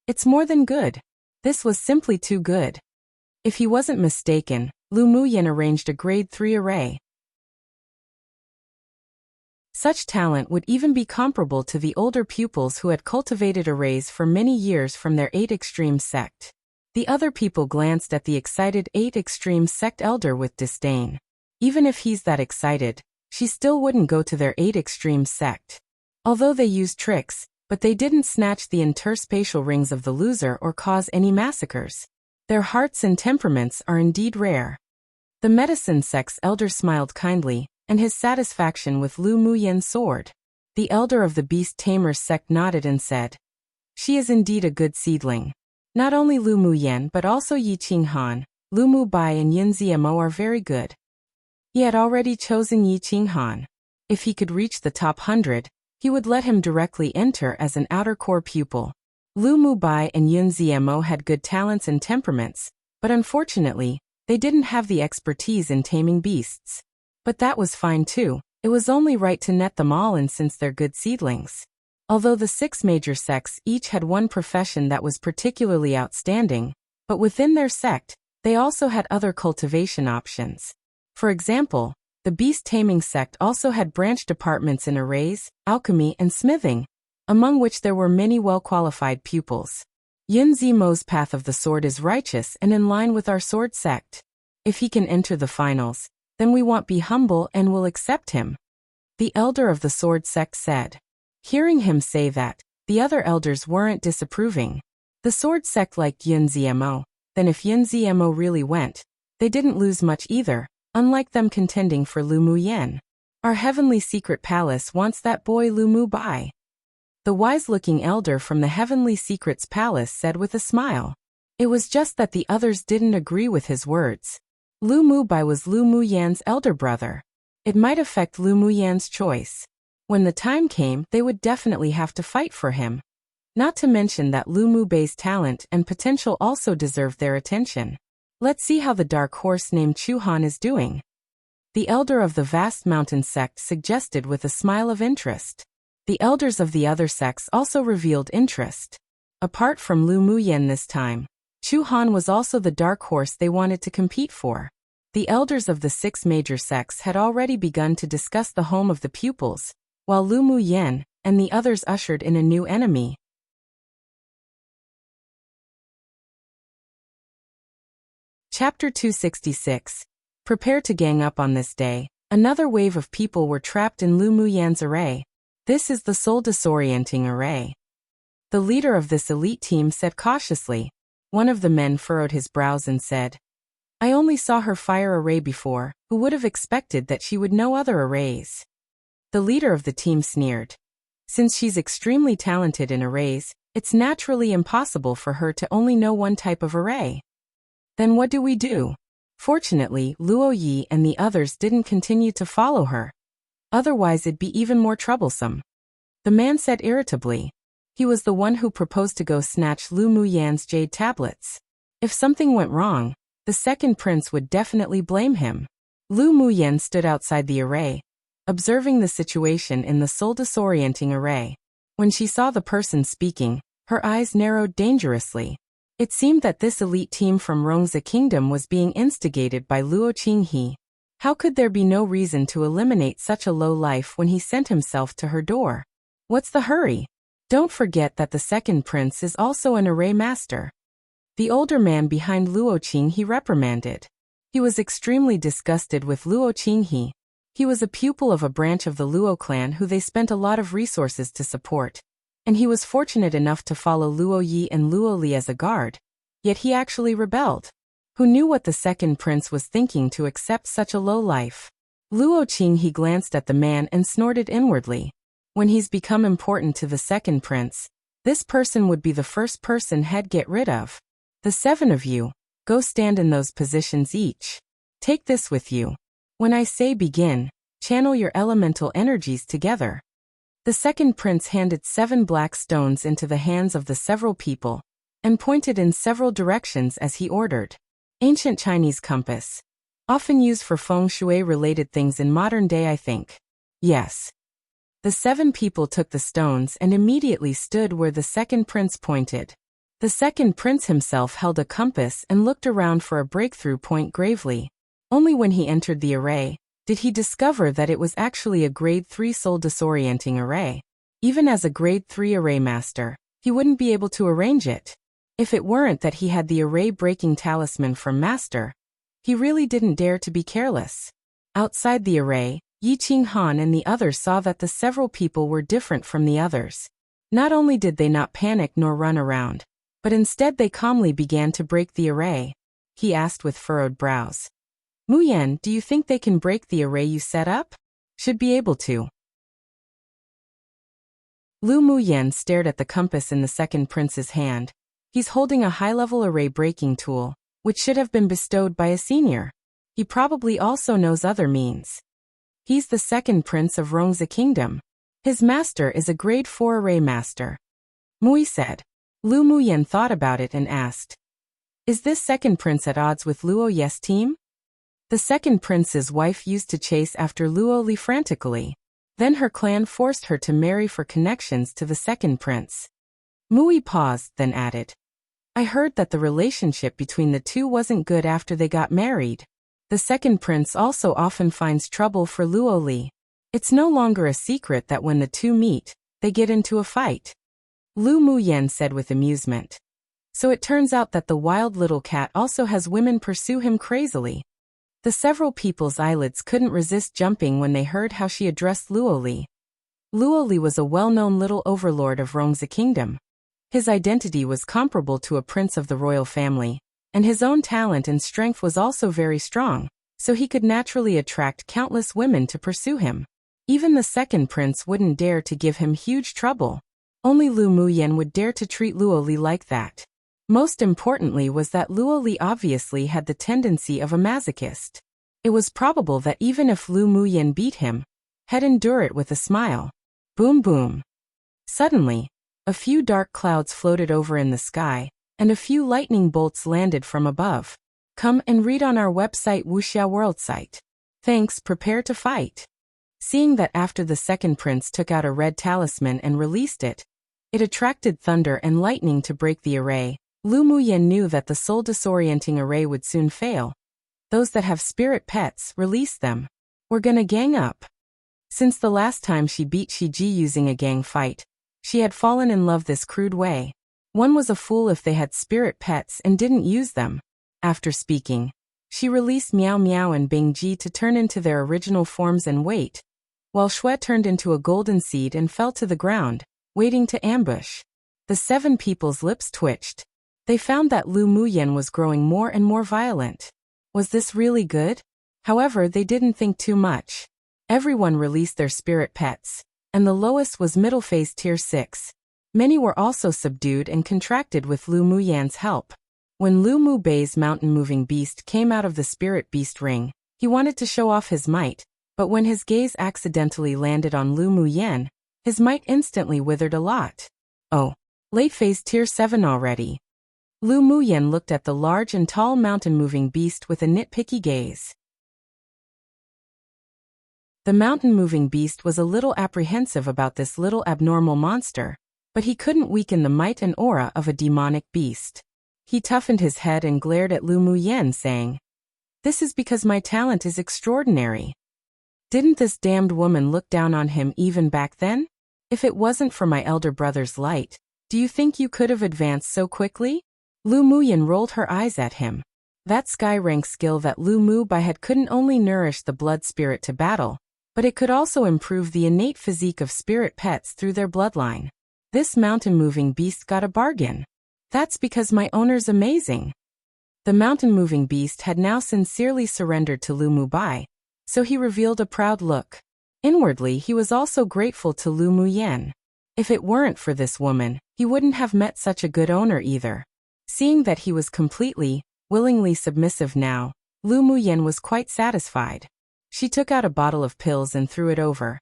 It's more than good. This was simply too good. If he wasn't mistaken, Lu Muyan arranged a grade 3 array. Such talent would even be comparable to the older pupils who had cultivated arrays for many years from their 8 extreme sect. The other people glanced at the excited 8 extreme sect elder with disdain. Even if he's that excited, she still wouldn't go to their 8 extreme sect. Although they used tricks, but they didn't snatch the interspatial rings of the loser or cause any massacres. Their hearts and temperaments are indeed rare. The medicine sect's elder smiled kindly, and his satisfaction with Lu Muyan's sword. The elder of the beast tamers sect nodded and said, she is indeed a good seedling. Not only Lu Muyan but also Yi Qinghan, Lu Mu Bai and Yin Ziemo are very good. He had already chosen Yi Qinghan. If he could reach the top 100, he would let him directly enter as an outer core pupil. Lu Mu Bai and Yun Ziemo had good talents and temperaments, but unfortunately, they didn't have the expertise in taming beasts. But that was fine too. It was only right to net them all in since they're good seedlings. Although the 6 major sects each had one profession that was particularly outstanding, but within their sect, they also had other cultivation options. For example, the beast taming sect also had branch departments in arrays, alchemy and smithing, among which there were many well-qualified pupils. Yin Zimo's path of the sword is righteous and in line with our sword sect. If he can enter the finals, then we won't be humble and will accept him. The elder of the sword sect said. Hearing him say that, the other elders weren't disapproving. The sword sect liked Yin Zimo, then if Yin Zimo really went, they didn't lose much either, unlike them contending for Lu Mu Yen. Our heavenly secret palace wants that boy Lu Mu Bai. The wise-looking elder from the heavenly secrets palace said with a smile. It was just that the others didn't agree with his words. Lu Mu Bai was Lu Mu Yan's elder brother. It might affect Lu Mu Yan's choice. When the time came, they would definitely have to fight for him. Not to mention that Lu Mu Bai's talent and potential also deserved their attention. Let's see how the dark horse named Chu Han is doing. The elder of the vast mountain sect suggested with a smile of interest. The elders of the other sects also revealed interest. Apart from Lu Mu Yan this time, Chu Han was also the dark horse they wanted to compete for. The elders of the 6 major sects had already begun to discuss the home of the pupils, while Lu Mu Yan and the others ushered in a new enemy. Chapter 266. Prepare to gang up on this day. Another wave of people were trapped in Lu Mu Yan's array. This is the soul disorienting array. The leader of this elite team said cautiously. One of the men furrowed his brows and said, I only saw her fire array before, who would have expected that she would know other arrays? The leader of the team sneered. Since she's extremely talented in arrays, it's naturally impossible for her to only know one type of array. Then what do we do? Fortunately, Luo Yi and the others didn't continue to follow her. Otherwise it'd be even more troublesome. The man said irritably. He was the one who proposed to go snatch Lu Muyan's jade tablets. If something went wrong, the second prince would definitely blame him. Lu Muyan stood outside the array, observing the situation in the soul-disorienting array. When she saw the person speaking, her eyes narrowed dangerously. It seemed that this elite team from Rongzi Kingdom was being instigated by Luo Qinghe. How could there be no reason to eliminate such a low life when he sent himself to her door? What's the hurry? Don't forget that the second prince is also an array master. The older man behind Luo Qinghe reprimanded. He was extremely disgusted with Luo Qinghe. He was a pupil of a branch of the Luo clan who they spent a lot of resources to support. And he was fortunate enough to follow Luo Yi and Luo Li as a guard. Yet he actually rebelled. Who knew what the second prince was thinking to accept such a low life? Luo Qinghe glanced at the man and snorted inwardly. When he's become important to the second prince, this person would be the first person he'd get rid of. The 7 of you, go stand in those positions each. Take this with you. When I say begin, channel your elemental energies together. The second prince handed 7 black stones into the hands of the several people, and pointed in several directions as he ordered. Ancient Chinese compass. Often used for feng shui-related things in modern day, I think. Yes. The 7 people took the stones and immediately stood where the second prince pointed. The second prince himself held a compass and looked around for a breakthrough point gravely. Only when he entered the array did he discover that it was actually a grade 3 soul disorienting array. Even as a grade 3 array master, he wouldn't be able to arrange it. If it weren't that he had the array breaking talisman from master, he really didn't dare to be careless. Outside the array, Yi Qinghan and the others saw that the several people were different from the others. Not only did they not panic nor run around, but instead they calmly began to break the array. He asked with furrowed brows. Muyan, do you think they can break the array you set up? Should be able to. Lu Muyan stared at the compass in the second prince's hand. He's holding a high-level array breaking tool, which should have been bestowed by a senior. He probably also knows other means. He's the second prince of Rongzi Kingdom. His master is a grade 4 array master. Mui said. Lu Muyan thought about it and asked. Is this second prince at odds with Luo Yi's team? The second prince's wife used to chase after Luo Li frantically. Then her clan forced her to marry for connections to the second prince. Mui paused, then added. I heard that the relationship between the two wasn't good after they got married. The second prince also often finds trouble for Luo Li. It's no longer a secret that when the two meet, they get into a fight. Lu Muyan said with amusement. So it turns out that the wild little cat also has women pursue him crazily. The several people's eyelids couldn't resist jumping when they heard how she addressed Luo Li. Luo Li was a well-known little overlord of Rongzi Kingdom. His identity was comparable to a prince of the royal family, and his own talent and strength was also very strong, so he could naturally attract countless women to pursue him. Even the second prince wouldn't dare to give him huge trouble. Only Lu Muyan would dare to treat Luo Li like that. Most importantly was that Luo Li obviously had the tendency of a masochist. It was probable that even if Lu Muyan beat him, he'd endure it with a smile. Boom boom. Suddenly, a few dark clouds floated over in the sky, and a few lightning bolts landed from above. Come and read on our website Wuxia World site. Thanks, prepare to fight. Seeing that after the second prince took out a red talisman and released it, it attracted thunder and lightning to break the array. Lu Muyan knew that the soul disorienting array would soon fail. Those that have spirit pets, release them. We're gonna gang up. Since the last time she beat Shiji using a gang fight, she had fallen in love this crude way. One was a fool if they had spirit pets and didn't use them. After speaking, she released Meow Meow and Bingji to turn into their original forms and wait, while Shui turned into a golden seed and fell to the ground, waiting to ambush. The 7 people's lips twitched. They found that Lu Muyan was growing more and more violent. Was this really good? However, they didn't think too much. Everyone released their spirit pets, and the lowest was middle phase tier 6. Many were also subdued and contracted with Lu Muyan's help. When Lu Mu Bei's mountain-moving beast came out of the spirit beast ring, he wanted to show off his might, but when his gaze accidentally landed on Lu Mu Yan, his might instantly withered a lot. Oh, late phase tier 7 already. Lu Mu Yan looked at the large and tall mountain-moving beast with a nitpicky gaze. The mountain-moving beast was a little apprehensive about this little abnormal monster, but he couldn't weaken the might and aura of a demonic beast. He toughened his head and glared at Lu Mu Yan, saying, "This is because my talent is extraordinary. Didn't this damned woman look down on him even back then? If it wasn't for my elder brother's light, do you think you could have advanced so quickly?" Lu Mu Yan rolled her eyes at him. That sky rank skill that Lu Mu Bai had couldn't only nourish the blood spirit to battle, but it could also improve the innate physique of spirit pets through their bloodline. This mountain-moving beast got a bargain. That's because my owner's amazing. The mountain-moving beast had now sincerely surrendered to Lu Mu Bai, so he revealed a proud look. Inwardly, he was also grateful to Lu Mu Yan. If it weren't for this woman, he wouldn't have met such a good owner either. Seeing that he was completely, willingly submissive now, Lu Mu Yan was quite satisfied. She took out a bottle of pills and threw it over.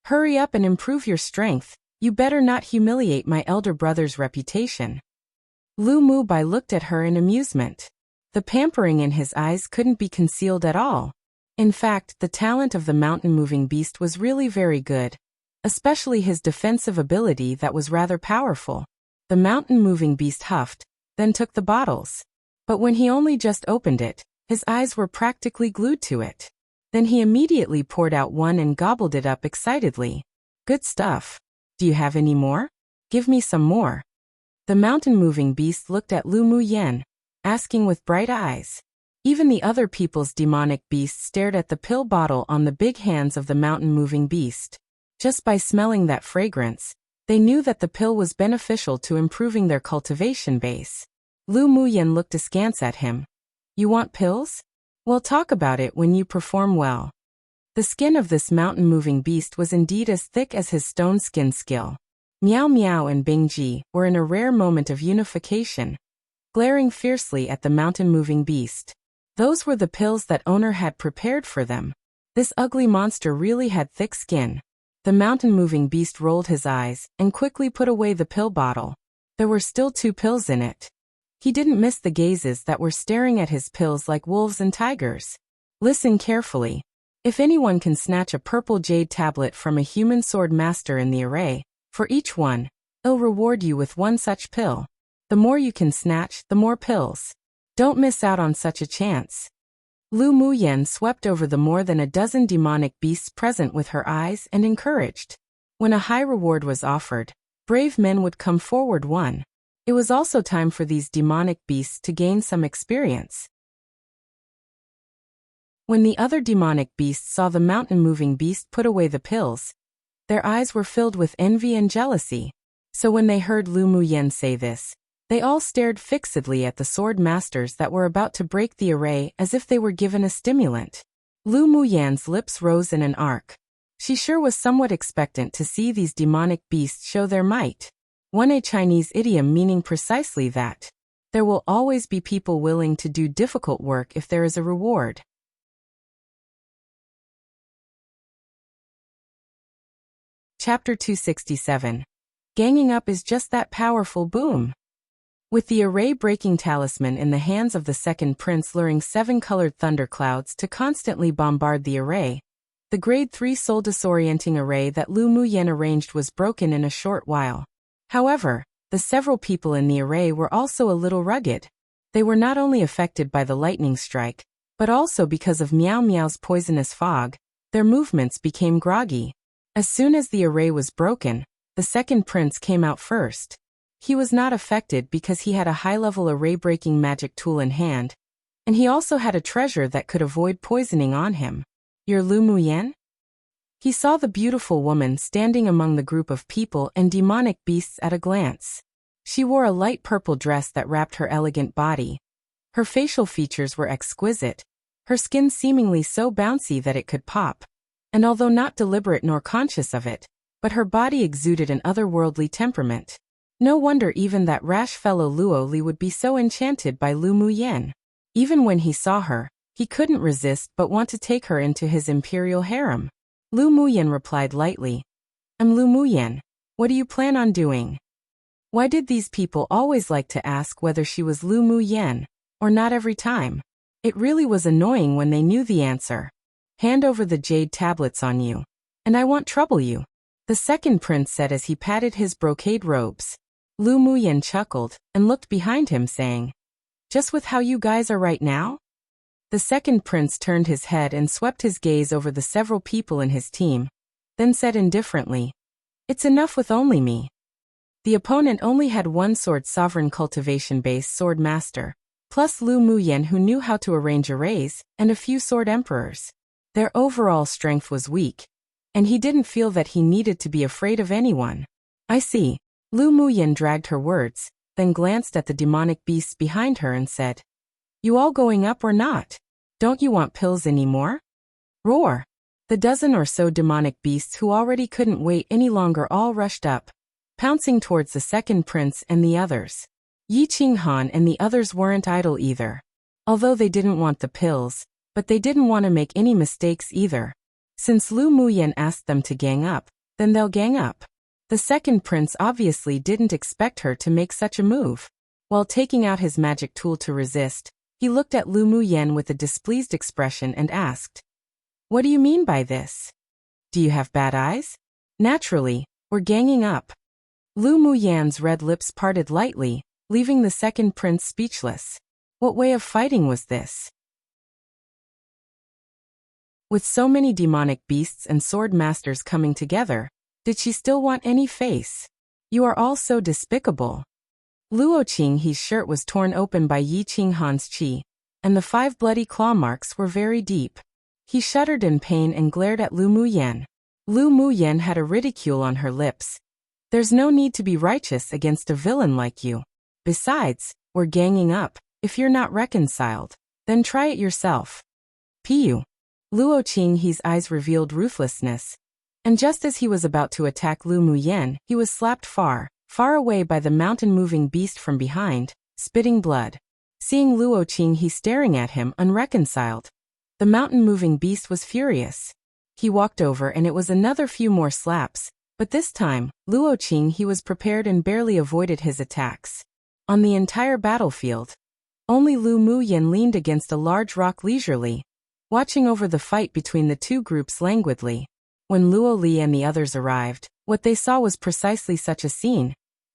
"Hurry up and improve your strength. You better not humiliate my elder brother's reputation." Lu Mu Bai looked at her in amusement. The pampering in his eyes couldn't be concealed at all. In fact, the talent of the mountain-moving beast was really very good, especially his defensive ability that was rather powerful. The mountain-moving beast huffed, then took the bottles. But when he only just opened it, his eyes were practically glued to it. Then he immediately poured out one and gobbled it up excitedly. "Good stuff. Do you have any more? Give me some more." The mountain-moving beast looked at Lu Mu Yan, asking with bright eyes. Even the other people's demonic beasts stared at the pill bottle on the big hands of the mountain-moving beast. Just by smelling that fragrance, they knew that the pill was beneficial to improving their cultivation base. Lu Mu Yan looked askance at him. "You want pills? Well, talk about it when you perform well." The skin of this mountain-moving beast was indeed as thick as his stone skin skill. Miao Miao and Bingji were in a rare moment of unification, glaring fiercely at the mountain-moving beast. Those were the pills that owner had prepared for them. This ugly monster really had thick skin. The mountain-moving beast rolled his eyes and quickly put away the pill bottle. There were still 2 pills in it. He didn't miss the gazes that were staring at his pills like wolves and tigers. Listen carefully. If anyone can snatch a purple jade tablet from a human sword master in the array, for each one, I'll reward you with 1 such pill. The more you can snatch, the more pills. Don't miss out on such a chance. Lu Mu Yan swept over the more than a dozen demonic beasts present with her eyes and encouraged. When a high reward was offered, brave men would come forward. It was also time for these demonic beasts to gain some experience. When the other demonic beasts saw the mountain-moving beast put away the pills, their eyes were filled with envy and jealousy. So when they heard Lu Mu Yan say this, they all stared fixedly at the sword masters that were about to break the array as if they were given a stimulant. Lu Mu Yan's lips rose in an arc. She sure was somewhat expectant to see these demonic beasts show their might. A Chinese idiom meaning precisely that. There will always be people willing to do difficult work if there is a reward. Chapter 267. Ganging up is just that powerful. Boom. With the array-breaking talisman in the hands of the second prince luring 7-colored thunderclouds to constantly bombard the array, the grade 3 soul disorienting array that Lu Mu Yan arranged was broken in a short while. However, the several people in the array were also a little rugged. They were not only affected by the lightning strike, but also because of Miao Miao's poisonous fog, their movements became groggy. As soon as the array was broken, the second prince came out first. He was not affected because he had a high-level array-breaking magic tool in hand, and he also had a treasure that could avoid poisoning on him. "You're Lu Mu Yan?" He saw the beautiful woman standing among the group of people and demonic beasts at a glance. She wore a light purple dress that wrapped her elegant body. Her facial features were exquisite, her skin seemingly so bouncy that it could pop. And although not deliberate nor conscious of it, but her body exuded an otherworldly temperament. No wonder even that rash fellow Luo Li would be so enchanted by Lu Muyen. Even when he saw her, he couldn't resist but want to take her into his imperial harem. Lu Muyen replied lightly, "I'm Lu Muyen. What do you plan on doing?" Why did these people always like to ask whether she was Lu Muyen, or not every time? It really was annoying when they knew the answer. "Hand over the jade tablets on you, and I won't trouble you," the second prince said as he patted his brocade robes. Lu Muyen chuckled and looked behind him saying, "Just with how you guys are right now?" The second prince turned his head and swept his gaze over the several people in his team, then said indifferently, "It's enough with only me." The opponent only had one sword sovereign cultivation-based sword master, plus Lu Muyen who knew how to arrange arrays, and a few sword emperors. Their overall strength was weak, and he didn't feel that he needed to be afraid of anyone. "I see." Lu Muyen dragged her words, then glanced at the demonic beasts behind her and said, "You all going up or not? Don't you want pills anymore?" Roar! The dozen or so demonic beasts who already couldn't wait any longer all rushed up, pouncing towards the second prince and the others. Yi Qinghan and the others weren't idle either. Although they didn't want the pills, but they didn't want to make any mistakes either. Since Lu Muyen asked them to gang up, then they'll gang up. The second prince obviously didn't expect her to make such a move. While taking out his magic tool to resist, he looked at Lu Muyen with a displeased expression and asked, "What do you mean by this? Do you have bad eyes? Naturally, we're ganging up." Lu Muyen's red lips parted lightly, leaving the second prince speechless. What way of fighting was this? With so many demonic beasts and sword masters coming together, did she still want any face? "You are all so despicable." Luo Qinghe's shirt was torn open by Yi Qinghan's qi, and the 5 bloody claw marks were very deep. He shuddered in pain and glared at Lu Muyen. Lu Muyen had a ridicule on her lips. "There's no need to be righteous against a villain like you. Besides, we're ganging up. If you're not reconciled, then try it yourself." Piu. Luo Qinghe's eyes revealed ruthlessness, and just as he was about to attack Lu Muyen, he was slapped far away by the mountain-moving beast from behind, spitting blood. Seeing Luo Qinghe staring at him unreconciled, the mountain-moving beast was furious. He walked over and it was another few more slaps, but this time, Luo Qinghe was prepared and barely avoided his attacks. On the entire battlefield, only Lu Muyen leaned against a large rock leisurely, watching over the fight between the two groups languidly. When Luo Li and the others arrived, what they saw was precisely such a scene,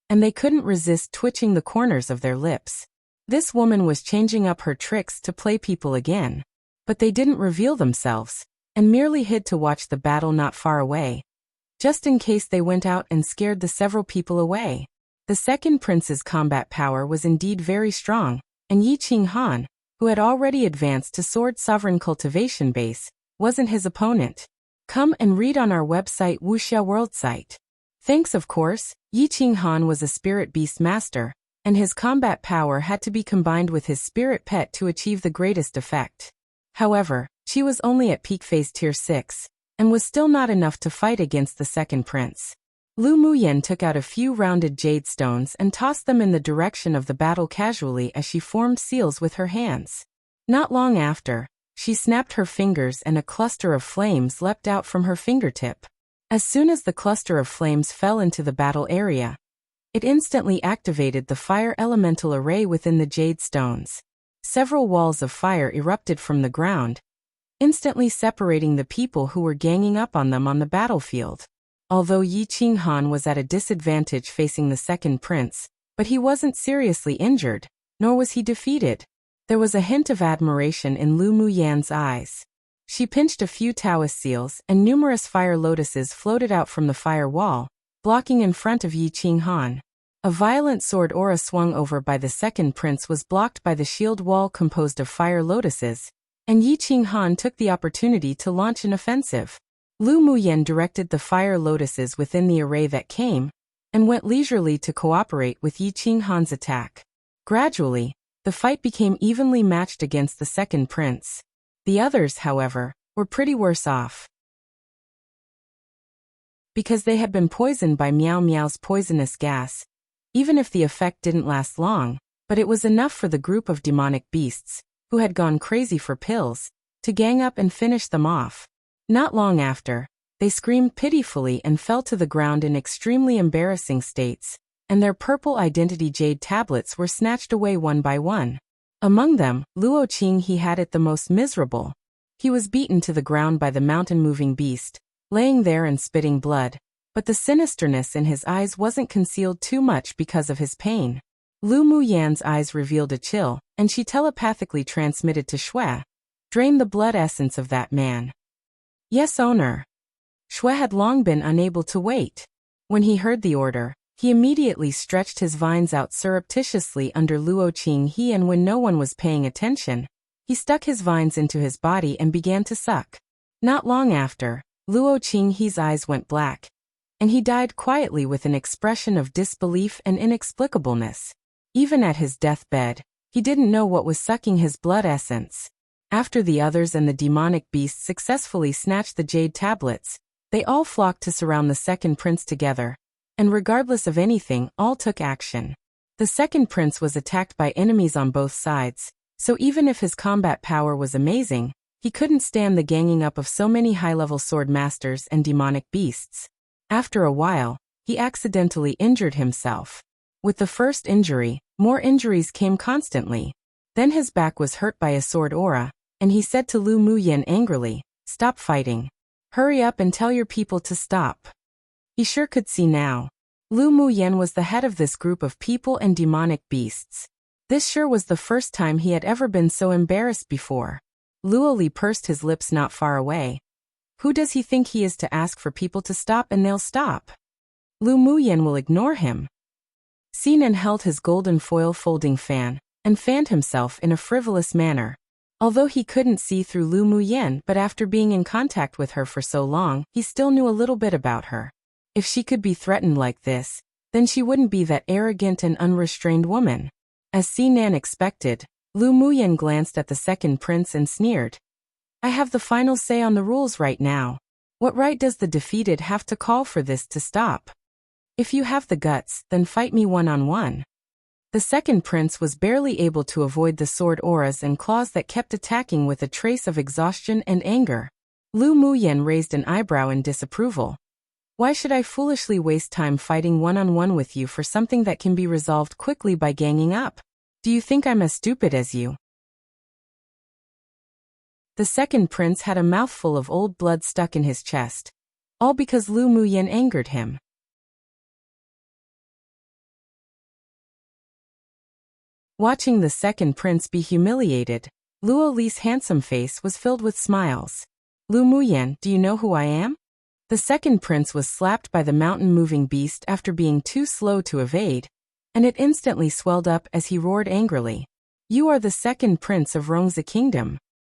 and they couldn't resist twitching the corners of their lips. This woman was changing up her tricks to play people again. But they didn't reveal themselves, and merely hid to watch the battle not far away, just in case they went out and scared the several people away. The second prince's combat power was indeed very strong, and Yi Qinghan, who had already advanced to sword sovereign cultivation base, wasn't his opponent. Come and read on our website Wuxia World site. Thanks of course. Yi Qinghan was a spirit beast master, and his combat power had to be combined with his spirit pet to achieve the greatest effect. However, she was only at peak phase tier 6, and was still not enough to fight against the second prince. Lu Muyen took out a few rounded jade stones and tossed them in the direction of the battle casually as she formed seals with her hands. Not long after, she snapped her fingers and a cluster of flames leapt out from her fingertip. As soon as the cluster of flames fell into the battle area, it instantly activated the fire elemental array within the jade stones. Several walls of fire erupted from the ground, instantly separating the people who were ganging up on them on the battlefield. Although Yi Qinghan was at a disadvantage facing the second prince, but he wasn't seriously injured, nor was he defeated. There was a hint of admiration in Lu Muyen's eyes. She pinched a few Taoist seals and numerous fire lotuses floated out from the fire wall, blocking in front of Yi Qinghan. A violent sword aura swung over by the second prince was blocked by the shield wall composed of fire lotuses, and Yi Qinghan took the opportunity to launch an offensive. Lu Muyen directed the fire lotuses within the array that came, and went leisurely to cooperate with Yi Qinghan's attack. Gradually, the fight became evenly matched against the second prince. The others, however, were pretty worse off. Because they had been poisoned by Miao Miao's poisonous gas, even if the effect didn't last long, but it was enough for the group of demonic beasts, who had gone crazy for pills, to gang up and finish them off. Not long after, they screamed pitifully and fell to the ground in extremely embarrassing states, and their purple identity jade tablets were snatched away one by one. Among them, Luo Qing he had it the most miserable. He was beaten to the ground by the mountain-moving beast, laying there and spitting blood, but the sinisterness in his eyes wasn't concealed too much because of his pain. Lu Muyan's eyes revealed a chill, and she telepathically transmitted to Shui, "Drain the blood essence of that man." "Yes, owner." Shui had long been unable to wait. When he heard the order, he immediately stretched his vines out surreptitiously under Luo Qinghe, and when no one was paying attention, he stuck his vines into his body and began to suck. Not long after, Luo Qinghe's eyes went black, and he died quietly with an expression of disbelief and inexplicableness. Even at his deathbed, he didn't know what was sucking his blood essence. After the others and the demonic beast successfully snatched the jade tablets, they all flocked to surround the second prince together, and regardless of anything, all took action. The second prince was attacked by enemies on both sides, so even if his combat power was amazing, he couldn't stand the ganging up of so many high-level sword masters and demonic beasts. After a while, he accidentally injured himself. With the first injury, more injuries came constantly. Then his back was hurt by a sword aura, and he said to Lu Muyan angrily, "Stop fighting. Hurry up and tell your people to stop." He sure could see now. Lu Muyan was the head of this group of people and demonic beasts. This sure was the first time he had ever been so embarrassed before. Luo Li pursed his lips not far away. Who does he think he is to ask for people to stop and they'll stop? Lu Muyan will ignore him. Sinan held his golden foil folding fan, and fanned himself in a frivolous manner. Although he couldn't see through Lu Muyan, but after being in contact with her for so long, he still knew a little bit about her. If she could be threatened like this, then she wouldn't be that arrogant and unrestrained woman. As Sinan expected, Lu Muyan glanced at the second prince and sneered. "I have the final say on the rules right now. What right does the defeated have to call for this to stop? If you have the guts, then fight me one-on-one." The second prince was barely able to avoid the sword auras and claws that kept attacking with a trace of exhaustion and anger. Lu Muyan raised an eyebrow in disapproval. "Why should I foolishly waste time fighting one-on-one with you for something that can be resolved quickly by ganging up? Do you think I'm as stupid as you?" The second prince had a mouthful of old blood stuck in his chest. All because Lu Muyan angered him. Watching the second prince be humiliated, Luo Li's handsome face was filled with smiles. "Lu Muyan, do you know who I am?" The second prince was slapped by the mountain-moving beast after being too slow to evade, and it instantly swelled up as he roared angrily. "You are the second prince of Rongzi Kingdom."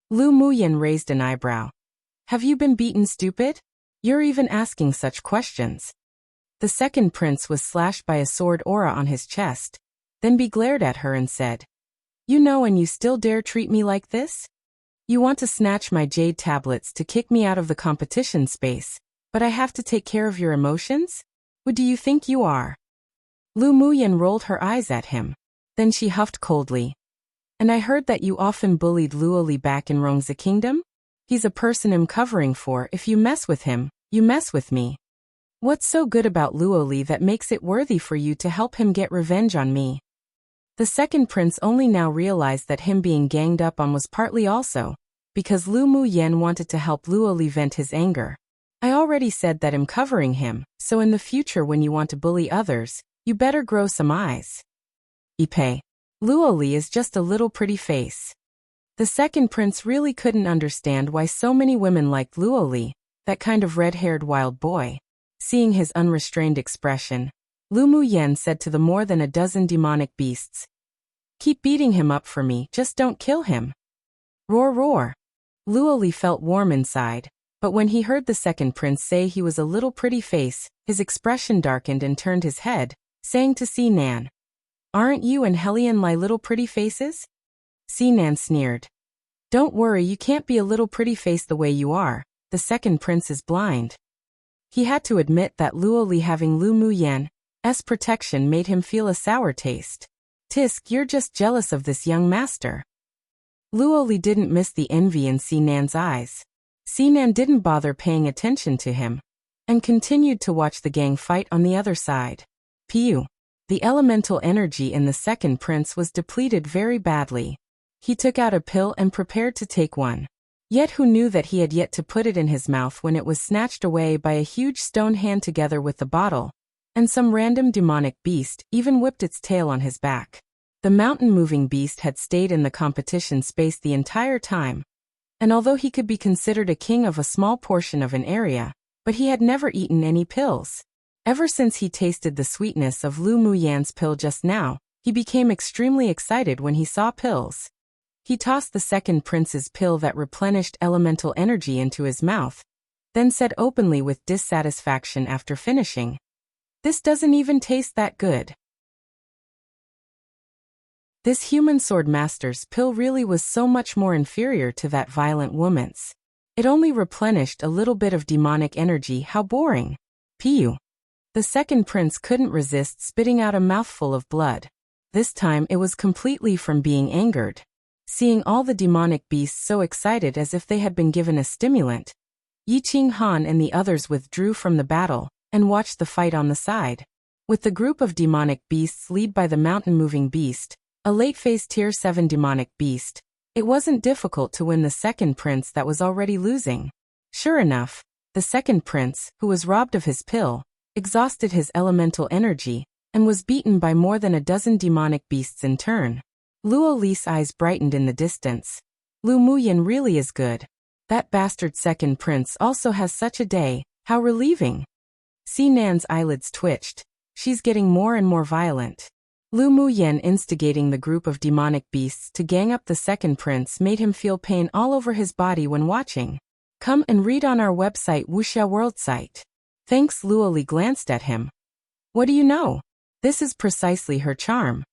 Lu Muyan raised an eyebrow. "Have you been beaten, stupid? You're even asking such questions." The second prince was slashed by a sword aura on his chest, then he glared at her and said, "You know and you still dare treat me like this? You want to snatch my jade tablets to kick me out of the competition space, but I have to take care of your emotions? Who do you think you are?" Lu Muyan rolled her eyes at him. Then she huffed coldly. "And I heard that you often bullied Luo Li back in Rongzi Kingdom? He's a person I'm covering for. If you mess with him, you mess with me. What's so good about Luo Li that makes it worthy for you to help him get revenge on me?" The second prince only now realized that him being ganged up on was partly also because Lu Muyan wanted to help Luo Li vent his anger. "I already said that I'm covering him, so in the future when you want to bully others, you better grow some eyes." Ipe. Luo Li is just a little pretty face. The second prince really couldn't understand why so many women liked Luo Li, that kind of red-haired wild boy. Seeing his unrestrained expression, Lu Muyan said to the more than a dozen demonic beasts, "Keep beating him up for me, just don't kill him." Roar roar. Luo Li felt warm inside, but when he heard the second prince say he was a little pretty face, his expression darkened and turned his head, saying to Sinan, "Aren't you and Helian Lai little pretty faces?" Sinan sneered. "Don't worry, you can't be a little pretty face the way you are. The second prince is blind." He had to admit that Luo Li having Lu Muyan, protection made him feel a sour taste. Tisk, you're just jealous of this young master. Luoli didn't miss the envy in Sinan's eyes. Sinan didn't bother paying attention to him, and continued to watch the gang fight on the other side. Piu. The elemental energy in the second prince was depleted very badly. He took out a pill and prepared to take one. Yet who knew that he had yet to put it in his mouth when it was snatched away by a huge stone hand together with the bottle, and some random demonic beast even whipped its tail on his back. The mountain-moving beast had stayed in the competition space the entire time, and although he could be considered a king of a small portion of an area, but he had never eaten any pills. Ever since he tasted the sweetness of Lu Muyan's pill just now, he became extremely excited when he saw pills. He tossed the second prince's pill that replenished elemental energy into his mouth, then said openly with dissatisfaction after finishing, "This doesn't even taste that good." This human sword master's pill really was so much more inferior to that violent woman's. It only replenished a little bit of demonic energy. How boring. Piu. The second prince couldn't resist spitting out a mouthful of blood. This time it was completely from being angered. Seeing all the demonic beasts so excited as if they had been given a stimulant, Yi Qing Han and the others withdrew from the battle and watched the fight on the side. With the group of demonic beasts led by the mountain-moving beast, a late-phase Tier 7 demonic beast, it wasn't difficult to win the second prince that was already losing. Sure enough, the second prince, who was robbed of his pill, exhausted his elemental energy, and was beaten by more than a dozen demonic beasts in turn. Luo Li's eyes brightened in the distance. Lu Muyan really is good. That bastard second prince also has such a day, how relieving. Sinan's eyelids twitched. She's getting more and more violent. Lu Muyan instigating the group of demonic beasts to gang up the second prince made him feel pain all over his body when watching. Come and read on our website Wuxia World site. Thanks. Luoli glanced at him. What do you know? This is precisely her charm.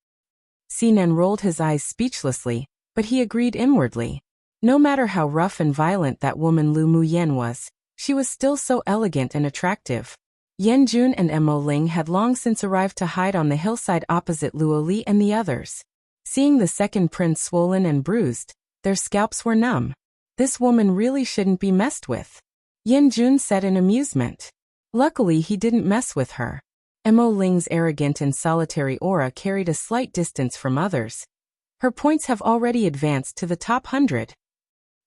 Sinan rolled his eyes speechlessly, but he agreed inwardly. No matter how rough and violent that woman Lu Muyan was, she was still so elegant and attractive. Yan Jun and Mo Ling had long since arrived to hide on the hillside opposite Luoli and the others. Seeing the second prince swollen and bruised, their scalps were numb. This woman really shouldn't be messed with, Yan Jun said in amusement. Luckily he didn't mess with her. Mo Ling's arrogant and solitary aura carried a slight distance from others. Her points have already advanced to the top 100.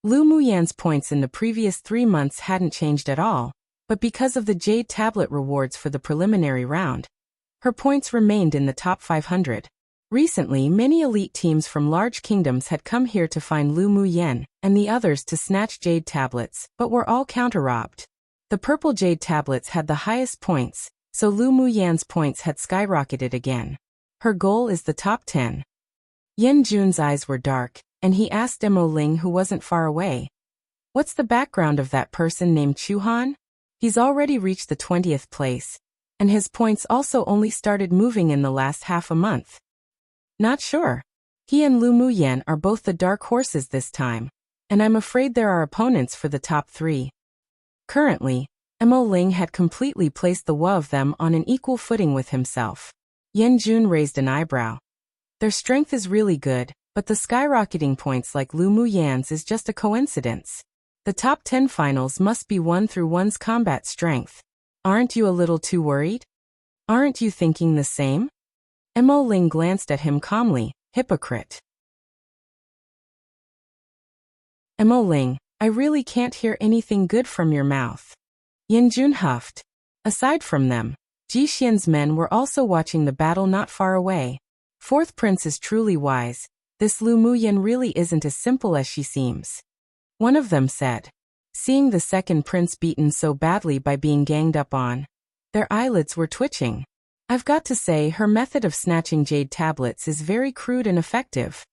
Lu Muyan's points in the previous 3 months hadn't changed at all, but because of the Jade Tablet rewards for the preliminary round, her points remained in the top 500. Recently, many elite teams from large kingdoms had come here to find Lu Muyan and the others to snatch Jade Tablets, but were all counter-robbed. The purple Jade Tablets had the highest points, so Lu Muyan's points had skyrocketed again. Her goal is the top 10. Yan Jun's eyes were dark, and he asked Mo Ling, who wasn't far away, "What's the background of that person named Chu Han? He's already reached the 20th place, and his points also only started moving in the last half a month." Not sure. He and Lu Muyan are both the dark horses this time, and I'm afraid there are opponents for the top 3. Currently, Mo Ling had completely placed the one of them on an equal footing with himself. Yan Jun raised an eyebrow. Their strength is really good, but the skyrocketing points like Lu Muyan's is just a coincidence. The top 10 finals must be won through one's combat strength. Aren't you a little too worried? Aren't you thinking the same? Mo Ling glanced at him calmly. Hypocrite. Mo Ling, I really can't hear anything good from your mouth. Yan Jun huffed. Aside from them, Ji Xian's men were also watching the battle not far away. Fourth prince is truly wise. This Lu Muyan really isn't as simple as she seems, one of them said. Seeing the second prince beaten so badly by being ganged up on, their eyelids were twitching. I've got to say her method of snatching Jade Tablets is very crude and effective.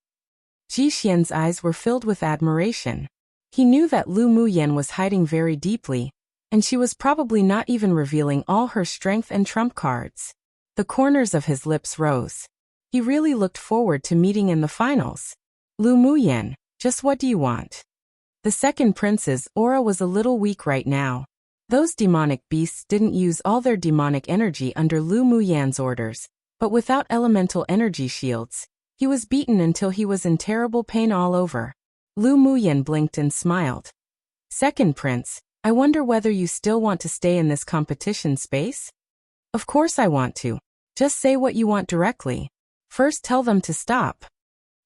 Ji Xian's eyes were filled with admiration. He knew that Lu Muyan was hiding very deeply, and she was probably not even revealing all her strength and trump cards. The corners of his lips rose. He really looked forward to meeting in the finals. Lu Muyan, just what do you want? The second prince's aura was a little weak right now. Those demonic beasts didn't use all their demonic energy under Lu Muyan's orders, but without elemental energy shields, he was beaten until he was in terrible pain all over. Lu Muyan blinked and smiled. Second Prince, I wonder whether you still want to stay in this competition space? Of course I want to. Just say what you want directly. First tell them to stop.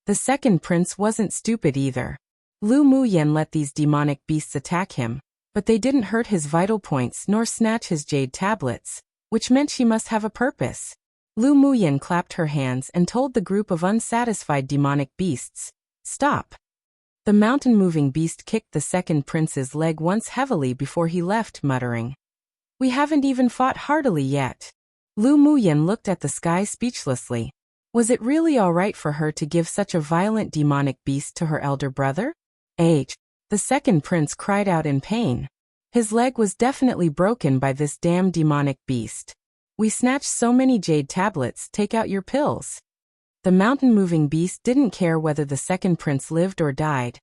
The second prince wasn't stupid either. Lu Muyan let these demonic beasts attack him, but they didn't hurt his vital points nor snatch his jade tablets, which meant she must have a purpose. Lu Muyan clapped her hands and told the group of unsatisfied demonic beasts, "Stop." The mountain-moving beast kicked the second prince's leg once heavily before he left, muttering, "We haven't even fought heartily yet." Lu Muyan looked at the sky speechlessly. Was it really all right for her to give such a violent demonic beast to her elder brother? H. The second prince cried out in pain. His leg was definitely broken by this damn demonic beast. "We snatched so many jade tablets, take out your pills." The mountain-moving beast didn't care whether the second prince lived or died,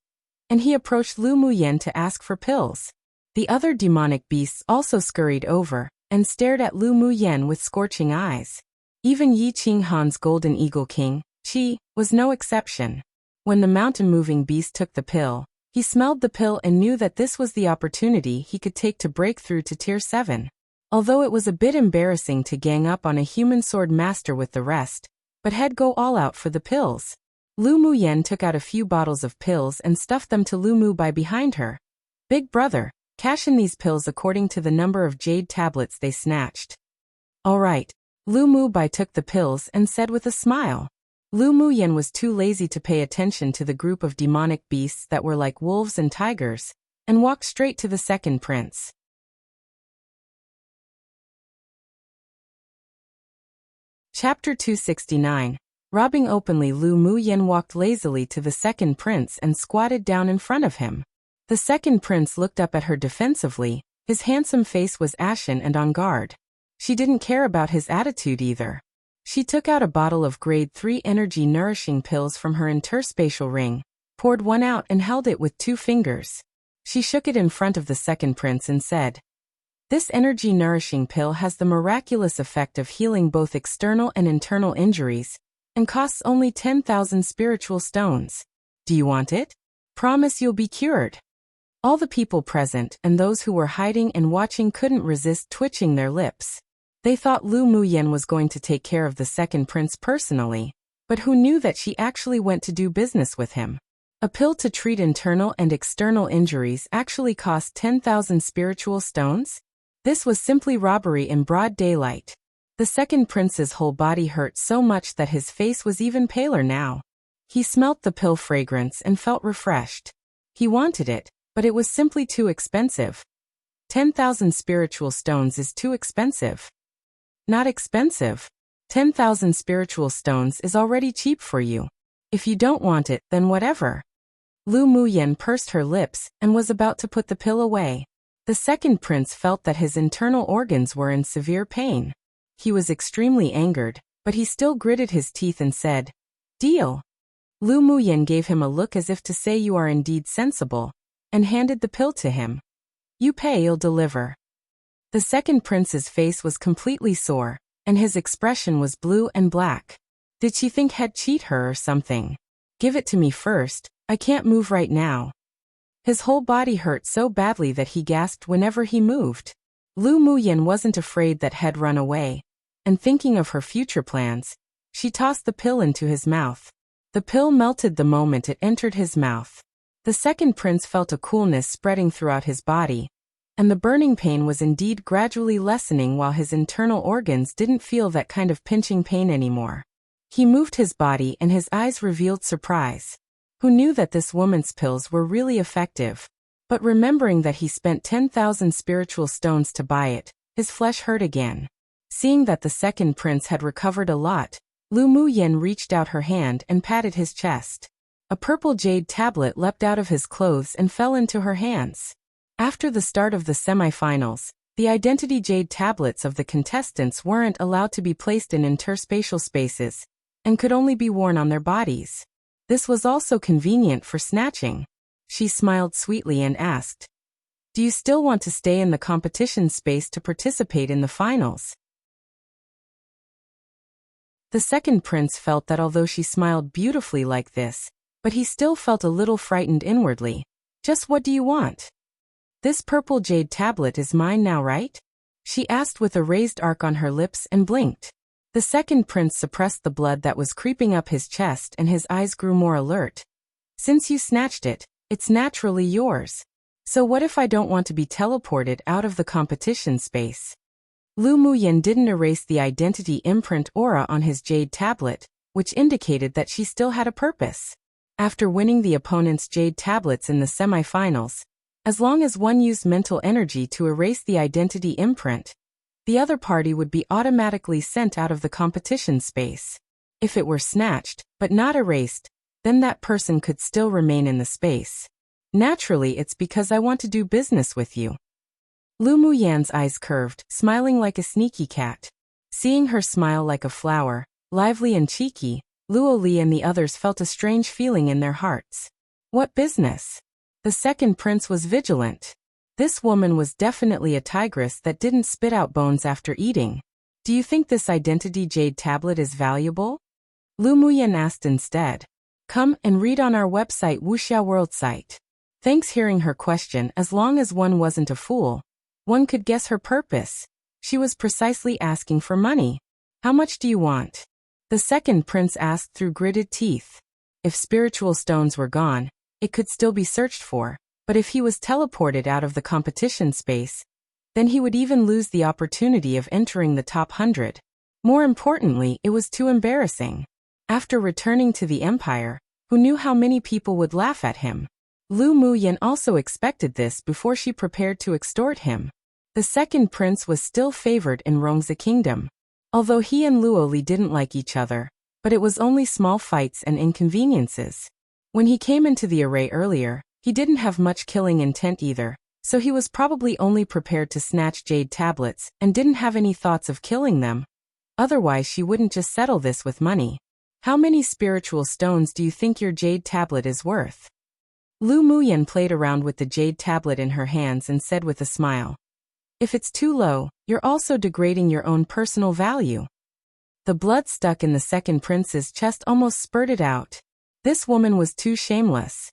and he approached Lu Muyan to ask for pills. The other demonic beasts also scurried over and stared at Lu Muyan with scorching eyes. Even Yi Qinghan's golden eagle king, Qi, was no exception. When the mountain-moving beast took the pill, he smelled the pill and knew that this was the opportunity he could take to break through to Tier 7. Although it was a bit embarrassing to gang up on a human sword master with the rest, but he'd go all out for the pills. Lu Muyan took out a few bottles of pills and stuffed them to Lu Mu by behind her. "Big brother, cash in these pills according to the number of jade tablets they snatched." "All right." Lu Mu Bai took the pills and said with a smile. Lu Muyan was too lazy to pay attention to the group of demonic beasts that were like wolves and tigers, and walked straight to the second prince. Chapter 269. Robbing openly. Lu Muyan walked lazily to the second prince and squatted down in front of him. The second prince looked up at her defensively. His handsome face was ashen and on guard. She didn't care about his attitude either. She took out a bottle of grade 3 energy-nourishing pills from her interspatial ring, poured one out and held it with 2 fingers. She shook it in front of the second prince and said, "This energy-nourishing pill has the miraculous effect of healing both external and internal injuries, and costs only 10,000 spiritual stones. Do you want it? Promise you'll be cured." All the people present and those who were hiding and watching couldn't resist twitching their lips. They thought Lu Muyan was going to take care of the second prince personally, but who knew that she actually went to do business with him? A pill to treat internal and external injuries actually cost 10,000 spiritual stones? This was simply robbery in broad daylight. The second prince's whole body hurt so much that his face was even paler now. He smelt the pill fragrance and felt refreshed. He wanted it, but it was simply too expensive. 10,000 spiritual stones is too expensive. Not expensive. 10,000 spiritual stones is already cheap for you. If you don't want it, then whatever. Lu Muyan pursed her lips and was about to put the pill away. The second prince felt that his internal organs were in severe pain. He was extremely angered, but he still gritted his teeth and said, "Deal." Lu Muyan gave him a look as if to say you are indeed sensible, and handed the pill to him. "You pay, you'll deliver." The second prince's face was completely sore, and his expression was blue and black. Did she think he'd cheat her or something? "Give it to me first, I can't move right now." His whole body hurt so badly that he gasped whenever he moved. Lu Muyan wasn't afraid that he'd run away, and thinking of her future plans, she tossed the pill into his mouth. The pill melted the moment it entered his mouth. The second prince felt a coolness spreading throughout his body, and the burning pain was indeed gradually lessening while his internal organs didn't feel that kind of pinching pain anymore. He moved his body and his eyes revealed surprise. Who knew that this woman's pills were really effective? But remembering that he spent 10,000 spiritual stones to buy it, his flesh hurt again. Seeing that the second prince had recovered a lot, Lu Muyan reached out her hand and patted his chest. A purple jade tablet leapt out of his clothes and fell into her hands. After the start of the semi-finals, the identity jade tablets of the contestants weren't allowed to be placed in interspatial spaces, and could only be worn on their bodies. This was also convenient for snatching. She smiled sweetly and asked, Do you still want to stay in the competition space to participate in the finals? The second prince felt that although she smiled beautifully like this, but he still felt a little frightened inwardly. Just what do you want? This purple jade tablet is mine now, right? She asked with a raised arc on her lips and blinked. The second prince suppressed the blood that was creeping up his chest and his eyes grew more alert. Since you snatched it, it's naturally yours. So what if I don't want to be teleported out of the competition space? Lu Muyin didn't erase the identity imprint aura on his jade tablet, which indicated that she still had a purpose. After winning the opponent's jade tablets in the semifinals, as long as one used mental energy to erase the identity imprint, the other party would be automatically sent out of the competition space. If it were snatched, but not erased, then that person could still remain in the space. Naturally, it's because I want to do business with you. Lu Muyan's eyes curved, smiling like a sneaky cat. Seeing her smile like a flower, lively and cheeky, Luo Li and the others felt a strange feeling in their hearts. What business? The second prince was vigilant. This woman was definitely a tigress that didn't spit out bones after eating. Do you think this identity jade tablet is valuable? Lu Muyan asked instead. Come and read on our website Wuxia World site. Thanks. Hearing her question, as long as one wasn't a fool, one could guess her purpose. She was precisely asking for money. How much do you want? The second prince asked through gritted teeth. If spiritual stones were gone, it could still be searched for, but if he was teleported out of the competition space, then he would even lose the opportunity of entering the top 100. More importantly, it was too embarrassing. After returning to the empire, who knew how many people would laugh at him? Lu Muyan also expected this before she prepared to extort him. The second prince was still favored in Rongzi kingdom. Although he and Luo Li didn't like each other, but it was only small fights and inconveniences. When he came into the array earlier, he didn't have much killing intent either, so he was probably only prepared to snatch jade tablets and didn't have any thoughts of killing them. Otherwise she wouldn't just settle this with money. How many spiritual stones do you think your jade tablet is worth? Lu Muyan played around with the jade tablet in her hands and said with a smile. If it's too low, you're also degrading your own personal value. The blood stuck in the second prince's chest almost spurted out. This woman was too shameless.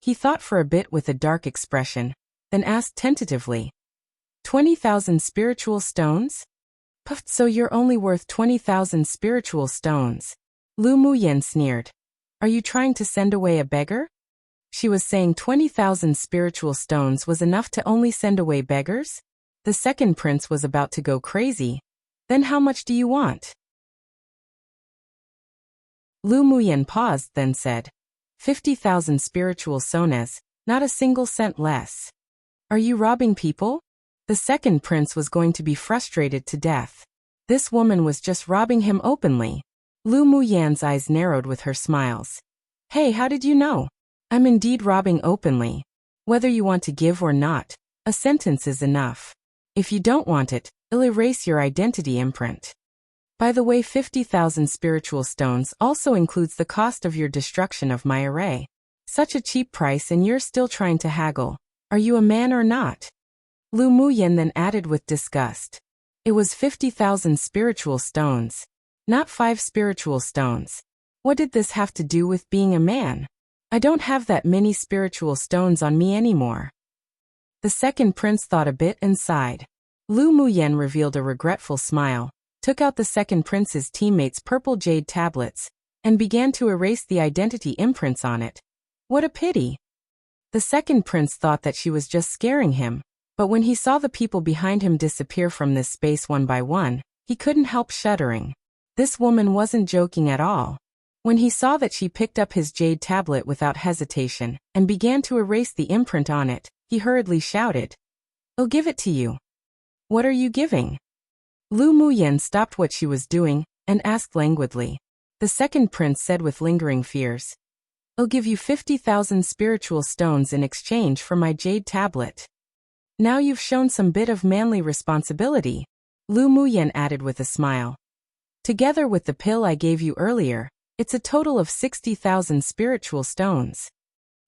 He thought for a bit with a dark expression, then asked tentatively. 20,000 spiritual stones? Puffed, so you're only worth 20,000 spiritual stones. Lu Muyan sneered. Are you trying to send away a beggar? She was saying 20,000 spiritual stones was enough to only send away beggars? The second prince was about to go crazy. Then how much do you want? Lu Muyan paused, then said. 50,000 spiritual sones, not a single cent less. Are you robbing people? The second prince was going to be frustrated to death. This woman was just robbing him openly. Lu Muyan's eyes narrowed with her smiles. Hey, how did you know? I'm indeed robbing openly. Whether you want to give or not, a sentence is enough. If you don't want it, I'll erase your identity imprint. By the way, 50,000 spiritual stones also includes the cost of your destruction of my array. Such a cheap price and you're still trying to haggle. Are you a man or not? Lu Muyan then added with disgust. It was 50,000 spiritual stones, not 5 spiritual stones. What did this have to do with being a man? I don't have that many spiritual stones on me anymore. The second prince thought a bit and sighed. Lu Muyan revealed a regretful smile, took out the second prince's teammate's purple jade tablets, and began to erase the identity imprints on it. What a pity! The second prince thought that she was just scaring him, but when he saw the people behind him disappear from this space one by one, he couldn't help shuddering. This woman wasn't joking at all. When he saw that she picked up his jade tablet without hesitation and began to erase the imprint on it, he hurriedly shouted, I'll give it to you. What are you giving? Lu Muyan stopped what she was doing and asked languidly. The second prince said with lingering fears, I'll give you 50,000 spiritual stones in exchange for my jade tablet. Now you've shown some bit of manly responsibility, Lu Muyan added with a smile. Together with the pill I gave you earlier, it's a total of 60,000 spiritual stones.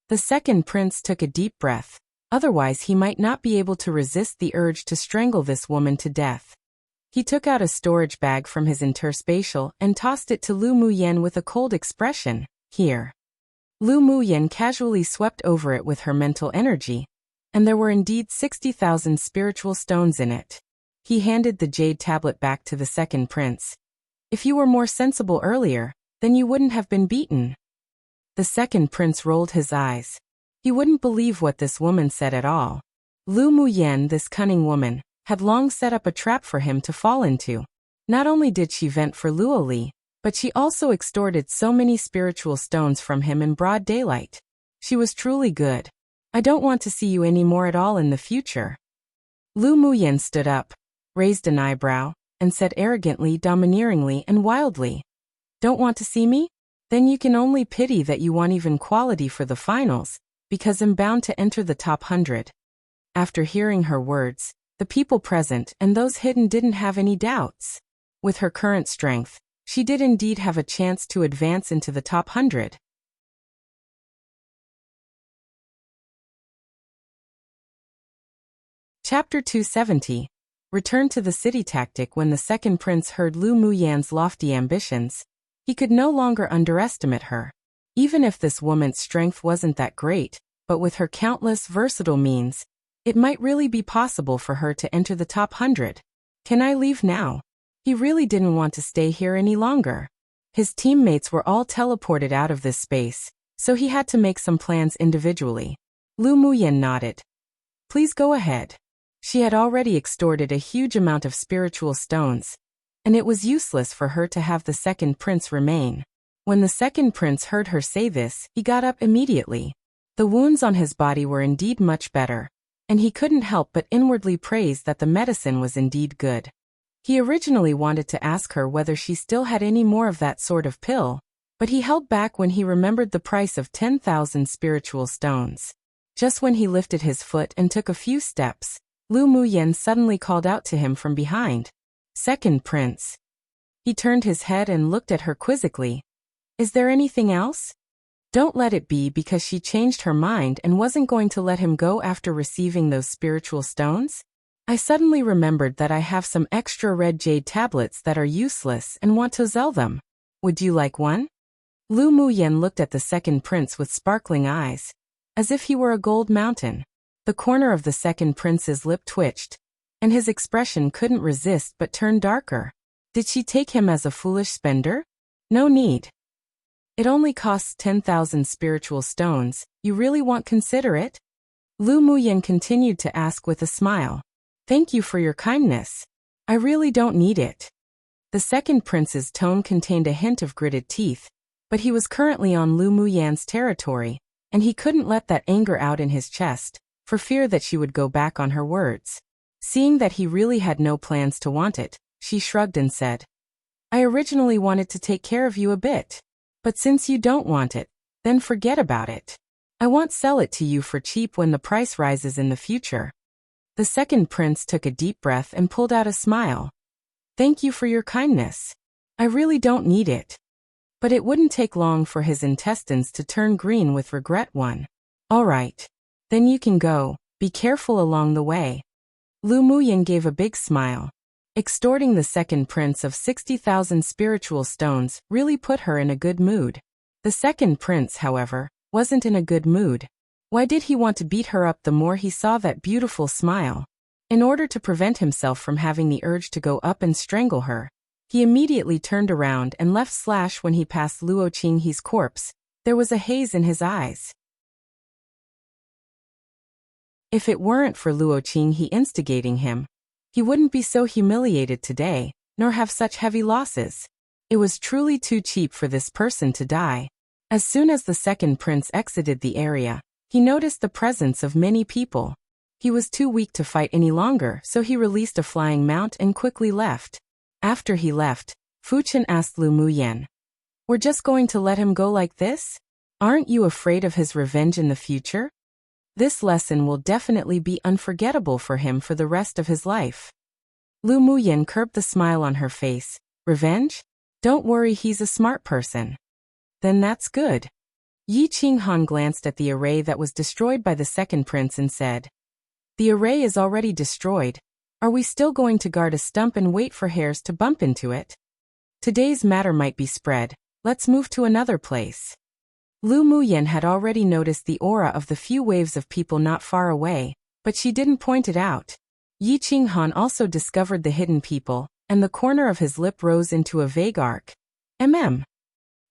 The second prince took a deep breath. Otherwise he might not be able to resist the urge to strangle this woman to death. He took out a storage bag from his interspatial and tossed it to Lu Muyen with a cold expression. Here. Lu Muyen casually swept over it with her mental energy, and there were indeed 60,000 spiritual stones in it. He handed the jade tablet back to the second prince. If you were more sensible earlier, then you wouldn't have been beaten. The second prince rolled his eyes. He wouldn't believe what this woman said at all. Lu Muyen, this cunning woman, had long set up a trap for him to fall into. Not only did she vent for Luoli, but she also extorted so many spiritual stones from him in broad daylight. She was truly good. I don't want to see you any more at all in the future. Lu Muyen stood up, raised an eyebrow, and said arrogantly, domineeringly, and wildly, "Don't want to see me? Then you can only pity that you want even quality for the finals, because I'm bound to enter the top 100. After hearing her words, the people present and those hidden didn't have any doubts. With her current strength, she did indeed have a chance to advance into the top 100. Chapter 270. Return to the city tactic. When the second prince heard Lu Muyen's lofty ambitions, he could no longer underestimate her. Even if this woman's strength wasn't that great, but with her countless versatile means, it might really be possible for her to enter the top 100. Can I leave now? He really didn't want to stay here any longer. His teammates were all teleported out of this space, so he had to make some plans individually. Lu Muyen nodded. Please go ahead. She had already extorted a huge amount of spiritual stones, and it was useless for her to have the second prince remain. When the second prince heard her say this, he got up immediately. The wounds on his body were indeed much better, and he couldn't help but inwardly praise that the medicine was indeed good. He originally wanted to ask her whether she still had any more of that sort of pill, but he held back when he remembered the price of 10,000 spiritual stones. Just when he lifted his foot and took a few steps, Lu Muyen suddenly called out to him from behind. Second prince. He turned his head and looked at her quizzically. Is there anything else? Don't let it be because she changed her mind and wasn't going to let him go after receiving those spiritual stones? I suddenly remembered that I have some extra red jade tablets that are useless and want to sell them. Would you like one? Lu Muyen looked at the second prince with sparkling eyes, as if he were a gold mountain. The corner of the second prince's lip twitched, and his expression couldn't resist but turned darker. Did she take him as a foolish spender? No need. It only costs 10,000 spiritual stones. You really won't consider it? Lu Muyen continued to ask with a smile. Thank you for your kindness. I really don't need it. The second prince's tone contained a hint of gritted teeth, but he was currently on Lu Muyen's territory, and he couldn't let that anger out in his chest, for fear that she would go back on her words. Seeing that he really had no plans to want it, she shrugged and said, I originally wanted to take care of you a bit. But since you don't want it, then forget about it. I won't sell it to you for cheap when the price rises in the future. The second prince took a deep breath and pulled out a smile. Thank you for your kindness. I really don't need it. But it wouldn't take long for his intestines to turn green with regret. All right. Then you can go. Be careful along the way. Lu Muyen gave a big smile. Extorting the second prince of 60,000 spiritual stones really put her in a good mood. The second prince, however, wasn't in a good mood. Why did he want to beat her up the more he saw that beautiful smile? In order to prevent himself from having the urge to go up and strangle her, he immediately turned around and left. When he passed Luo Qinghe's corpse, there was a haze in his eyes. If it weren't for Luo Qinghe instigating him, he wouldn't be so humiliated today, nor have such heavy losses. It was truly too cheap for this person to die. As soon as the second prince exited the area, he noticed the presence of many people. He was too weak to fight any longer, so he released a flying mount and quickly left. After he left, Fuchen asked Lu Muyen, We're just going to let him go like this? Aren't you afraid of his revenge in the future? This lesson will definitely be unforgettable for him for the rest of his life. Lu Muyen curbed the smile on her face. Revenge? Don't worry, he's a smart person. Then that's good. Yi Qinghan glanced at the array that was destroyed by the second prince and said, "The array is already destroyed. Are we still going to guard a stump and wait for hares to bump into it? Today's matter might be spread. Let's move to another place." Lu Muyan had already noticed the aura of the few waves of people not far away, but she didn't point it out. Yi Qinghan also discovered the hidden people, and the corner of his lip rose into a vague arc.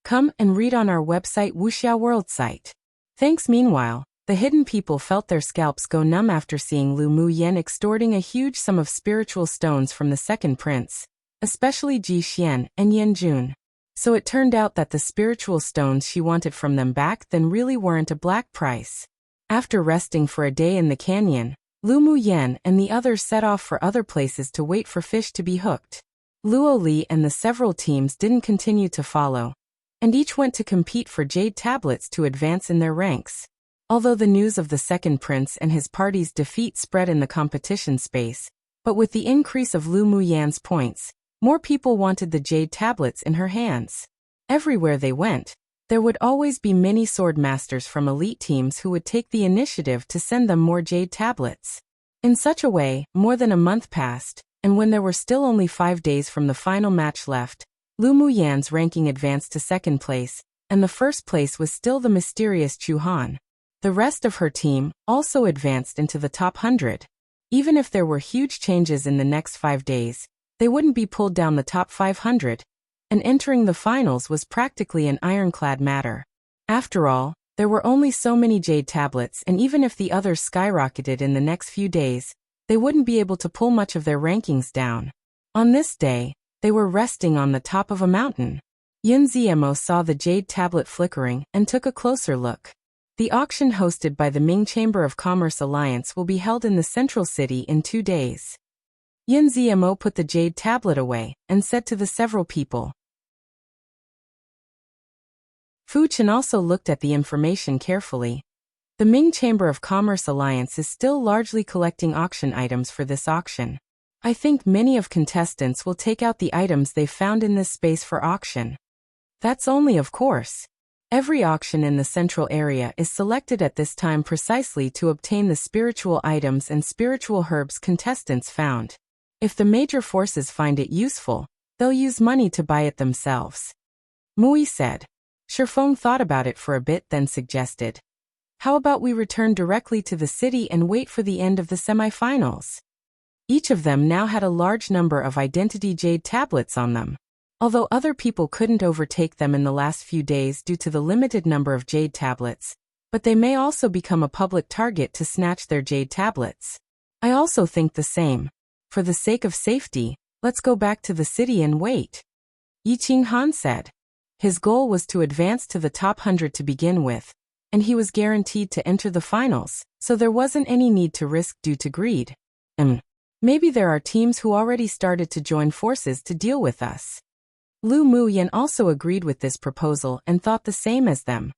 Come and read on our website Wuxia World site. Thanks. Meanwhile, the hidden people felt their scalps go numb after seeing Lu Muyan extorting a huge sum of spiritual stones from the second prince, especially Ji Xian and Yan Jun. So it turned out that the spiritual stones she wanted from them back then really weren't a black price. After resting for a day in the canyon, Lu Muyan and the others set off for other places to wait for fish to be hooked. Luo Li and the several teams didn't continue to follow, and each went to compete for jade tablets to advance in their ranks. Although the news of the second prince and his party's defeat spread in the competition space, but with the increase of Lu Muyan's points, more people wanted the jade tablets in her hands. Everywhere they went, there would always be many sword masters from elite teams who would take the initiative to send them more jade tablets. In such a way, more than a month passed, and when there were still only 5 days from the final match left, Lu Muyan's ranking advanced to second place, and the first place was still the mysterious Chu Han. The rest of her team also advanced into the top 100. Even if there were huge changes in the next 5 days, they wouldn't be pulled down the top 500, and entering the finals was practically an ironclad matter. After all, there were only so many jade tablets, and even if the others skyrocketed in the next few days, they wouldn't be able to pull much of their rankings down. On this day, they were resting on the top of a mountain. Yun Ziemo saw the jade tablet flickering and took a closer look. The auction hosted by the Ming Chamber of Commerce Alliance will be held in the central city in 2 days. Yun Ziemo put the jade tablet away and said to the several people. Fu Chen also looked at the information carefully. The Ming Chamber of Commerce Alliance is still largely collecting auction items for this auction. I think many of contestants will take out the items they found in this space for auction. That's only of course. Every auction in the central area is selected at this time precisely to obtain the spiritual items and spiritual herbs contestants found. If the major forces find it useful, they'll use money to buy it themselves. Mui said. Shifeng thought about it for a bit, then suggested, "How about we return directly to the city and wait for the end of the semifinals?" Each of them now had a large number of identity jade tablets on them. Although other people couldn't overtake them in the last few days due to the limited number of jade tablets, but they may also become a public target to snatch their jade tablets. I also think the same. For the sake of safety, let's go back to the city and wait. Yi Qinghan said. His goal was to advance to the top 100 to begin with, and he was guaranteed to enter the finals, so there wasn't any need to risk due to greed. Maybe there are teams who already started to join forces to deal with us. Lu Muyan also agreed with this proposal and thought the same as them.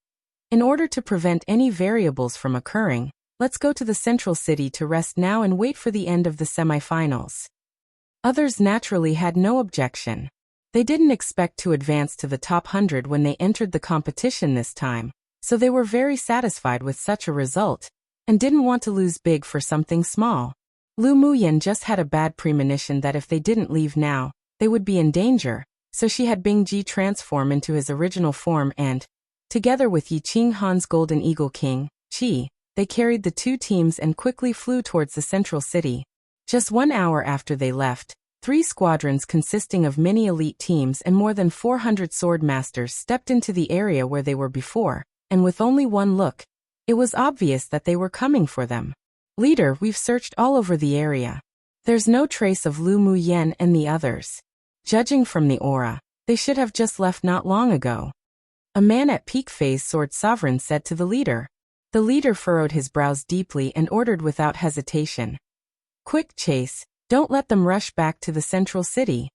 In order to prevent any variables from occurring, let's go to the central city to rest now and wait for the end of the semifinals. Others naturally had no objection. They didn't expect to advance to the top 100 when they entered the competition this time, so they were very satisfied with such a result, and didn't want to lose big for something small. Lu Muyan just had a bad premonition that if they didn't leave now, they would be in danger, so she had Bing Ji transform into his original form and, together with Yi Qinghan's Golden Eagle King, Qi, they carried the two teams and quickly flew towards the central city. Just 1 hour after they left, 3 squadrons consisting of many elite teams and more than 400 sword masters stepped into the area where they were before, and with only one look, it was obvious that they were coming for them. "Leader, we've searched all over the area. There's no trace of Lu Muyan and the others. Judging from the aura, they should have just left not long ago." A man at peak phase Sword Sovereign said to the leader. The leader furrowed his brows deeply and ordered without hesitation. "Quick chase, don't let them rush back to the central city."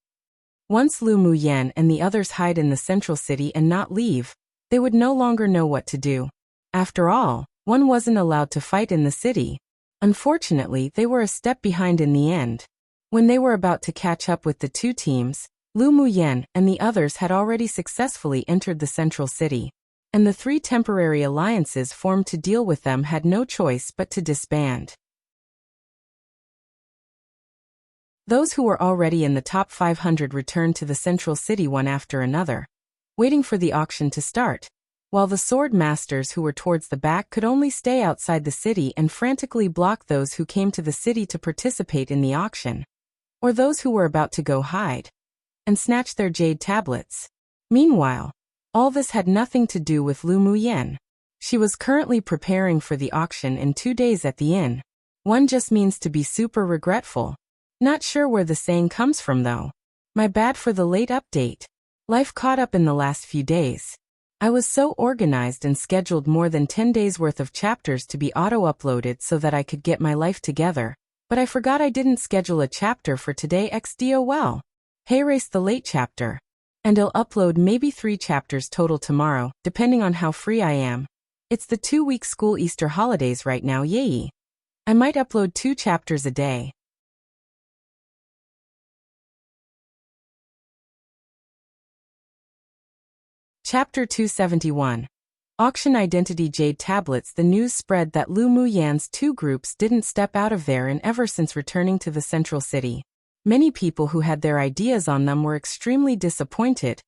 Once Lu Muyan and the others hide in the central city and not leave, they would no longer know what to do. After all, one wasn't allowed to fight in the city. Unfortunately, they were a step behind in the end. When they were about to catch up with the two teams, Lu Muyan and the others had already successfully entered the central city. and the 3 temporary alliances formed to deal with them had no choice but to disband. Those who were already in the top 500 returned to the central city one after another, waiting for the auction to start, while the sword masters who were towards the back could only stay outside the city and frantically block those who came to the city to participate in the auction, or those who were about to go hide and snatch their jade tablets. Meanwhile, all this had nothing to do with Lu Muyen. She was currently preparing for the auction in 2 days at the inn. One just means to be super regretful. Not sure where the saying comes from though. My bad for the late update. Life caught up in the last few days. I was so organized and scheduled more than 10 days worth of chapters to be auto-uploaded so that I could get my life together, but I forgot I didn't schedule a chapter for today XDOL. Hey, race the late chapter. And I'll upload maybe 3 chapters total tomorrow, depending on how free I am. It's the 2-week school Easter holidays right now, yay. I might upload 2 chapters a day. Chapter 271. Auction Identity Jade Tablets. The news spread that Lu Muyan's 2 groups didn't step out of there and ever since returning to the central city. Many people who had their ideas on them were extremely disappointed,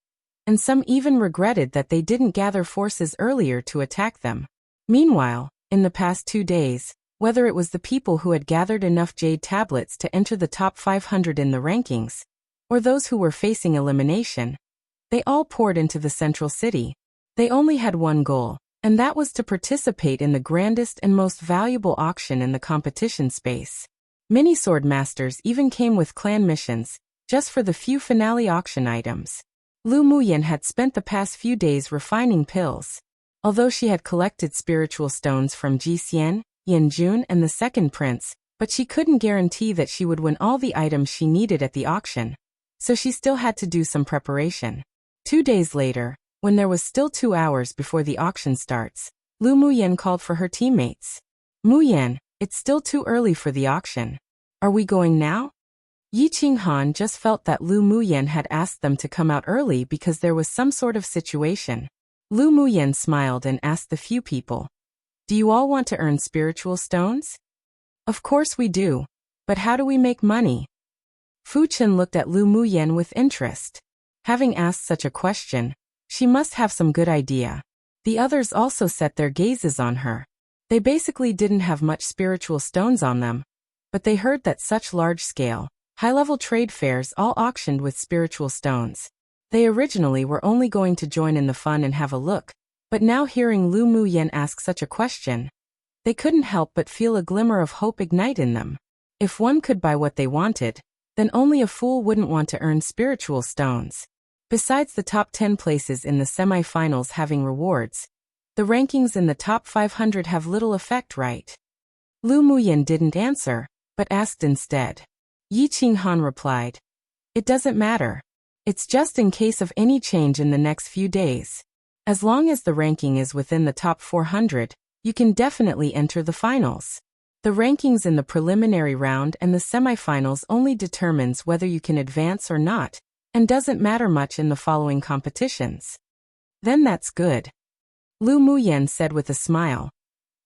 and some even regretted that they didn't gather forces earlier to attack them. Meanwhile, in the past 2 days, whether it was the people who had gathered enough jade tablets to enter the top 500 in the rankings, or those who were facing elimination, they all poured into the central city. They only had one goal, and that was to participate in the grandest and most valuable auction in the competition space. Many sword masters even came with clan missions, just for the few finale auction items. Lu Muyen had spent the past few days refining pills. Although she had collected spiritual stones from Ji Xian, Yin Jun and the second prince, but she couldn't guarantee that she would win all the items she needed at the auction, so she still had to do some preparation. 2 days later, when there was still 2 hours before the auction starts, Lu Muyen called for her teammates. Muyen, it's still too early for the auction. Are we going now? Yi Qinghan just felt that Lu Muyen had asked them to come out early because there was some sort of situation. Lu Muyen smiled and asked the few people, "Do you all want to earn spiritual stones?" "Of course we do. But how do we make money?" Fu Chen looked at Lu Muyen with interest. Having asked such a question, she must have some good idea. The others also set their gazes on her. They basically didn't have much spiritual stones on them, but they heard that such large-scale, high-level trade fairs all auctioned with spiritual stones. They originally were only going to join in the fun and have a look, but now hearing Lu Muyen ask such a question, they couldn't help but feel a glimmer of hope ignite in them. If one could buy what they wanted, then only a fool wouldn't want to earn spiritual stones. Besides the top 10 places in the semi-finals having rewards, the rankings in the top 500 have little effect, right? Lu Muyen didn't answer, but asked instead. Yi Qinghan replied, "It doesn't matter. It's just in case of any change in the next few days. As long as the ranking is within the top 400, you can definitely enter the finals. The rankings in the preliminary round and the semi-finals only determines whether you can advance or not, and doesn't matter much in the following competitions." "Then that's good," Lu Muyen said with a smile.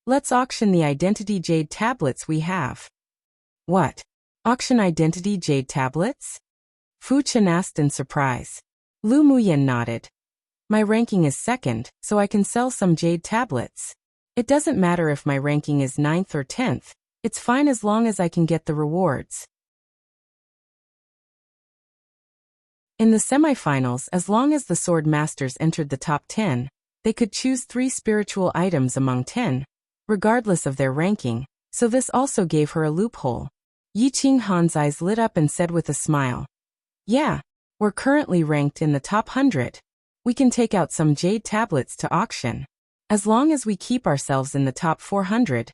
"Let's auction the identity jade tablets we have." "What? Auction identity jade tablets?" Fu Chen asked in surprise. Lu Muyen nodded. "My ranking is 2nd, so I can sell some jade tablets. It doesn't matter if my ranking is 9th or 10th, it's fine as long as I can get the rewards." In the semifinals, as long as the sword masters entered the top 10, they could choose 3 spiritual items among 10, regardless of their ranking, so this also gave her a loophole. Yi Qinghan's eyes lit up and said with a smile, "Yeah, we're currently ranked in the top 100. We can take out some jade tablets to auction. As long as we keep ourselves in the top 400,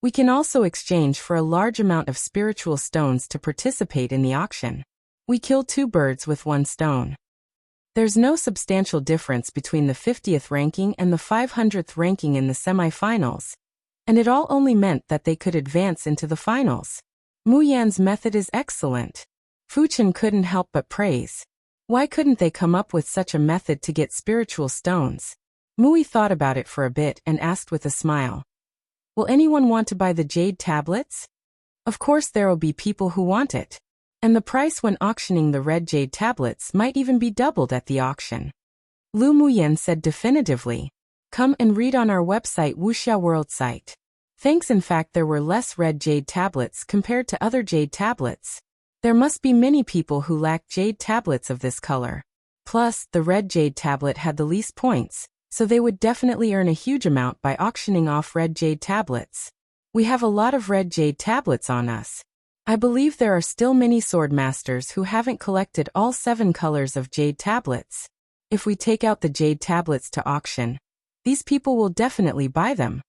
we can also exchange for a large amount of spiritual stones to participate in the auction. We kill 2 birds with 1 stone." There's no substantial difference between the 50th ranking and the 500th ranking in the semi-finals, and it all only meant that they could advance into the finals. Muyan's method is excellent. Fu Chen couldn't help but praise. Why couldn't they come up with such a method to get spiritual stones? Mui thought about it for a bit and asked with a smile. Will anyone want to buy the jade tablets? Of course there'll be people who want it. And the price when auctioning the red jade tablets might even be doubled at the auction. Lu Muyen said definitively. Come and read on our website Wuxia World site. Thanks, in fact there were less red jade tablets compared to other jade tablets. There must be many people who lack jade tablets of this color. Plus, the red jade tablet had the least points, so they would definitely earn a huge amount by auctioning off red jade tablets. We have a lot of red jade tablets on us. I believe there are still many sword masters who haven't collected all 7 colors of jade tablets. If we take out the jade tablets to auction, these people will definitely buy them.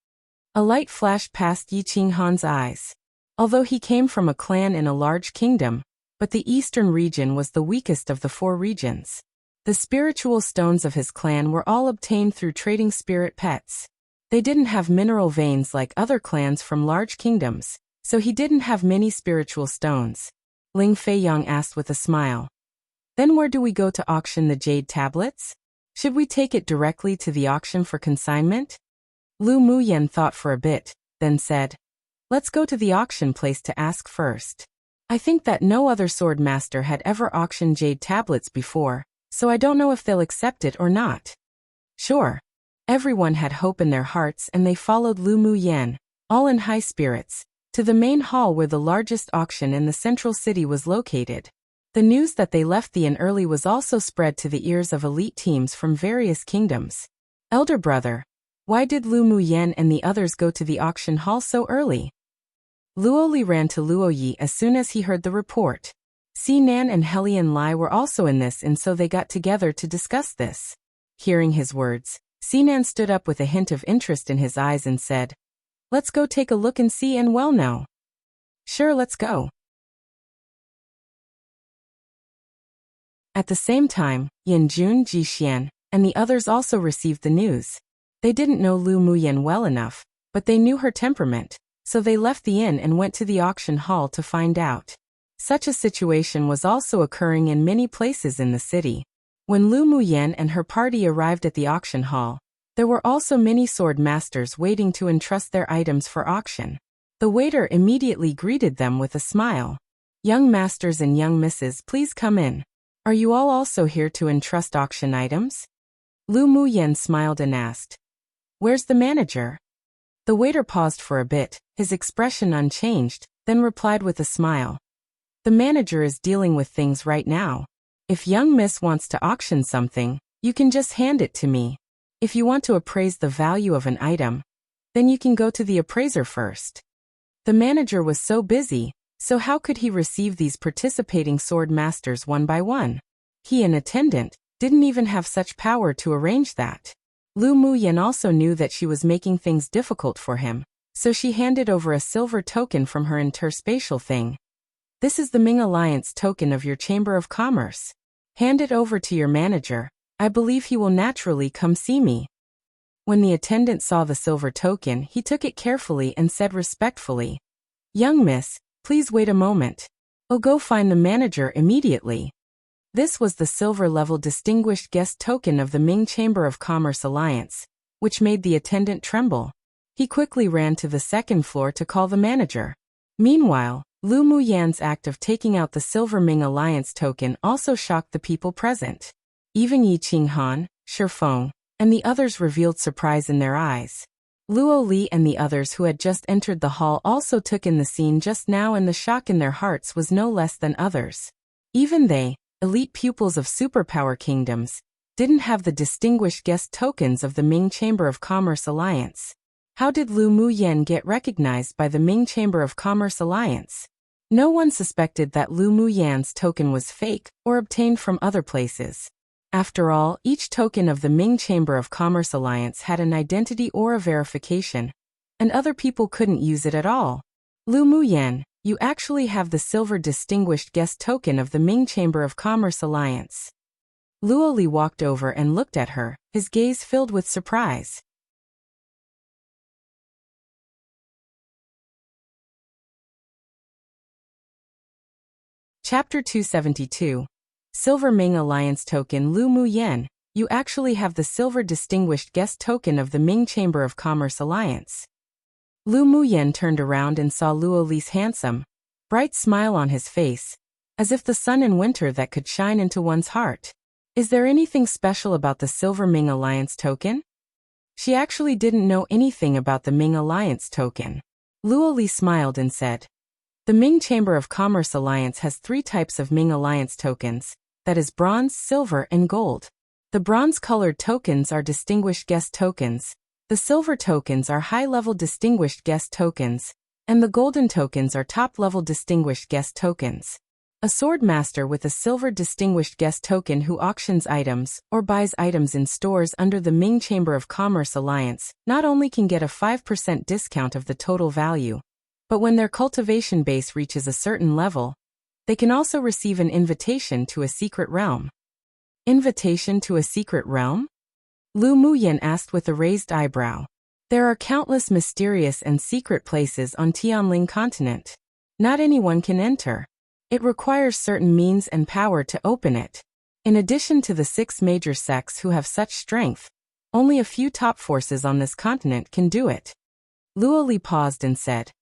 A light flashed past Yi Qinghan's eyes. Although he came from a clan in a large kingdom, but the eastern region was the weakest of the 4 regions. The spiritual stones of his clan were all obtained through trading spirit pets. They didn't have mineral veins like other clans from large kingdoms, so he didn't have many spiritual stones. Ling Feiyang asked with a smile. Then where do we go to auction the jade tablets? Should we take it directly to the auction for consignment? Lu Muyen thought for a bit, then said, let's go to the auction place to ask first. I think that no other sword master had ever auctioned jade tablets before, so I don't know if they'll accept it or not. Sure. Everyone had hope in their hearts and they followed Lu Muyen, all in high spirits, to the main hall where the largest auction in the central city was located. The news that they left the inn early was also spread to the ears of elite teams from various kingdoms. Elder brother, why did Lu Muyen and the others go to the auction hall so early? Luoli ran to Luoyi as soon as he heard the report. Sinan and Helian Lai were also in this and so they got together to discuss this. Hearing his words, Sinan stood up with a hint of interest in his eyes and said, let's go take a look and see and well know. Sure, let's go. At the same time, Yanjun, Jixian, and the others also received the news. They didn't know Lu Muyen well enough, but they knew her temperament, so they left the inn and went to the auction hall to find out. Such a situation was also occurring in many places in the city. When Lu Muyen and her party arrived at the auction hall, there were also many sword masters waiting to entrust their items for auction. The waiter immediately greeted them with a smile. Young masters and young misses, please come in. Are you all also here to entrust auction items? Lu Muyen smiled and asked. Where's the manager? The waiter paused for a bit, his expression unchanged, then replied with a smile. The manager is dealing with things right now. If young miss wants to auction something, you can just hand it to me. If you want to appraise the value of an item, then you can go to the appraiser first. The manager was so busy, so how could he receive these participating sword masters one by one? He, an attendant, didn't even have such power to arrange that. Lu Muyen also knew that she was making things difficult for him, so she handed over a silver token from her interspatial thing. This is the Ming Alliance token of your Chamber of Commerce. Hand it over to your manager. I believe he will naturally come see me. When the attendant saw the silver token, he took it carefully and said respectfully, Young miss, please wait a moment. I'll go find the manager immediately. This was the silver-level distinguished guest token of the Ming Chamber of Commerce Alliance, which made the attendant tremble. He quickly ran to the second floor to call the manager. Meanwhile, Lu Muyen's act of taking out the silver Ming Alliance token also shocked the people present. Even Yi Qinghan, Shifeng, and the others revealed surprise in their eyes. Luo Li and the others who had just entered the hall also took in the scene just now, and the shock in their hearts was no less than others. Even they, elite pupils of superpower kingdoms, didn't have the distinguished guest tokens of the Ming Chamber of Commerce Alliance. How did Lu Muyen get recognized by the Ming Chamber of Commerce Alliance? No one suspected that Lu Muyen's token was fake or obtained from other places. After all, each token of the Ming Chamber of Commerce Alliance had an identity or a verification, and other people couldn't use it at all. Lu Muyen, you actually have the silver distinguished guest token of the Ming Chamber of Commerce Alliance. Luo Li walked over and looked at her, his gaze filled with surprise. Chapter 272. Silver Ming Alliance Token. Lu Muyen, you actually have the Silver Distinguished Guest token of the Ming Chamber of Commerce Alliance. Lu Muyen turned around and saw Luo Li's handsome, bright smile on his face, as if the sun in winter that could shine into one's heart. Is there anything special about the Silver Ming Alliance token? She actually didn't know anything about the Ming Alliance token. Luo Li smiled and said, the Ming Chamber of Commerce Alliance has 3 types of Ming Alliance tokens, that is bronze, silver, and gold. The bronze-colored tokens are Distinguished Guest tokens, the silver tokens are high-level Distinguished Guest tokens, and the golden tokens are top-level Distinguished Guest tokens. A sword master with a Silver Distinguished Guest token who auctions items or buys items in stores under the Ming Chamber of Commerce Alliance not only can get a 5% discount of the total value, but when their cultivation base reaches a certain level, they can also receive an invitation to a secret realm. Invitation to a secret realm? Lu Muyen asked with a raised eyebrow. There are countless mysterious and secret places on Tianling continent. Not anyone can enter. It requires certain means and power to open it. In addition to the 6 major sects who have such strength, only a few top forces on this continent can do it. Luo Li paused and said,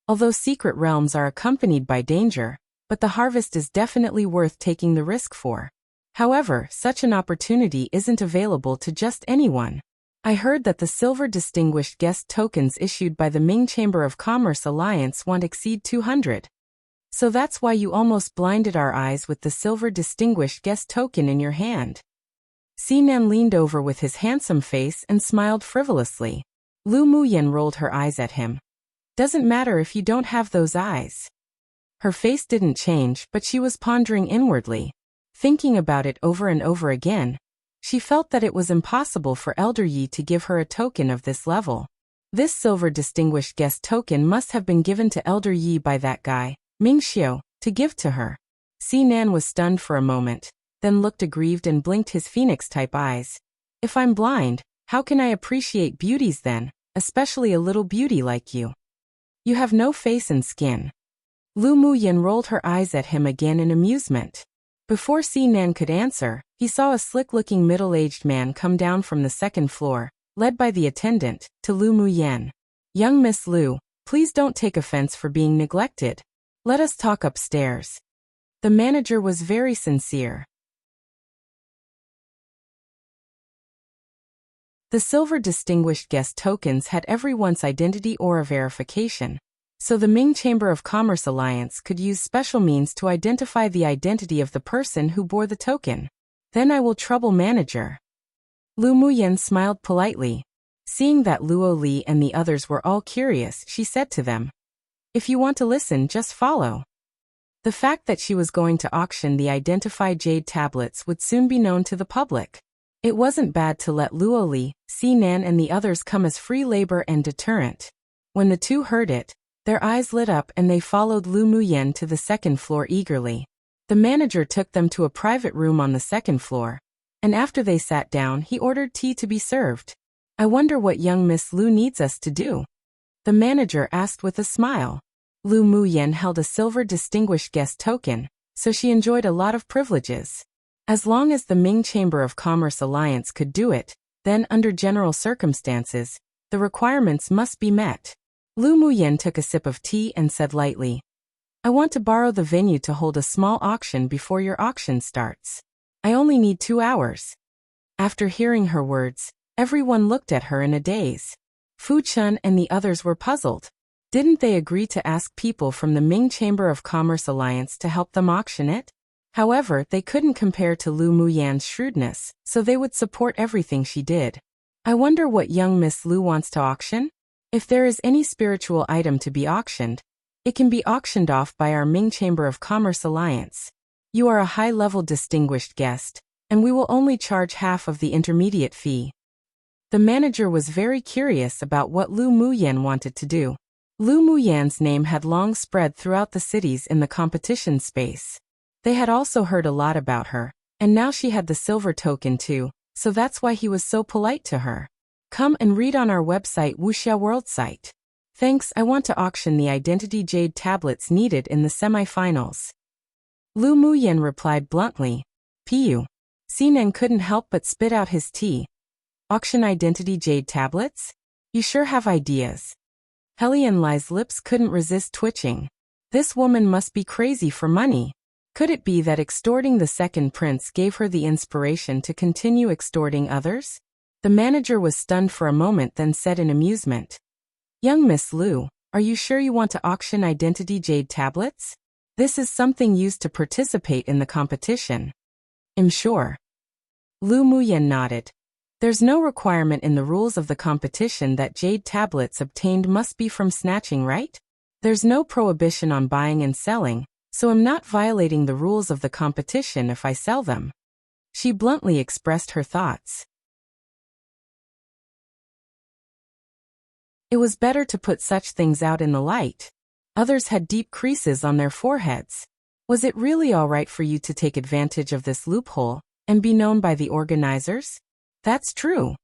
although secret realms are accompanied by danger, but the harvest is definitely worth taking the risk for. However, such an opportunity isn't available to just anyone. I heard that the Silver Distinguished Guest tokens issued by the Ming Chamber of Commerce Alliance won't exceed 200. So that's why you almost blinded our eyes with the Silver Distinguished Guest token in your hand. Sinan leaned over with his handsome face and smiled frivolously. Lu Muyen rolled her eyes at him. Doesn't matter if you don't have those eyes. Her face didn't change, but she was pondering inwardly. Thinking about it over and over again, she felt that it was impossible for Elder Yi to give her a token of this level. This Silver Distinguished Guest token must have been given to Elder Yi by that guy, Ming Xiu, to give to her. Sinan was stunned for a moment, then looked aggrieved and blinked his phoenix-type eyes. If I'm blind, how can I appreciate beauties then, especially a little beauty like you? You have no face and skin. Lu Muyen rolled her eyes at him again in amusement. Before Sinan could answer, he saw a slick-looking middle-aged man come down from the 2nd floor, led by the attendant, to Lu Muyen. Young Miss Lu, please don't take offense for being neglected. Let us talk upstairs. The manager was very sincere. The Silver Distinguished Guest tokens had everyone's identity aura verification, so the Ming Chamber of Commerce Alliance could use special means to identify the identity of the person who bore the token. Then I will trouble manager. Lu Muyen smiled politely. Seeing that Luo Li and the others were all curious, she said to them, if you want to listen, just follow. The fact that she was going to auction the identified jade tablets would soon be known to the public. It wasn't bad to let Luo Li, Sinan and the others come as free labor and deterrent. When the 2 heard it, their eyes lit up and they followed Lu Muyen to the 2nd floor eagerly. The manager took them to a private room on the 2nd floor, and after they sat down he ordered tea to be served. I wonder what young Miss Lu needs us to do? The manager asked with a smile. Lu Muyen held a Silver Distinguished Guest token, so she enjoyed a lot of privileges. As long as the Ming Chamber of Commerce Alliance could do it, then under general circumstances, the requirements must be met. Lu Muyen took a sip of tea and said lightly, I want to borrow the venue to hold a small auction before your auction starts. I only need 2 hours. After hearing her words, everyone looked at her in a daze. Fu Chun and the others were puzzled. Didn't they agree to ask people from the Ming Chamber of Commerce Alliance to help them auction it? However, they couldn't compare to Lu Muyen's shrewdness, so they would support everything she did. I wonder what young Miss Lu wants to auction? If there is any spiritual item to be auctioned, it can be auctioned off by our Ming Chamber of Commerce Alliance. You are a high-level distinguished guest, and we will only charge half of the intermediate fee. The manager was very curious about what Lu Muyen wanted to do. Lu Muyen's name had long spread throughout the cities in the competition space. They had also heard a lot about her, and now she had the silver token too, so that's why he was so polite to her. Come and read on our website Wuxia World site. Thanks, I want to auction the Identity Jade tablets needed in the semi-finals. Lu Muyen replied bluntly. Pu. Sinan couldn't help but spit out his tea. Auction identity jade tablets? You sure have ideas. Helian Lai's lips couldn't resist twitching. This woman must be crazy for money. Could it be that extorting the second prince gave her the inspiration to continue extorting others? The manager was stunned for a moment, then said in amusement, "Young Miss Lu, are you sure you want to auction identity jade tablets? This is something used to participate in the competition." "I'm sure." Lu Muyen nodded. "There's no requirement in the rules of the competition that jade tablets obtained must be from snatching, right? There's no prohibition on buying and selling, so I'm not violating the rules of the competition if I sell them." She bluntly expressed her thoughts. It was better to put such things out in the light. Others had deep creases on their foreheads. Was it really all right for you to take advantage of this loophole and be known by the organizers? That's true.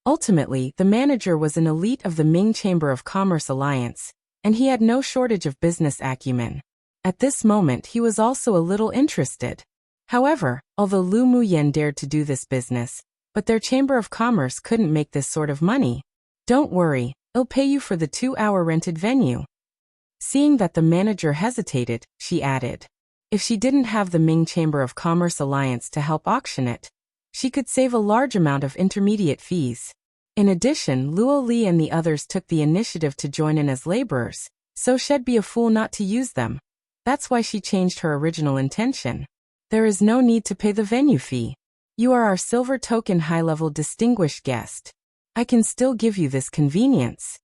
Ultimately, the manager was an elite of the Ming Chamber of Commerce Alliance, and he had no shortage of business acumen. At this moment he was also a little interested. However, although Lu Muyen dared to do this business, but their Chamber of Commerce couldn't make this sort of money. "Don't worry, I'll pay you for the 2-hour rented venue." Seeing that the manager hesitated, she added, if she didn't have the Ming Chamber of Commerce Alliance to help auction it, she could save a large amount of intermediate fees. In addition, Luo Li and the others took the initiative to join in as laborers, so she'd be a fool not to use them. That's why she changed her original intention. "There is no need to pay the venue fee. You are our silver token high-level distinguished guest. I can still give you this convenience."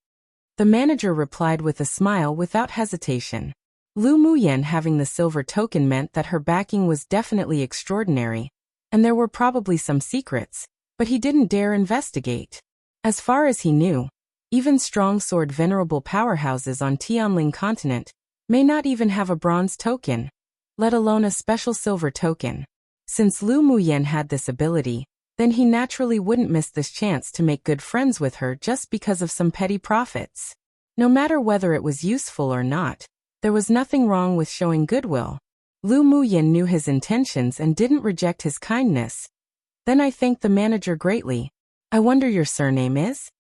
The manager replied with a smile without hesitation. Lu Muyen having the silver token meant that her backing was definitely extraordinary, and there were probably some secrets, but he didn't dare investigate. As far as he knew, even strong sword venerable powerhouses on Tianling continent may not even have a bronze token, let alone a special silver token. Since Lu Muyen had this ability, then he naturally wouldn't miss this chance to make good friends with her just because of some petty profits. No matter whether it was useful or not, there was nothing wrong with showing goodwill. Lu Muyen knew his intentions and didn't reject his kindness. "Then I thank the manager greatly. I wonder your surname is?"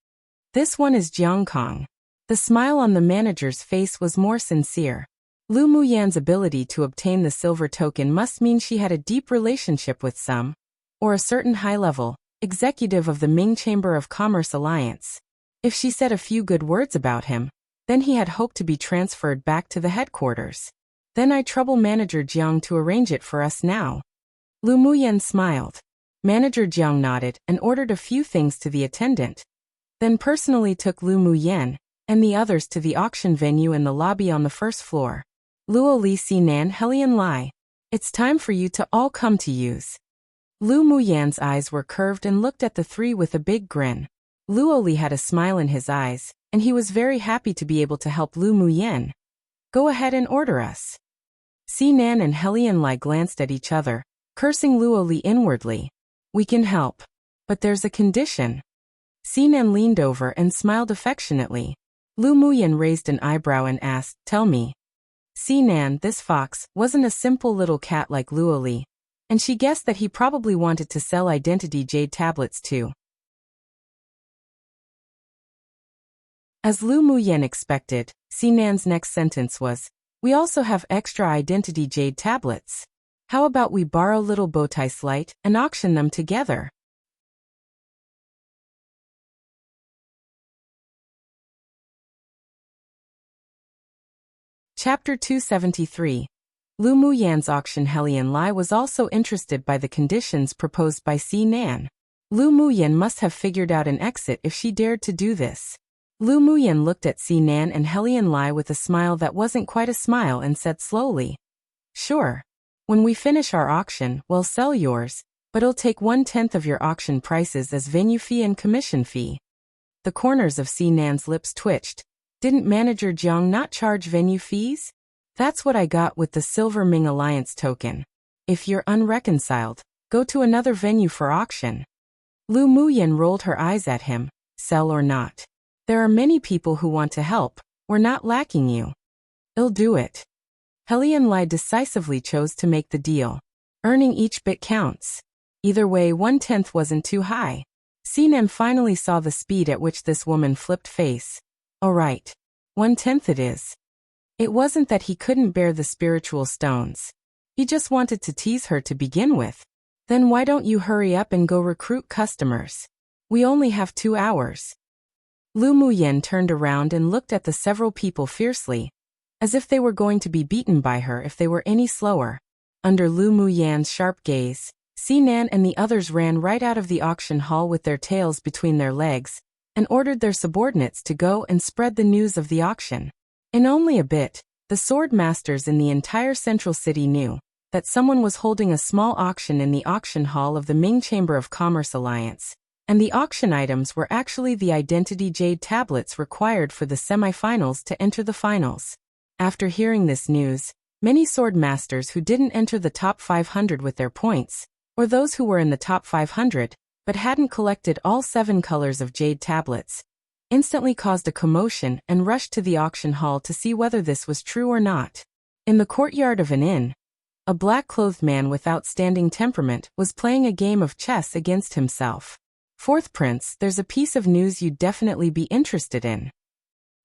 "This one is Jiang Kong." The smile on the manager's face was more sincere. Lu Muyen's ability to obtain the silver token must mean she had a deep relationship with some, or a certain high-level, executive of the Ming Chamber of Commerce Alliance. If she said a few good words about him, then he had hoped to be transferred back to the headquarters. "Then I trouble Manager Jiang to arrange it for us now." Lu Muyen smiled. Manager Jiang nodded and ordered a few things to the attendant, then personally took Lu Muyen and the others to the auction venue in the lobby on the first floor. "Luo Li Sinan Helian Lai, it's time for you to all come to use." Lu Muyen's eyes were curved and looked at the three with a big grin. Luo Li had a smile in his eyes, and he was very happy to be able to help Lu Muyen. "Go ahead and order us." Sinan and Helian Lai glanced at each other, cursing Luo Li inwardly. "We can help, but there's a condition." Sinan leaned over and smiled affectionately. Lu Muyen raised an eyebrow and asked, "Tell me." Sinan, this fox, wasn't a simple little cat like Luo Li, and she guessed that he probably wanted to sell identity jade tablets too. As Lu Muyen expected, Sinan's next sentence was, "We also have extra identity jade tablets. How about we borrow little Bowtie Slight and auction them together?" Chapter 273. Lu Muyen's auction. Helian Lai was also interested by the conditions proposed by Sinan. Lu Muyen must have figured out an exit if she dared to do this. Lu Muyen looked at Sinan and Helian Lai with a smile that wasn't quite a smile and said slowly, "Sure. When we finish our auction, we'll sell yours, but it'll take 1/10 of your auction prices as venue fee and commission fee." The corners of Sinan's lips twitched. Didn't Manager Jiang not charge venue fees? "That's what I got with the Silver Ming Alliance token. If you're unreconciled, go to another venue for auction." Lu Muyen rolled her eyes at him. "Sell or not? There are many people who want to help. We're not lacking you." "I'll do it." Helian Lai decisively chose to make the deal. Earning each bit counts. Either way, 1/10 wasn't too high. Sinan finally saw the speed at which this woman flipped face. All right. 1/10 it is. It wasn't that he couldn't bear the spiritual stones. He just wanted to tease her to begin with. Then why don't you hurry up and go recruit customers? We only have 2 hours. Lu Muyen turned around and looked at the several people fiercely, as if they were going to be beaten by her if they were any slower. Under Lu Muyen's sharp gaze, Sinan and the others ran right out of the auction hall with their tails between their legs, and ordered their subordinates to go and spread the news of the auction. In only a bit, the sword masters in the entire central city knew that someone was holding a small auction in the auction hall of the Ming Chamber of Commerce Alliance, and the auction items were actually the identity jade tablets required for the semifinals to enter the finals. After hearing this news, many sword masters who didn't enter the top 500 with their points, or those who were in the top 500, but hadn't collected all 7 colors of jade tablets, instantly caused a commotion and rushed to the auction hall to see whether this was true or not. In the courtyard of an inn, a black-clothed man with outstanding temperament was playing a game of chess against himself. Fourth Prince, there's a piece of news you'd definitely be interested in.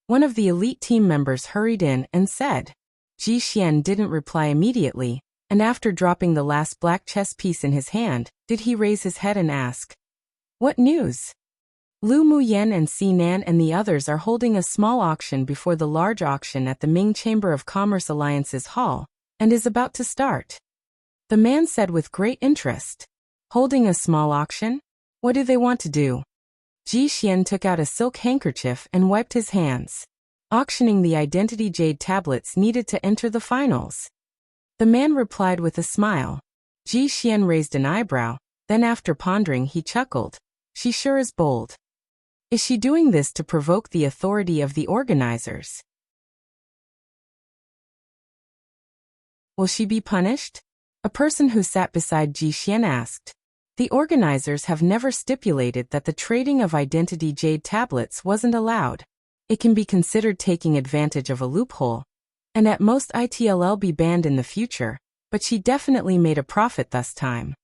One of the elite team members hurried in and said. Ji Xian didn't reply immediately, and after dropping the last black chess piece in his hand, did he raise his head and ask, "What news?" Lu Muyen and Sinan and the others are holding a small auction before the large auction at the Ming Chamber of Commerce Alliance's hall, and is about to start. The man said with great interest. Holding a small auction? What do they want to do? Ji Xian took out a silk handkerchief and wiped his hands. Auctioning the identity jade tablets needed to enter the finals. The man replied with a smile. Ji Xian raised an eyebrow, then after pondering he chuckled. She sure is bold. Is she doing this to provoke the authority of the organizers? Will she be punished? A person who sat beside Ji Xian asked. The organizers have never stipulated that the trading of identity jade tablets wasn't allowed. It can be considered taking advantage of a loophole, and at most it'll be banned in the future, but she definitely made a profit this time.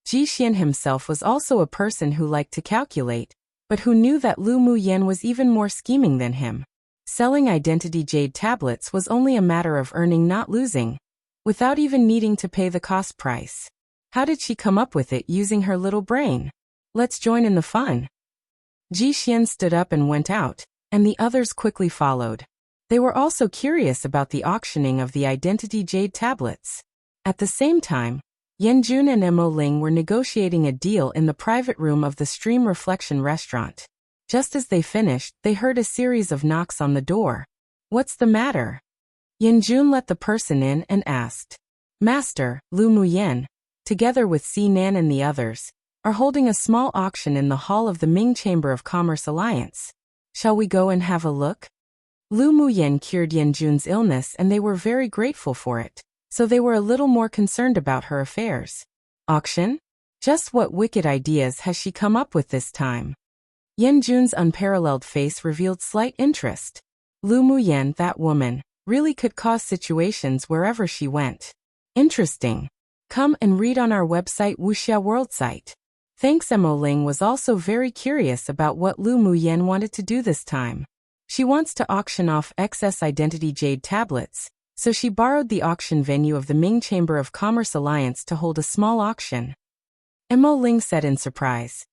Ji Xian himself was also a person who liked to calculate, but who knew that Lu Muyen was even more scheming than him. Selling identity jade tablets was only a matter of earning not losing, without even needing to pay the cost price. How did she come up with it using her little brain? Let's join in the fun. Ji Xian stood up and went out, and the others quickly followed. They were also curious about the auctioning of the identity jade tablets. At the same time, Yanjun and Mo Ling were negotiating a deal in the private room of the Stream Reflection restaurant. Just as they finished, they heard a series of knocks on the door. What's the matter? Yanjun let the person in and asked. Master, Lu Muyen, together with Sinan and the others, are holding a small auction in the hall of the Ming Chamber of Commerce Alliance. Shall we go and have a look? Lu Muyen cured Yanjun's illness and they were very grateful for it, so they were a little more concerned about her affairs. Auction? Just what wicked ideas has she come up with this time? Yanjun's unparalleled face revealed slight interest. Lu Muyen, that woman, really could cause situations wherever she went. Interesting. Come and read on our website Wuxia World site. Thanks. Mo Ling was also very curious about what Lu Muyen wanted to do this time. She wants to auction off excess identity jade tablets, so she borrowed the auction venue of the Ming Chamber of Commerce Alliance to hold a small auction. Mo Ling said in surprise.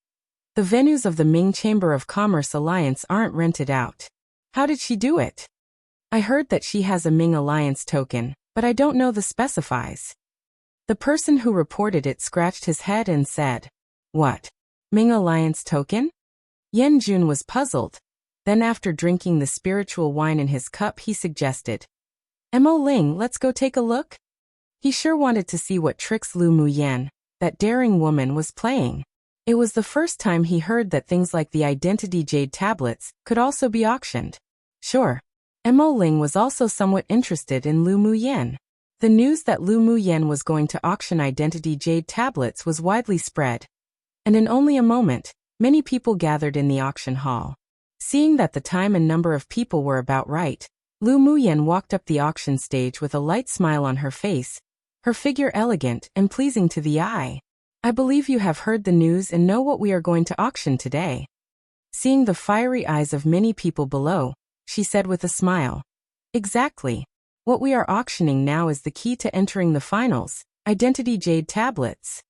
The venues of the Ming Chamber of Commerce Alliance aren't rented out. How did she do it? I heard that she has a Ming Alliance token, but I don't know the specifies. The person who reported it scratched his head and said, What? Ming Alliance token? Yanjun was puzzled. Then after drinking the spiritual wine in his cup he suggested, Mo Ling, let's go take a look? He sure wanted to see what tricks Lu Muyen, that daring woman, was playing. It was the first time he heard that things like the identity jade tablets could also be auctioned. Sure. Mo Ling was also somewhat interested in Lu Muyen. The news that Lu Muyen was going to auction identity jade tablets was widely spread, and in only a moment, many people gathered in the auction hall. Seeing that the time and number of people were about right, Lu Muyen walked up the auction stage with a light smile on her face, her figure elegant and pleasing to the eye. I believe you have heard the news and know what we are going to auction today. Seeing the fiery eyes of many people below, she said with a smile. Exactly. What we are auctioning now is the key to entering the finals, identity jade tablets.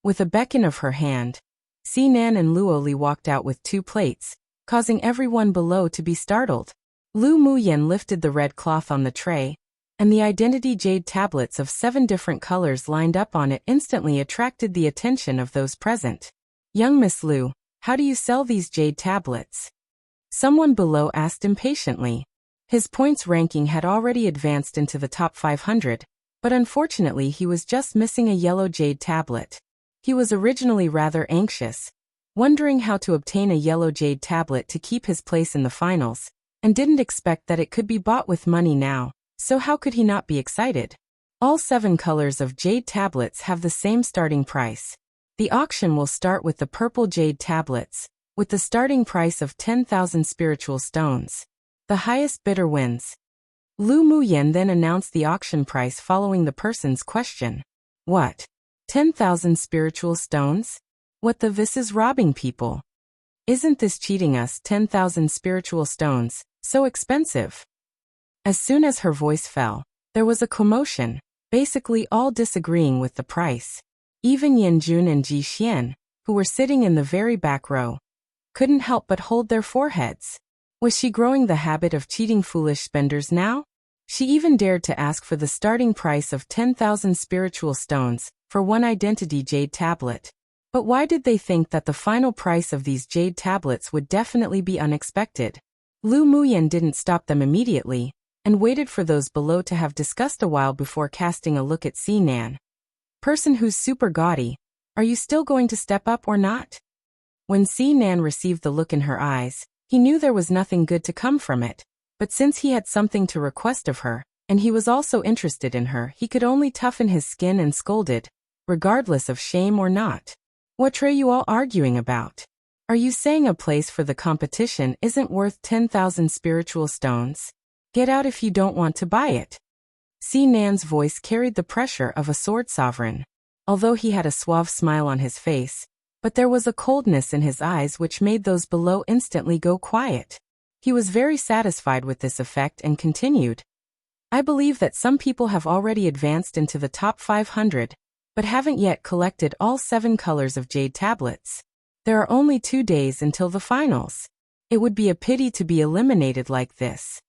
With a beckon of her hand, Sinan and Luoli walked out with 2 plates, causing everyone below to be startled. Lu Muyen lifted the red cloth on the tray, and the identity jade tablets of 7 different colors lined up on it instantly attracted the attention of those present. Young Miss Lu, how do you sell these jade tablets? Someone below asked impatiently. His points ranking had already advanced into the top 500, but unfortunately he was just missing a yellow jade tablet. He was originally rather anxious, wondering how to obtain a yellow jade tablet to keep his place in the finals, and didn't expect that it could be bought with money now, so how could he not be excited? All 7 colors of jade tablets have the same starting price. The auction will start with the purple jade tablets, with the starting price of 10,000 spiritual stones. The highest bidder wins. Lu Muyen then announced the auction price following the person's question. What? 10,000 spiritual stones? What the this is robbing people? Isn't this cheating us? 10,000 spiritual stones, so expensive. As soon as her voice fell, there was a commotion, basically all disagreeing with the price. Even Yin Jun and Ji Xian, who were sitting in the very back row, couldn't help but hold their foreheads. Was she growing the habit of cheating foolish spenders now? She even dared to ask for the starting price of 10,000 spiritual stones for 1 identity jade tablet. But why did they think that the final price of these jade tablets would definitely be unexpected? Lu Muyen didn't stop them immediately, and waited for those below to have discussed a while before casting a look at Sinan. Person who's super gaudy, are you still going to step up or not? When Sinan received the look in her eyes, he knew there was nothing good to come from it, but since he had something to request of her, and he was also interested in her, he could only toughen his skin and scolded, regardless of shame or not. What are you all arguing about? Are you saying a place for the competition isn't worth 10,000 spiritual stones? Get out if you don't want to buy it. Sinan's voice carried the pressure of a sword sovereign. Although he had a suave smile on his face, but there was a coldness in his eyes which made those below instantly go quiet. He was very satisfied with this effect and continued. I believe that some people have already advanced into the top 500, but haven't yet collected all 7 colors of jade tablets. There are only 2 days until the finals. It would be a pity to be eliminated like this.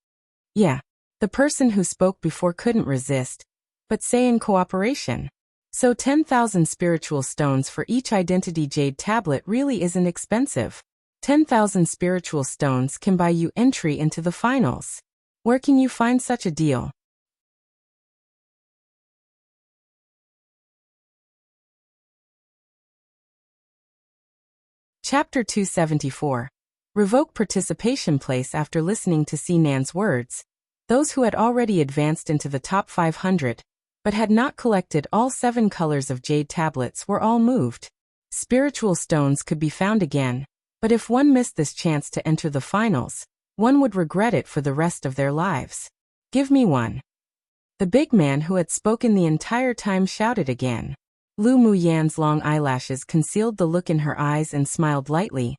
Yeah, the person who spoke before couldn't resist, but say in cooperation. So 10,000 spiritual stones for each identity jade tablet really isn't expensive. 10,000 spiritual stones can buy you entry into the finals. Where can you find such a deal? Chapter 274. Revoke participation place. After listening to Sinan's words, those who had already advanced into the top 500, but had not collected all 7 colors of jade tablets were all moved. Spiritual stones could be found again, but if one missed this chance to enter the finals, one would regret it for the rest of their lives. Give me one. The big man who had spoken the entire time shouted again. Lu Muyan's long eyelashes concealed the look in her eyes and smiled lightly.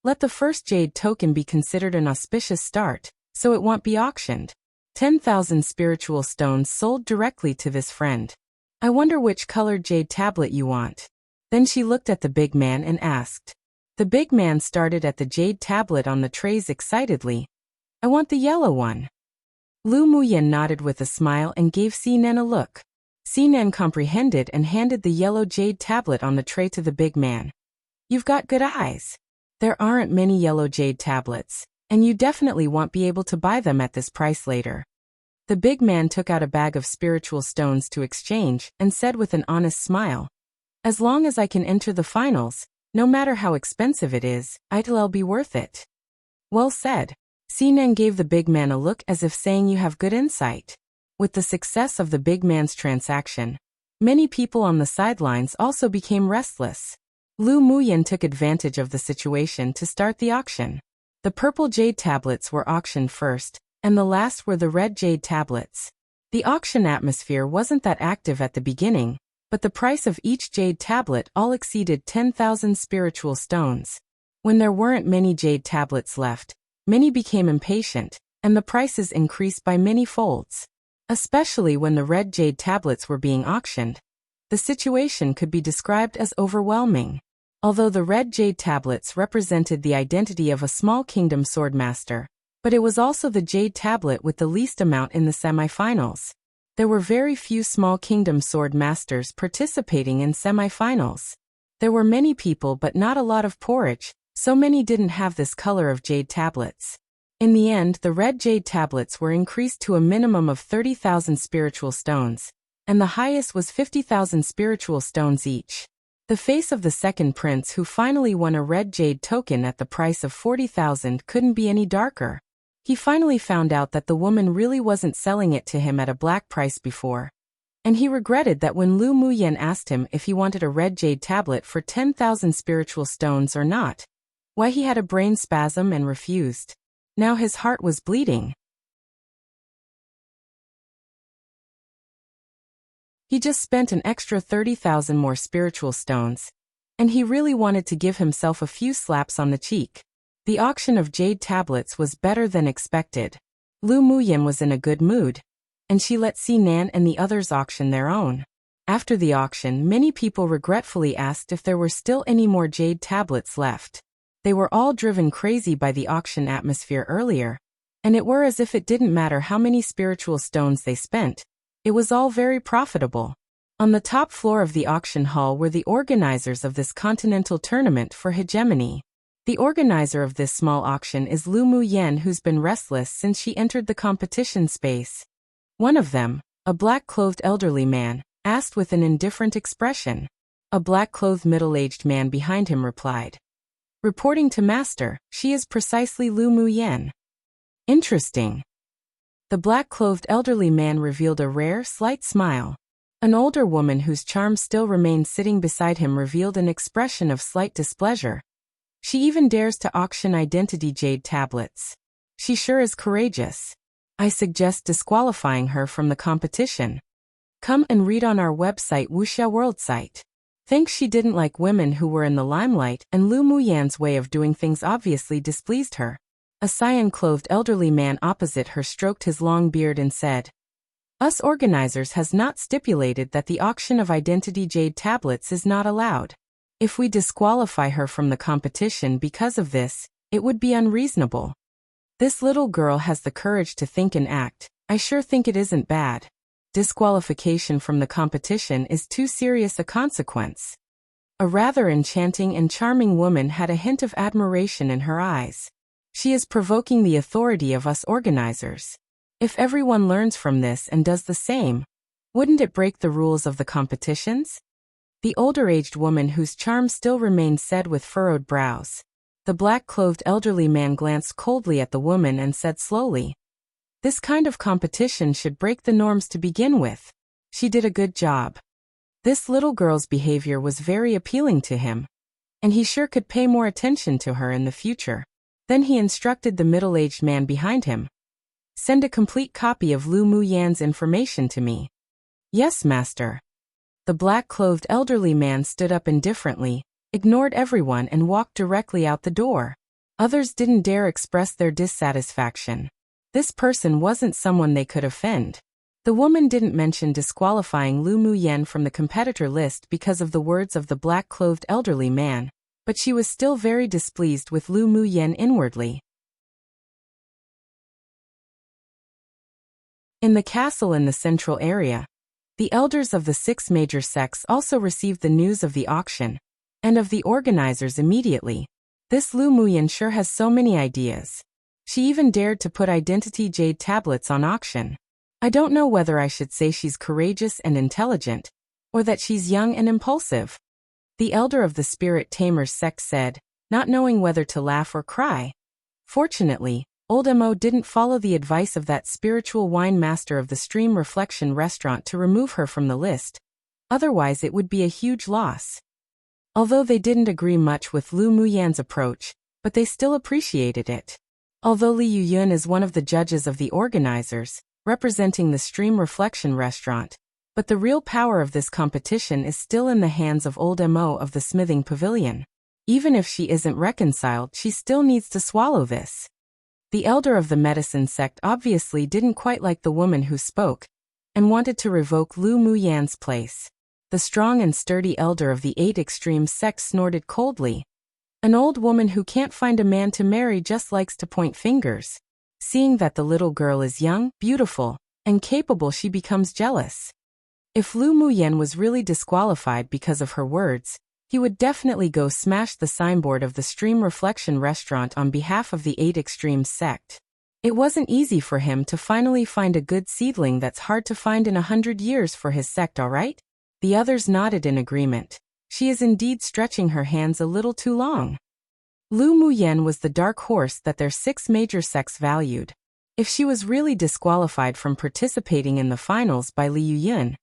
Let the first jade token be considered an auspicious start, so it won't be auctioned. 10,000 spiritual stones sold directly to this friend. I wonder which colored jade tablet you want. Then she looked at the big man and asked. The big man started at the jade tablet on the trays excitedly. I want the yellow one. Lu Muyan nodded with a smile and gave Sinan a look. Sinan comprehended and handed the yellow jade tablet on the tray to the big man. You've got good eyes. There aren't many yellow jade tablets, and you definitely won't be able to buy them at this price later. The big man took out a bag of spiritual stones to exchange and said with an honest smile, as long as I can enter the finals, no matter how expensive it is, it'll be worth it. Well said. Sinan gave the big man a look as if saying you have good insight. With the success of the big man's transaction, many people on the sidelines also became restless. Lu Muyan took advantage of the situation to start the auction. The purple jade tablets were auctioned first, and the last were the red jade tablets. The auction atmosphere wasn't that active at the beginning, but the price of each jade tablet all exceeded 10,000 spiritual stones. When there weren't many jade tablets left, many became impatient, and the prices increased by many folds. Especially when the red jade tablets were being auctioned. The situation could be described as overwhelming. Although the red jade tablets represented the identity of a small kingdom swordmaster, but it was also the jade tablet with the least amount in the semifinals. There were very few small kingdom sword masters participating in semifinals. There were many people but not a lot of porridge, so many didn't have this color of jade tablets. In the end, the red jade tablets were increased to a minimum of 30,000 spiritual stones, and the highest was 50,000 spiritual stones each. The face of the second prince who finally won a red jade token at the price of 40,000 couldn't be any darker. He finally found out that the woman really wasn't selling it to him at a black price before. And he regretted that when Lu Muyen asked him if he wanted a red jade tablet for 10,000 spiritual stones or not. Why he had a brain spasm and refused. Now his heart was bleeding. He just spent an extra 30,000 more spiritual stones, and he really wanted to give himself a few slaps on the cheek. The auction of jade tablets was better than expected. Lu Muyen was in a good mood, and she let Sinan and the others auction their own. After the auction, many people regretfully asked if there were still any more jade tablets left. They were all driven crazy by the auction atmosphere earlier, and it were as if it didn't matter how many spiritual stones they spent. It was all very profitable. On the top floor of the auction hall were the organizers of this continental tournament for hegemony. The organizer of this small auction is Lu Muyen, who's been restless since she entered the competition space. One of them, a black-clothed elderly man, asked with an indifferent expression. A black-clothed middle-aged man behind him replied. Reporting to Master, she is precisely Lu Muyen. Interesting. The black-clothed elderly man revealed a rare, slight smile. An older woman whose charm still remained sitting beside him revealed an expression of slight displeasure. She even dares to auction identity jade tablets. She sure is courageous. I suggest disqualifying her from the competition. Come and read on our website Wuxia World site. Thinks she didn't like women who were in the limelight, and Lu Muyen's way of doing things obviously displeased her. A cyan-clothed elderly man opposite her stroked his long beard and said, Us organizers has not stipulated that the auction of identity jade tablets is not allowed. If we disqualify her from the competition because of this, it would be unreasonable. This little girl has the courage to think and act. I sure think it isn't bad. Disqualification from the competition is too serious a consequence. A rather enchanting and charming woman had a hint of admiration in her eyes. She is provoking the authority of us organizers. If everyone learns from this and does the same, wouldn't it break the rules of the competitions? The older-aged woman whose charm still remained said with furrowed brows. The black-clothed elderly man glanced coldly at the woman and said slowly, This kind of competition should break the norms to begin with. She did a good job. This little girl's behavior was very appealing to him, and he sure could pay more attention to her in the future. Then he instructed the middle-aged man behind him. Send a complete copy of Lu Muyen's information to me. Yes, master. The black-clothed elderly man stood up indifferently, ignored everyone and walked directly out the door. Others didn't dare express their dissatisfaction. This person wasn't someone they could offend. The woman didn't mention disqualifying Lu Muyen from the competitor list because of the words of the black-clothed elderly man, but she was still very displeased with Lu Muyen inwardly. In the castle in the central area, the elders of the 6 major sects also received the news of the auction, and of the organizers immediately. This Lu Muyen sure has so many ideas. She even dared to put identity jade tablets on auction. I don't know whether I should say she's courageous and intelligent, or that she's young and impulsive. The elder of the Spirit Tamers sect said, not knowing whether to laugh or cry. Fortunately, Old Mo didn't follow the advice of that spiritual wine master of the Stream Reflection restaurant to remove her from the list. Otherwise it would be a huge loss. Although they didn't agree much with Lu Muyen's approach, but they still appreciated it. Although Li Yuyun is one of the judges of the organizers, representing the Stream Reflection restaurant. But the real power of this competition is still in the hands of old Mo of the smithing pavilion. Even if she isn't reconciled, she still needs to swallow this. The elder of the medicine sect obviously didn't quite like the woman who spoke, and wanted to revoke Lu Muyan's place. The strong and sturdy elder of the 8 extreme sect snorted coldly. An old woman who can't find a man to marry just likes to point fingers. Seeing that the little girl is young, beautiful, and capable, she becomes jealous. If Lu Muyan was really disqualified because of her words, he would definitely go smash the signboard of the Stream Reflection restaurant on behalf of the 8 extreme sect. It wasn't easy for him to finally find a good seedling that's hard to find in 100 years for his sect, alright? The others nodded in agreement. She is indeed stretching her hands a little too long. Lu Muyan was the dark horse that their 6 major sects valued. If she was really disqualified from participating in the finals by Liu Yun,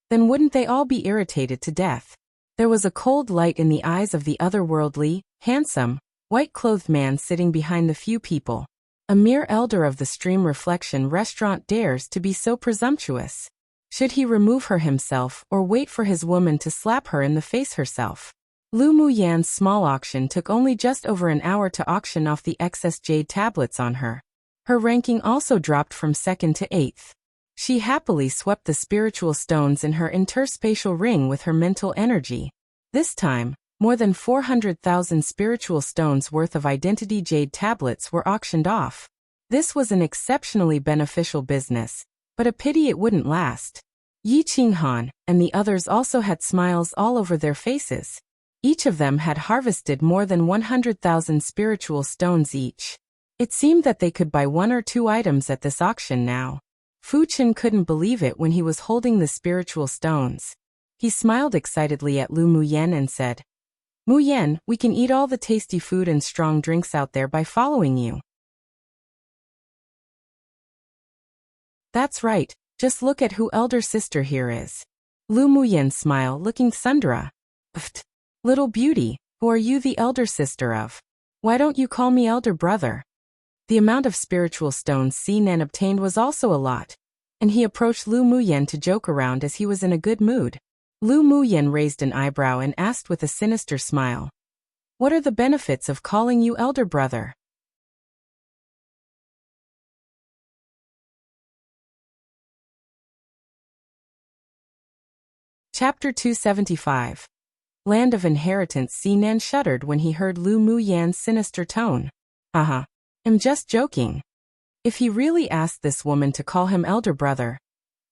then wouldn't they all be irritated to death? There was a cold light in the eyes of the otherworldly, handsome, white-clothed man sitting behind the few people. A mere elder of the Stream Reflection restaurant dares to be so presumptuous. Should he remove her himself or wait for his woman to slap her in the face herself? Lu Muyan's small auction took only just over an hour to auction off the excess jade tablets on her. Her ranking also dropped from 2nd to 8th. She happily swept the spiritual stones in her interspatial ring with her mental energy. This time, more than 400,000 spiritual stones worth of identity jade tablets were auctioned off. This was an exceptionally beneficial business, but a pity it wouldn't last. Yi Qinghan and the others also had smiles all over their faces. Each of them had harvested more than 100,000 spiritual stones each. It seemed that they could buy 1 or 2 items at this auction now. Fu Chen couldn't believe it when he was holding the spiritual stones. He smiled excitedly at Lu Muyan and said, "Muyan, we can eat all the tasty food and strong drinks out there by following you." "That's right, just look at who elder sister here is." Lu Muyan smiled, looking Sundara. "Pfft, little beauty, who are you the elder sister of? Why don't you call me elder brother?" The amount of spiritual stones Sinan obtained was also a lot, and he approached Lu Muyan to joke around as he was in a good mood. Lu Muyan raised an eyebrow and asked with a sinister smile, "What are the benefits of calling you elder brother?" Chapter 275. Land of Inheritance. Sinan shuddered when he heard Lu Muyan's sinister tone. I'm just joking. If he really asked this woman to call him elder brother,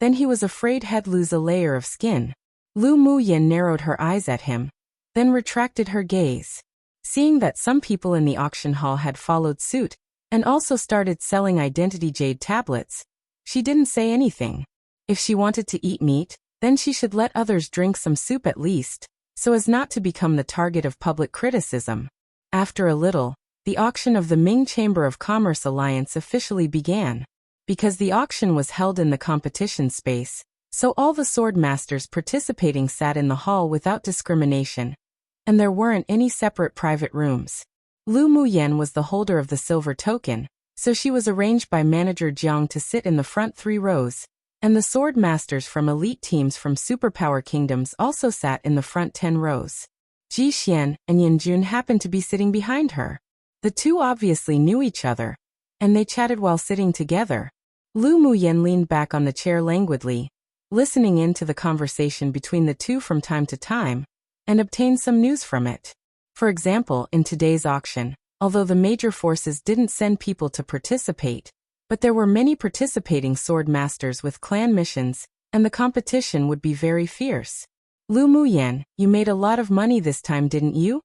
then he was afraid he'd lose a layer of skin. Lu Muyan narrowed her eyes at him, then retracted her gaze. Seeing that some people in the auction hall had followed suit, and also started selling identity jade tablets, she didn't say anything. If she wanted to eat meat, then she should let others drink some soup at least, so as not to become the target of public criticism. After a little, the auction of the Ming Chamber of Commerce Alliance officially began. Because the auction was held in the competition space, so all the sword masters participating sat in the hall without discrimination, and there weren't any separate private rooms. Lu Muyan was the holder of the silver token, so she was arranged by manager Jiang to sit in the front 3 rows, and the sword masters from elite teams from superpower kingdoms also sat in the front 10 rows. Ji Xian and Yin Jun happened to be sitting behind her. The two obviously knew each other, and they chatted while sitting together. Lu Muyan leaned back on the chair languidly, listening in to the conversation between the two from time to time, and obtained some news from it. For example, in today's auction, although the major forces didn't send people to participate, but there were many participating sword masters with clan missions, and the competition would be very fierce. Lu Muyan, you made a lot of money this time, didn't you?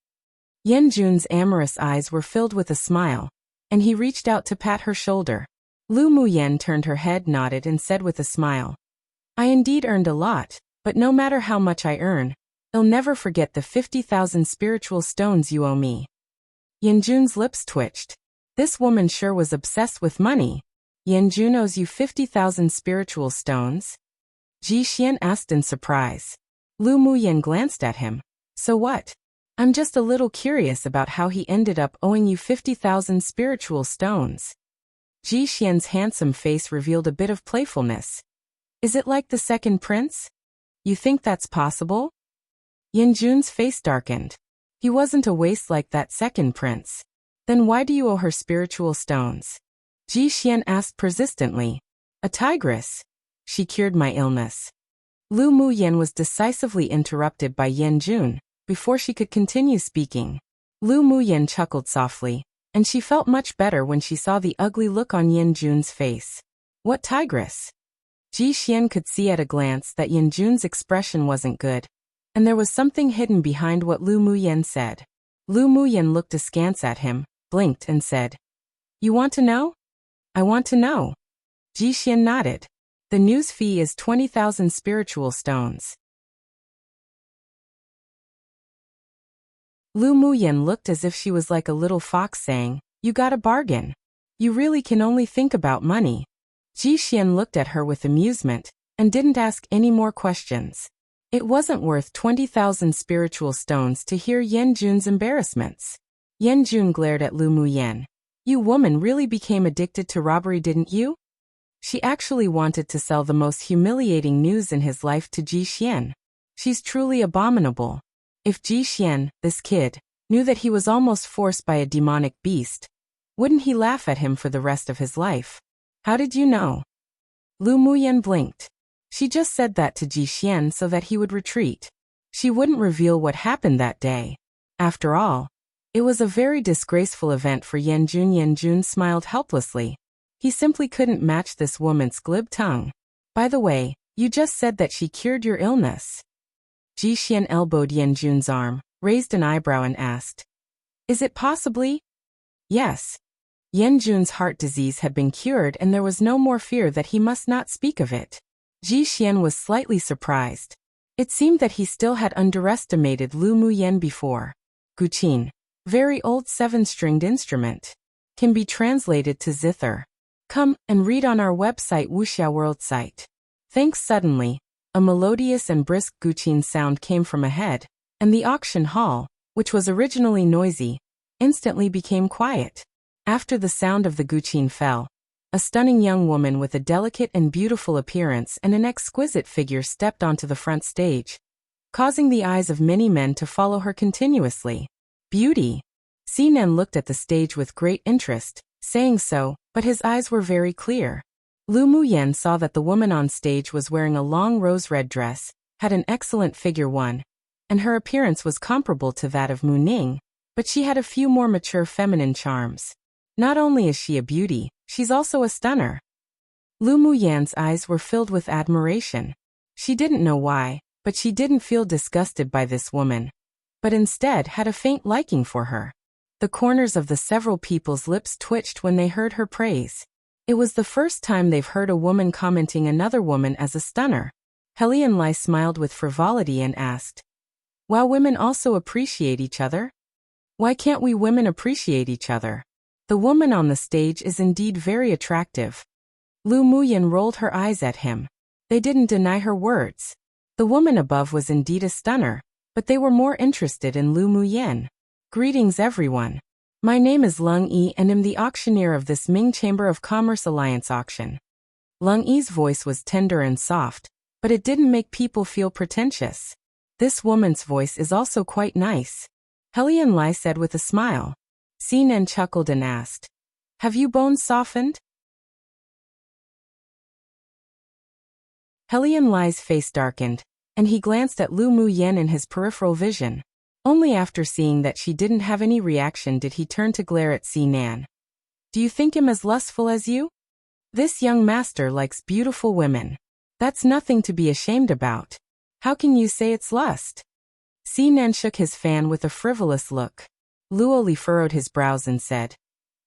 Yan Jun's amorous eyes were filled with a smile, and he reached out to pat her shoulder. Lu Muyan turned her head, nodded, and said with a smile, "I indeed earned a lot, but no matter how much I earn, I'll never forget the 50,000 spiritual stones you owe me." Yan Jun's lips twitched. This woman sure was obsessed with money. Yan Jun owes you 50,000 spiritual stones? Ji Xian asked in surprise. Lu Muyan glanced at him. So what? I'm just a little curious about how he ended up owing you 50,000 spiritual stones. Ji Xian's handsome face revealed a bit of playfulness. Is it like the second prince? You think that's possible? Yan Jun's face darkened. He wasn't a waste like that second prince. Then why do you owe her spiritual stones? Ji Xian asked persistently. A tigress. She cured my illness. Lu Muyan was decisively interrupted by Yan Jun, before she could continue speaking. Lu Muyan chuckled softly, and she felt much better when she saw the ugly look on Yan Jun's face. What tigress? Ji Xian could see at a glance that Yan Jun's expression wasn't good, and there was something hidden behind what Lu Muyan said. Lu Muyan looked askance at him, blinked and said, You want to know? I want to know. Ji Xian nodded. The news fee is 20,000 spiritual stones. Lu Muyan looked as if she was like a little fox saying, You got a bargain. You really can only think about money. Ji Xian looked at her with amusement, and didn't ask any more questions. It wasn't worth 20,000 spiritual stones to hear Yan Jun's embarrassments. Yan Jun glared at Lu Muyan. You woman really became addicted to robbery, didn't you? She actually wanted to sell the most humiliating news in his life to Ji Xian. She's truly abominable. If Ji Xian, this kid, knew that he was almost forced by a demonic beast, wouldn't he laugh at him for the rest of his life? How did you know? Lu Muyan blinked. She just said that to Ji Xian so that he would retreat. She wouldn't reveal what happened that day. After all, it was a very disgraceful event for Yan Jun. Yan Jun smiled helplessly. He simply couldn't match this woman's glib tongue. By the way, you just said that she cured your illness. Ji Xian elbowed Yan Jun's arm, raised an eyebrow and asked, Is it possibly? Yes. Yan Jun's heart disease had been cured and there was no more fear that he must not speak of it. Ji Xian was slightly surprised. It seemed that he still had underestimated Lu Muyan before. Guqin, very old 7-stringed instrument, can be translated to zither. Come and read on our website Wuxia World site. Thanks. Suddenly, a melodious and brisk Guqin sound came from ahead, and the auction hall, which was originally noisy, instantly became quiet. After the sound of the Guqin fell, a stunning young woman with a delicate and beautiful appearance and an exquisite figure stepped onto the front stage, causing the eyes of many men to follow her continuously. Beauty. Sinan looked at the stage with great interest, saying so, but his eyes were very clear. Lu Muyan saw that the woman on stage was wearing a long rose-red dress, had an excellent figure and her appearance was comparable to that of Mu Ning, but she had a few more mature feminine charms. Not only is she a beauty, she's also a stunner. Lu Muyan's eyes were filled with admiration. She didn't know why, but she didn't feel disgusted by this woman, but instead had a faint liking for her. The corners of the several people's lips twitched when they heard her praise. It was the first time they've heard a woman commenting another woman as a stunner. Helian Lai smiled with frivolity and asked, While women also appreciate each other? Why can't we women appreciate each other? The woman on the stage is indeed very attractive. Lu Muyan rolled her eyes at him. They didn't deny her words. The woman above was indeed a stunner, but they were more interested in Lu Muyan. Greetings everyone. My name is Lung Yi and am the auctioneer of this Ming Chamber of Commerce Alliance auction. Lung Yi's voice was tender and soft, but it didn't make people feel pretentious. This woman's voice is also quite nice. Helian Lai said with a smile. Sinan chuckled and asked, Have you bones softened? Helian Lai's face darkened, and he glanced at Lu Muyan in his peripheral vision. Only after seeing that she didn't have any reaction did he turn to glare at Sinan. Do you think him as lustful as you? This young master likes beautiful women. That's nothing to be ashamed about. How can you say it's lust? Sinan shook his fan with a frivolous look. Luoli furrowed his brows and said,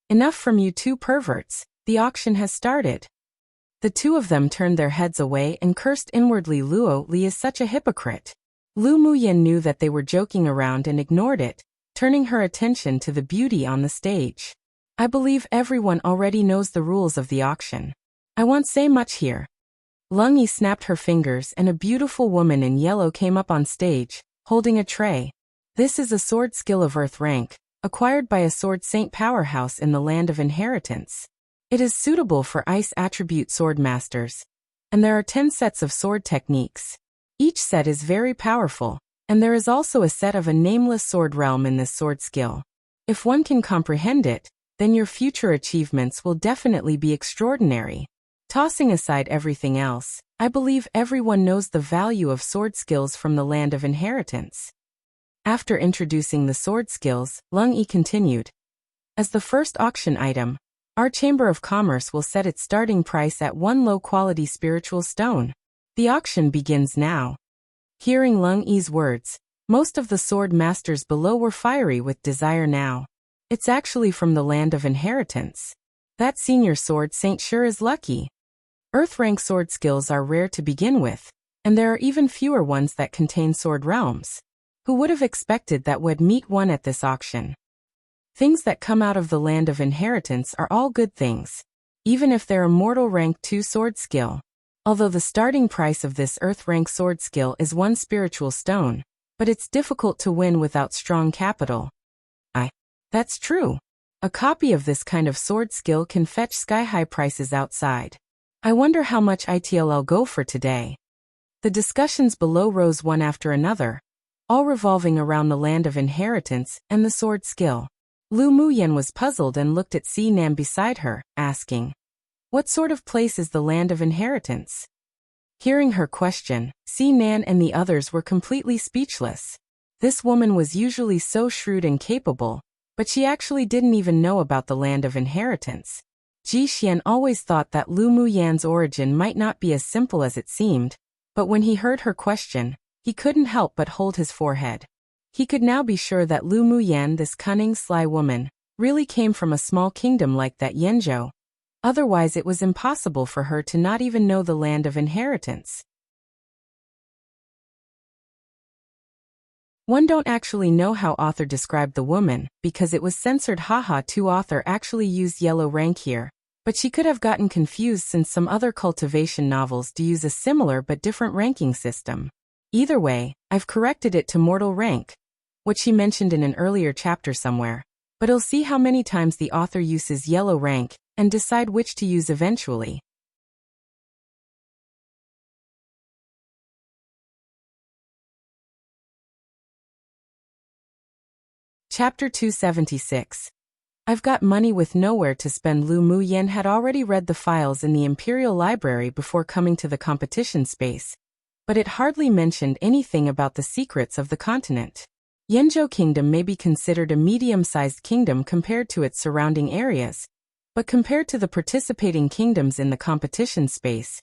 Enough from you two perverts, the auction has started. The two of them turned their heads away and cursed inwardly. Luoli is such a hypocrite. Lu Muyan knew that they were joking around and ignored it, turning her attention to the beauty on the stage. I believe everyone already knows the rules of the auction. I won't say much here. Lung Yi snapped her fingers and a beautiful woman in yellow came up on stage, holding a tray. This is a sword skill of earth rank, acquired by a sword saint powerhouse in the land of inheritance. It is suitable for ice attribute sword masters, and there are 10 sets of sword techniques. Each set is very powerful, and there is also a set of a nameless sword realm in this sword skill. If one can comprehend it, then your future achievements will definitely be extraordinary. Tossing aside everything else, I believe everyone knows the value of sword skills from the land of inheritance. After introducing the sword skills, Lung Yi continued. As the first auction item, our Chamber of Commerce will set its starting price at 1 low-quality spiritual stone. The auction begins now. Hearing Lung Yi's words, most of the sword masters below were fiery with desire now. It's actually from the land of inheritance. That senior sword saint sure is lucky. Earth-rank sword skills are rare to begin with, and there are even fewer ones that contain sword realms. Who would have expected that would meet one at this auction? Things that come out of the land of inheritance are all good things, even if they're a mortal rank 2 sword skill. Although the starting price of this earth rank sword skill is 1 spiritual stone, but it's difficult to win without strong capital. That's true. A copy of this kind of sword skill can fetch sky-high prices outside. I wonder how much I'll go for today. The discussions below rose one after another, all revolving around the land of inheritance and the sword skill. Lu Muyan was puzzled and looked at Si Nan beside her, asking, "What sort of place is the land of inheritance?" Hearing her question, Si Nan and the others were completely speechless. This woman was usually so shrewd and capable, but she actually didn't even know about the land of inheritance. Ji Xian always thought that Lu Muyan's origin might not be as simple as it seemed, but when he heard her question, he couldn't help but hold his forehead. He could now be sure that Lu Muyan, this cunning, sly woman, really came from a small kingdom like that Yanzhou. Otherwise it was impossible for her to not even know the land of inheritance. One don't actually know how author described the woman, because it was censored. Haha, 2 author actually used yellow rank here, but she could have gotten confused since some other cultivation novels do use a similar but different ranking system. Either way, I've corrected it to mortal rank, what she mentioned in an earlier chapter somewhere, but I'll see how many times the author uses yellow rank, and decide which to use eventually. Chapter 276. I've got money with nowhere to spend. Lu Muyan had already read the files in the Imperial Library before coming to the competition space, but it hardly mentioned anything about the secrets of the continent. Yanzhou Kingdom may be considered a medium-sized kingdom compared to its surrounding areas, but compared to the participating kingdoms in the competition space,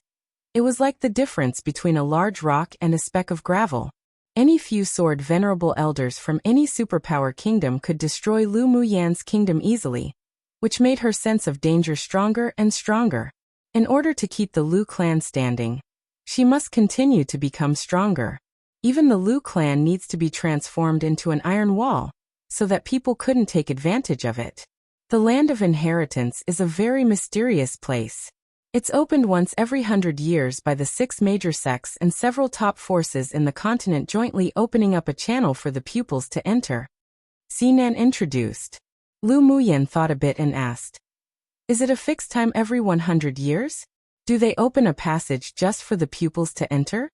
it was like the difference between a large rock and a speck of gravel. Any few sword venerable elders from any superpower kingdom could destroy Lu Muyan's kingdom easily, which made her sense of danger stronger and stronger. In order to keep the Lu clan standing, she must continue to become stronger. Even the Lu clan needs to be transformed into an iron wall, so that people couldn't take advantage of it. The land of inheritance is a very mysterious place. It's opened once every 100 years by the 6 major sects and several top forces in the continent jointly opening up a channel for the pupils to enter. Sinan introduced. Lu Muyan thought a bit and asked, "Is it a fixed time every 100 years? Do they open a passage just for the pupils to enter?"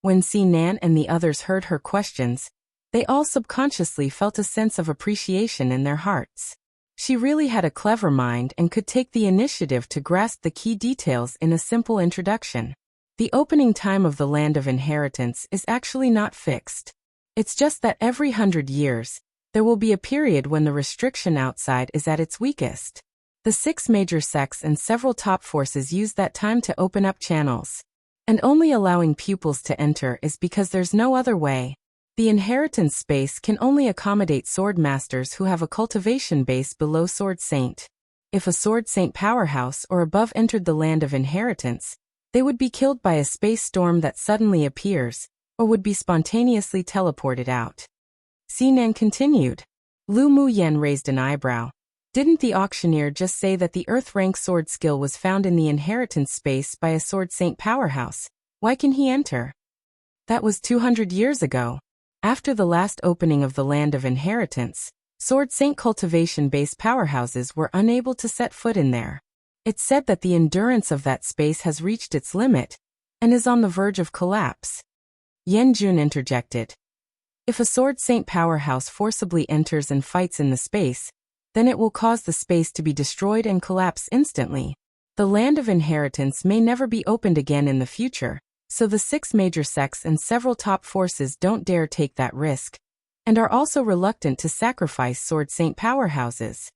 When Sinan and the others heard her questions, they all subconsciously felt a sense of appreciation in their hearts. She really had a clever mind and could take the initiative to grasp the key details in a simple introduction. The opening time of the land of inheritance is actually not fixed. It's just that every 100 years, there will be a period when the restriction outside is at its weakest. The 6 major sects and several top forces use that time to open up channels. And only allowing pupils to enter is because there's no other way. The inheritance space can only accommodate sword masters who have a cultivation base below Sword Saint. If a Sword Saint powerhouse or above entered the land of inheritance, they would be killed by a space storm that suddenly appears, or would be spontaneously teleported out. Sinan continued. Lu Muyan raised an eyebrow. Didn't the auctioneer just say that the Earth-rank sword skill was found in the inheritance space by a Sword Saint powerhouse? Why can he enter? That was 200 years ago. After the last opening of the land of inheritance, Sword Saint cultivation-based powerhouses were unable to set foot in there. It's said that the endurance of that space has reached its limit and is on the verge of collapse. Yan Jun interjected. If a sword saint powerhouse forcibly enters and fights in the space, then it will cause the space to be destroyed and collapse instantly. The land of inheritance may never be opened again in the future, so the 6 major sects and several top forces don't dare take that risk, and are also reluctant to sacrifice sword saint powerhouses.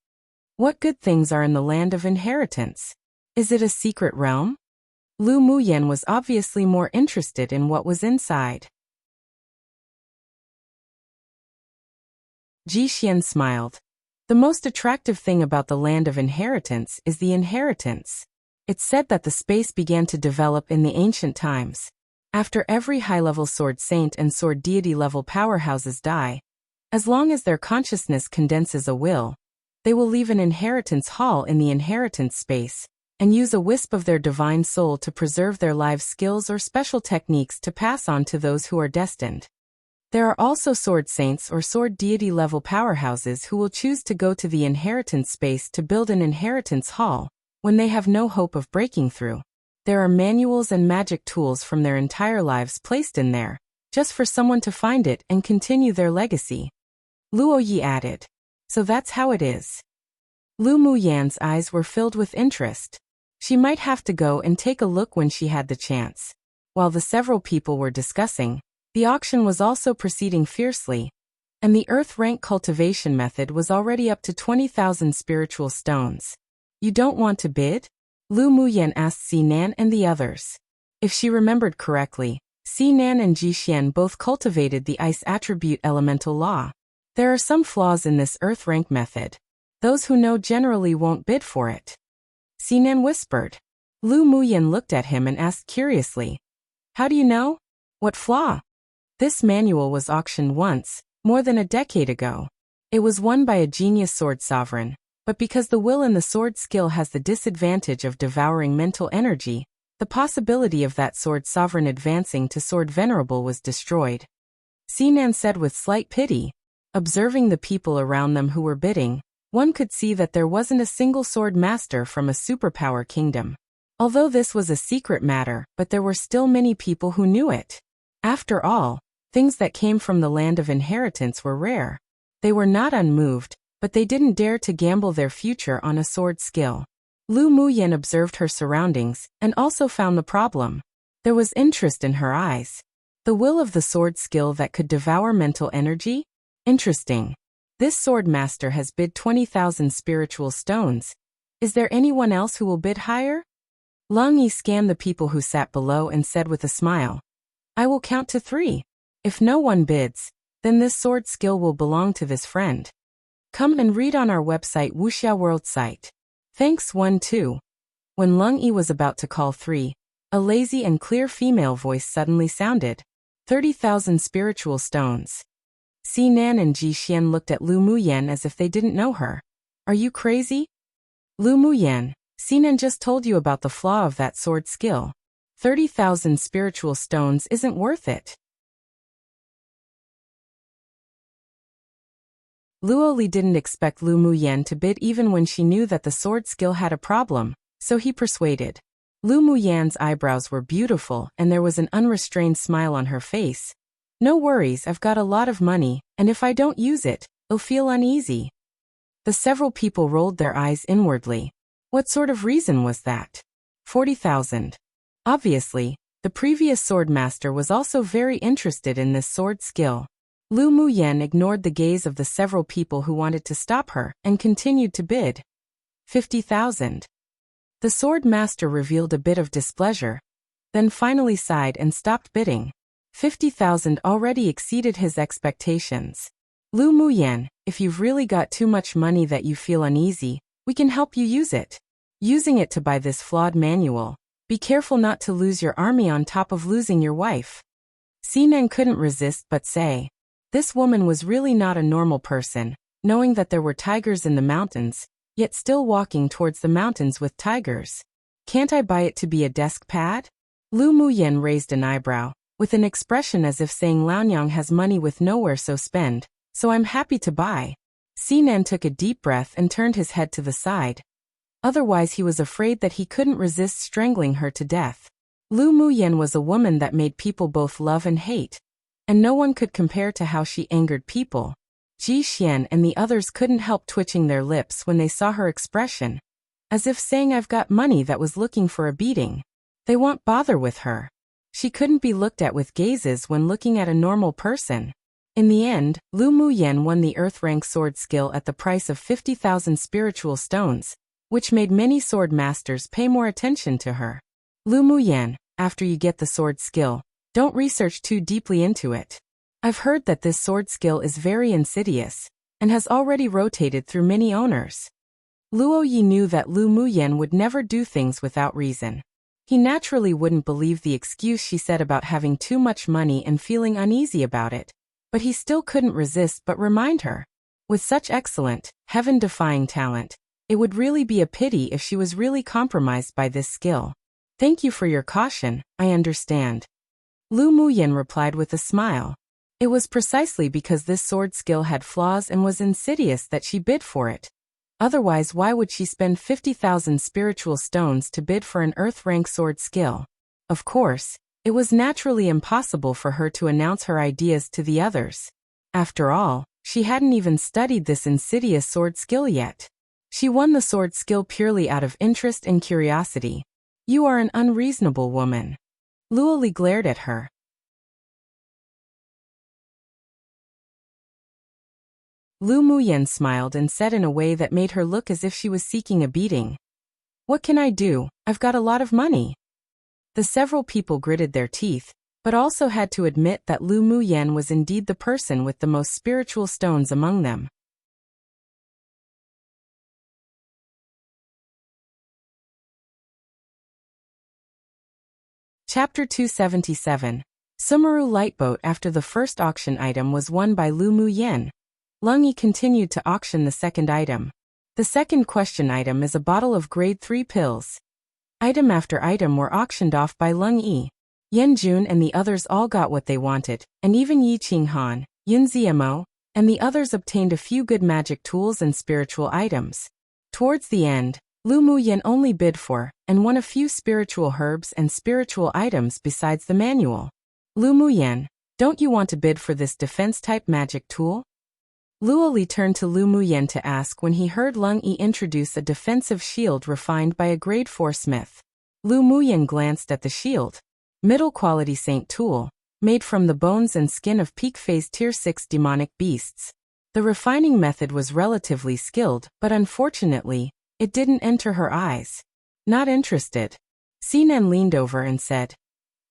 What good things are in the land of inheritance? Is it a secret realm? Lu Muyen was obviously more interested in what was inside. Ji Xian smiled. The most attractive thing about the land of inheritance is the inheritance. It's said that the space began to develop in the ancient times. After every high-level sword saint and sword deity level powerhouses die, as long as their consciousness condenses a will, they will leave an inheritance hall in the inheritance space, and use a wisp of their divine soul to preserve their life skills or special techniques to pass on to those who are destined. There are also sword saints or sword deity level powerhouses who will choose to go to the inheritance space to build an inheritance hall when they have no hope of breaking through. There are manuals and magic tools from their entire lives placed in there, just for someone to find it and continue their legacy. Luo Yi added. So that's how it is. Lu Muyan's eyes were filled with interest. She might have to go and take a look when she had the chance. While the several people were discussing, the auction was also proceeding fiercely, and the earth rank cultivation method was already up to 20,000 spiritual stones. You don't want to bid? Lu Muyan asked Sinan and the others. If she remembered correctly, Sinan and Ji Xian both cultivated the ice attribute elemental law. There are some flaws in this earth rank method. Those who know generally won't bid for it. Sinan whispered. Lu Muyan looked at him and asked curiously. How do you know? What flaw? This manual was auctioned once, more than a decade ago. It was won by a genius sword sovereign, but because the will in the sword skill has the disadvantage of devouring mental energy, the possibility of that sword sovereign advancing to sword venerable was destroyed. Sinan said with slight pity. Observing the people around them who were bidding, one could see that there wasn't a single sword master from a superpower kingdom. Although this was a secret matter, but there were still many people who knew it. After all, things that came from the land of inheritance were rare. They were not unmoved, but they didn't dare to gamble their future on a sword skill. Lu Muyan observed her surroundings and also found the problem. There was interest in her eyes. The will of the sword skill that could devour mental energy? Interesting. This sword master has bid 20,000 spiritual stones. Is there anyone else who will bid higher? Lang Yi scanned the people who sat below and said with a smile, I will count to 3. If no one bids, then this sword skill will belong to this friend. Come and read on our website Wuxia World site. Thanks 1-2. When Lang Yi was about to call 3, a lazy and clear female voice suddenly sounded. 30,000 spiritual stones. Sinan and Ji Xian looked at Lu Muyan as if they didn't know her. Are you crazy? Lu Muyan, Sinan just told you about the flaw of that sword skill. 30,000 spiritual stones isn't worth it. Luo Li didn't expect Lu Muyan to bid even when she knew that the sword skill had a problem, so he persuaded. Lu Muyan's eyebrows were beautiful and there was an unrestrained smile on her face. No worries, I've got a lot of money, and if I don't use it, I'll feel uneasy. The several people rolled their eyes inwardly. What sort of reason was that? 40,000. Obviously, the previous sword master was also very interested in this sword skill. Lu Muyan ignored the gaze of the several people who wanted to stop her and continued to bid. 50,000. The sword master revealed a bit of displeasure, then finally sighed and stopped bidding. 50,000 already exceeded his expectations. Lu Muyan, if you've really got too much money that you feel uneasy, we can help you use it. Using it to buy this flawed manual. Be careful not to lose your army on top of losing your wife. Sinan couldn't resist but say. This woman was really not a normal person, knowing that there were tigers in the mountains, yet still walking towards the mountains with tigers. Can't I buy it to be a desk pad? Lu Muyan raised an eyebrow, with an expression as if saying Laonyang has money with nowhere so spend, so I'm happy to buy. Sinan took a deep breath and turned his head to the side. Otherwise he was afraid that he couldn't resist strangling her to death. Lu Muyen was a woman that made people both love and hate, and no one could compare to how she angered people. Ji Xian and the others couldn't help twitching their lips when they saw her expression, as if saying I've got money that was looking for a beating. They won't bother with her. She couldn't be looked at with gazes when looking at a normal person. In the end, Lu Muyen won the Earth-rank sword skill at the price of 50,000 spiritual stones, which made many sword masters pay more attention to her. Lu Muyen, after you get the sword skill, don't research too deeply into it. I've heard that this sword skill is very insidious, and has already rotated through many owners. Luo Yi knew that Lu Muyen would never do things without reason. He naturally wouldn't believe the excuse she said about having too much money and feeling uneasy about it, but he still couldn't resist but remind her. With such excellent, heaven-defying talent, it would really be a pity if she was really compromised by this skill. Thank you for your caution, I understand. Lu Muyen replied with a smile. It was precisely because this sword skill had flaws and was insidious that she bid for it. Otherwise, why would she spend 50,000 spiritual stones to bid for an earth-rank sword skill? Of course, it was naturally impossible for her to announce her ideas to the others. After all, she hadn't even studied this insidious sword skill yet. She won the sword skill purely out of interest and curiosity. You are an unreasonable woman. Luo Li glared at her. Lu Muyen smiled and said in a way that made her look as if she was seeking a beating. What can I do? I've got a lot of money. The several people gritted their teeth, but also had to admit that Lu Muyen was indeed the person with the most spiritual stones among them. Chapter 277. Sumeru Lightboat. After the first auction item was won by Lu Muyen, Lung Yi continued to auction the second item. The second question item is a bottle of grade 3 pills. Item after item were auctioned off by Lung Yi. Yan Jun and the others all got what they wanted, and even Yi Qinghan, Yun Ziemo, and the others obtained a few good magic tools and spiritual items. Towards the end, Lu Muyen only bid for, and won a few spiritual herbs and spiritual items besides the manual. Lu Muyen, don't you want to bid for this defense-type magic tool? Luo Li turned to Lu Muyen to ask when he heard Lung Yi introduce a defensive shield refined by a grade 4 smith. Lu Muyen glanced at the shield. Middle-quality saint tool, made from the bones and skin of peak phase tier 6 demonic beasts. The refining method was relatively skilled, but unfortunately, it didn't enter her eyes. Not interested. Sinan leaned over and said,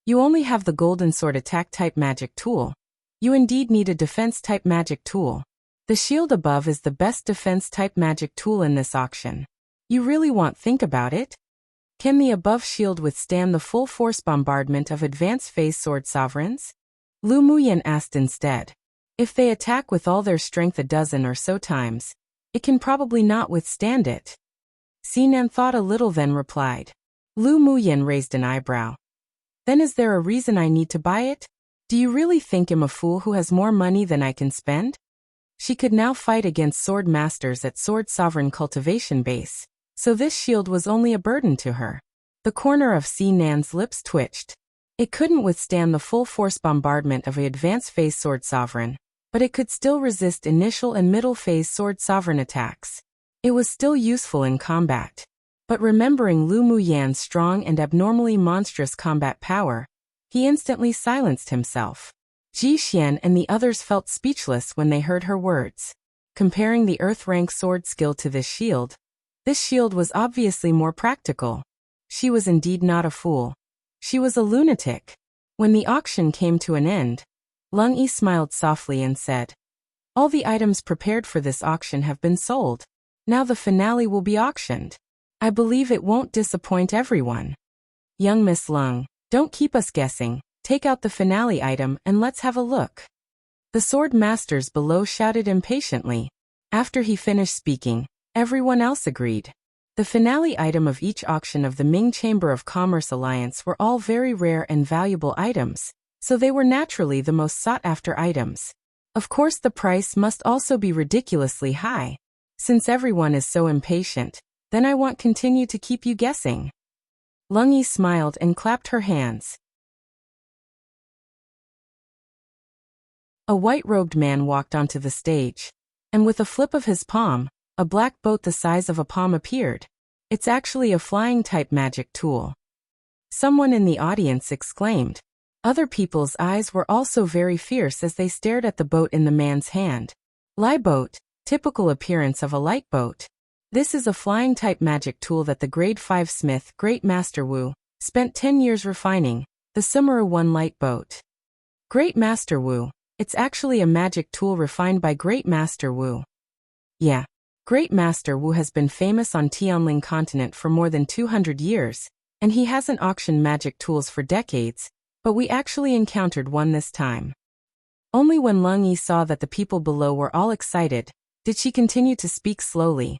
You only have the golden sword attack-type magic tool. You indeed need a defense-type magic tool. The shield above is the best defense-type magic tool in this auction. You really want think about it? Can the above shield withstand the full-force bombardment of advanced phase sword sovereigns? Lu Muyen asked instead. If they attack with all their strength a dozen or so times, it can probably not withstand it. Sinan thought a little then replied. Lu Muyen raised an eyebrow. Then is there a reason I need to buy it? Do you really think I'm a fool who has more money than I can spend? She could now fight against sword masters at Sword Sovereign Cultivation Base, so this shield was only a burden to her. The corner of Sinan's lips twitched. It couldn't withstand the full-force bombardment of an advanced phase Sword Sovereign, but it could still resist initial and middle phase Sword Sovereign attacks. It was still useful in combat. But remembering Lu Muyen's strong and abnormally monstrous combat power, he instantly silenced himself. Ji Xian and the others felt speechless when they heard her words. Comparing the earth-rank sword skill to this shield was obviously more practical. She was indeed not a fool. She was a lunatic. When the auction came to an end, Lung Yi smiled softly and said, All the items prepared for this auction have been sold. Now the finale will be auctioned. I believe it won't disappoint everyone. Young Miss Lung, don't keep us guessing. Take out the finale item and let's have a look. The sword masters below shouted impatiently. After he finished speaking, everyone else agreed. The finale item of each auction of the Ming Chamber of Commerce Alliance were all very rare and valuable items, so they were naturally the most sought-after items. Of course, the price must also be ridiculously high. Since everyone is so impatient, Then I won't continue to keep you guessing. Lung Yi smiled and clapped her hands. A white-robed man walked onto the stage, and with a flip of his palm, a black boat the size of a palm appeared. It's actually a flying-type magic tool. Someone in the audience exclaimed. Other people's eyes were also very fierce as they stared at the boat in the man's hand. Light boat, typical appearance of a light boat. This is a flying-type magic tool that the Grade 5 smith, Great Master Wu, spent 10 years refining, the Sumeru 1 light boat. Great Master Wu. It's actually a magic tool refined by Great Master Wu. Yeah. Great Master Wu has been famous on Tianling continent for more than 200 years, and he hasn't auctioned magic tools for decades, but we actually encountered one this time. Only when Lung Yi saw that the people below were all excited, did she continue to speak slowly.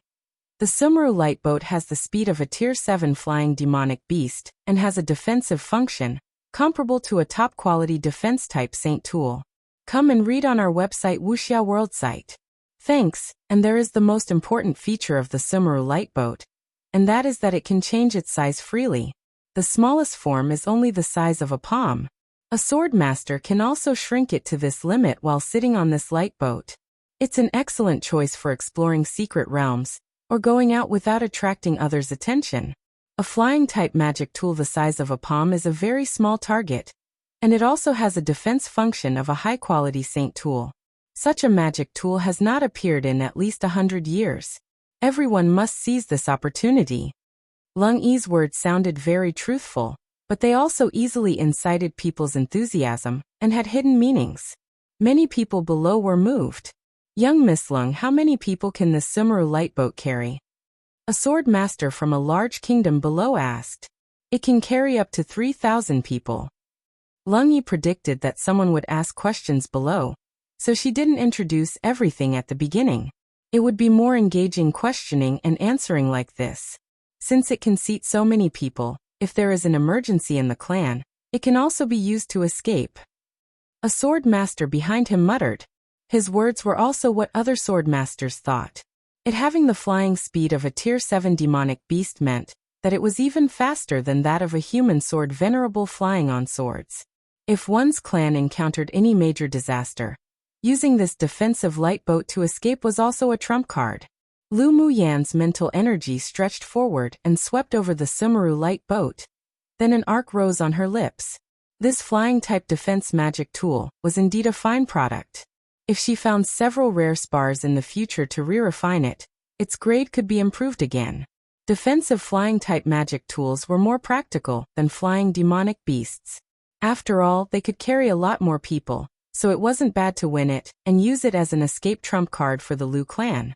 The Sumeru light boat has the speed of a Tier 7 flying demonic beast, and has a defensive function, comparable to a top-quality defense-type saint tool. Come and read on our website Wuxia World site. Thanks, and there is the most important feature of the Sumeru light boat, and that is that it can change its size freely. The smallest form is only the size of a palm. A sword master can also shrink it to this limit while sitting on this light boat. It's an excellent choice for exploring secret realms, or going out without attracting others' attention. A flying-type magic tool the size of a palm is a very small target, and it also has a defense function of a high-quality saint tool. Such a magic tool has not appeared in at least 100 years. Everyone must seize this opportunity. Lung Yi's words sounded very truthful, but they also easily incited people's enthusiasm, and had hidden meanings. Many people below were moved. Young Miss Lung, how many people can this Sumeru light boat carry? A sword master from a large kingdom below asked. It can carry up to 3,000 people. Lung Yi predicted that someone would ask questions below, so she didn't introduce everything at the beginning. It would be more engaging questioning and answering like this. Since it can seat so many people, if there is an emergency in the clan, it can also be used to escape. A sword master behind him muttered. His words were also what other sword masters thought. It having the flying speed of a Tier 7 demonic beast meant that it was even faster than that of a human sword venerable flying on swords. If one's clan encountered any major disaster, using this defensive light boat to escape was also a trump card. Lu Muyan's mental energy stretched forward and swept over the Sumeru light boat. Then an arc rose on her lips. This flying-type defense magic tool was indeed a fine product. If she found several rare spars in the future to re-refine it, its grade could be improved again. Defensive flying-type magic tools were more practical than flying demonic beasts. After all, they could carry a lot more people, so it wasn't bad to win it and use it as an escape trump card for the Lu clan.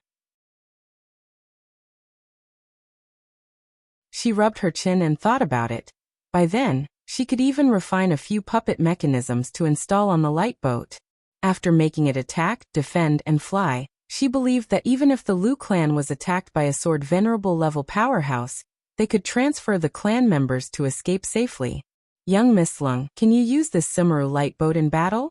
She rubbed her chin and thought about it. By then, she could even refine a few puppet mechanisms to install on the light boat. After making it attack, defend, and fly, she believed that even if the Lu clan was attacked by a sword venerable level powerhouse, they could transfer the clan members to escape safely. Young Miss Lung, can you use this Sumeru light boat in battle?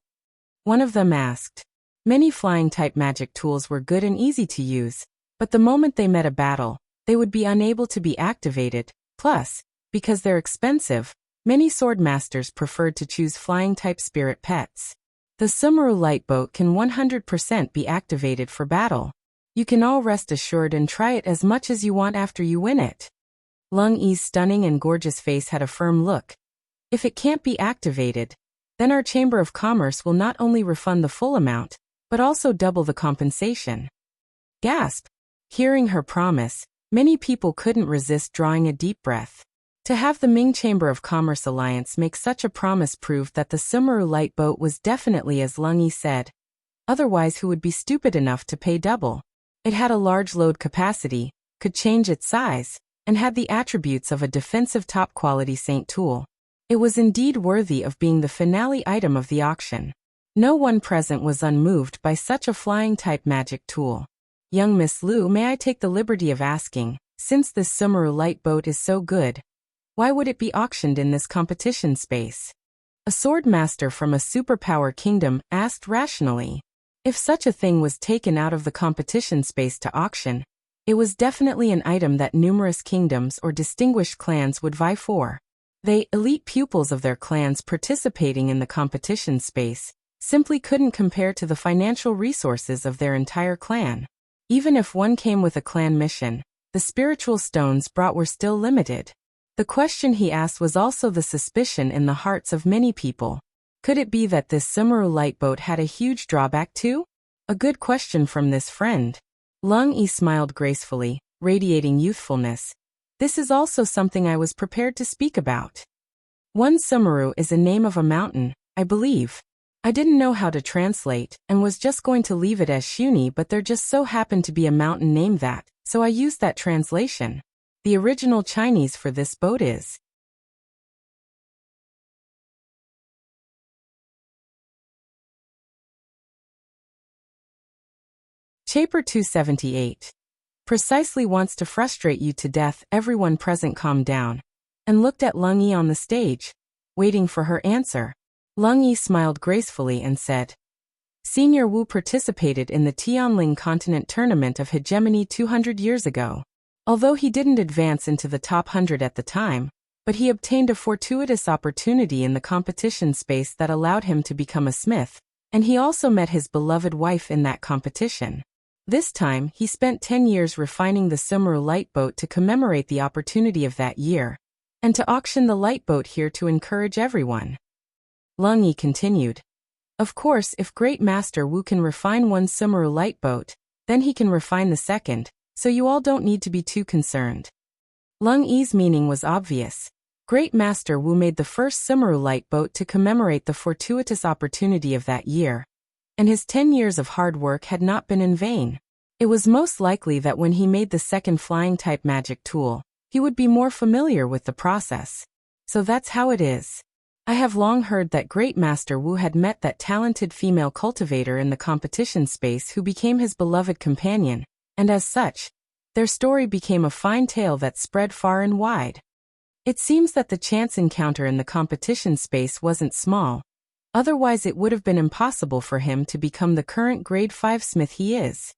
One of them asked. Many flying-type magic tools were good and easy to use, but the moment they met a battle, they would be unable to be activated. Plus, because they're expensive, many sword masters preferred to choose flying-type spirit pets. The Sumeru light boat can 100% be activated for battle. You can all rest assured and try it as much as you want after you win it. Lung Yi's stunning and gorgeous face had a firm look. If it can't be activated, then our Chamber of Commerce will not only refund the full amount, but also double the compensation. Gasp! Hearing her promise, many people couldn't resist drawing a deep breath. To have the Ming Chamber of Commerce Alliance make such a promise proved that the Sumeru light boat was definitely as Lung Yi said. Otherwise, who would be stupid enough to pay double? It had a large load capacity, could change its size, and had the attributes of a defensive top-quality saint tool. It was indeed worthy of being the finale item of the auction. No one present was unmoved by such a flying-type magic tool. Young Miss Lu, may I take the liberty of asking, since this Sumeru light boat is so good, why would it be auctioned in this competition space? A sword master from a superpower kingdom asked rationally. If such a thing was taken out of the competition space to auction, It was definitely an item that numerous kingdoms or distinguished clans would vie for. They, elite pupils of their clans participating in the competition space, simply couldn't compare to the financial resources of their entire clan. Even if one came with a clan mission, the spiritual stones brought were still limited. The question he asked was also the suspicion in the hearts of many people. Could it be that this Sumeru lightboat had a huge drawback too? A good question from this friend. Lung Yi smiled gracefully, radiating youthfulness. This is also something I was prepared to speak about. One Sumeru is a name of a mountain, I believe. I didn't know how to translate, and was just going to leave it as Shuni, but there just so happened to be a mountain named that, so I used that translation. The original Chinese for this boat is Chaper 278. Precisely wants to frustrate you to death. Everyone present calmed down and looked at Lung Yi on the stage, waiting for her answer. Lung Yi smiled gracefully and said, Senior Wu participated in the Tianling Continent Tournament of Hegemony 200 years ago. Although he didn't advance into the top 100 at the time, but he obtained a fortuitous opportunity in the competition space that allowed him to become a smith, and he also met his beloved wife in that competition. This time, he spent 10 years refining the Sumeru lightboat to commemorate the opportunity of that year, and to auction the lightboat here to encourage everyone. Lung Yi continued. Of course, if Great Master Wu can refine one Sumeru lightboat, then he can refine the second, so you all don't need to be too concerned. Lung Yi's meaning was obvious. Great Master Wu made the first Sumeru lightboat to commemorate the fortuitous opportunity of that year, and his 10 years of hard work had not been in vain. It was most likely that when he made the second flying-type magic tool, he would be more familiar with the process. So that's how it is. I have long heard that Great Master Wu had met that talented female cultivator in the competition space who became his beloved companion, and as such, their story became a fine tale that spread far and wide. It seems that the chance encounter in the competition space wasn't small. Otherwise it would have been impossible for him to become the current grade 5 smith he is.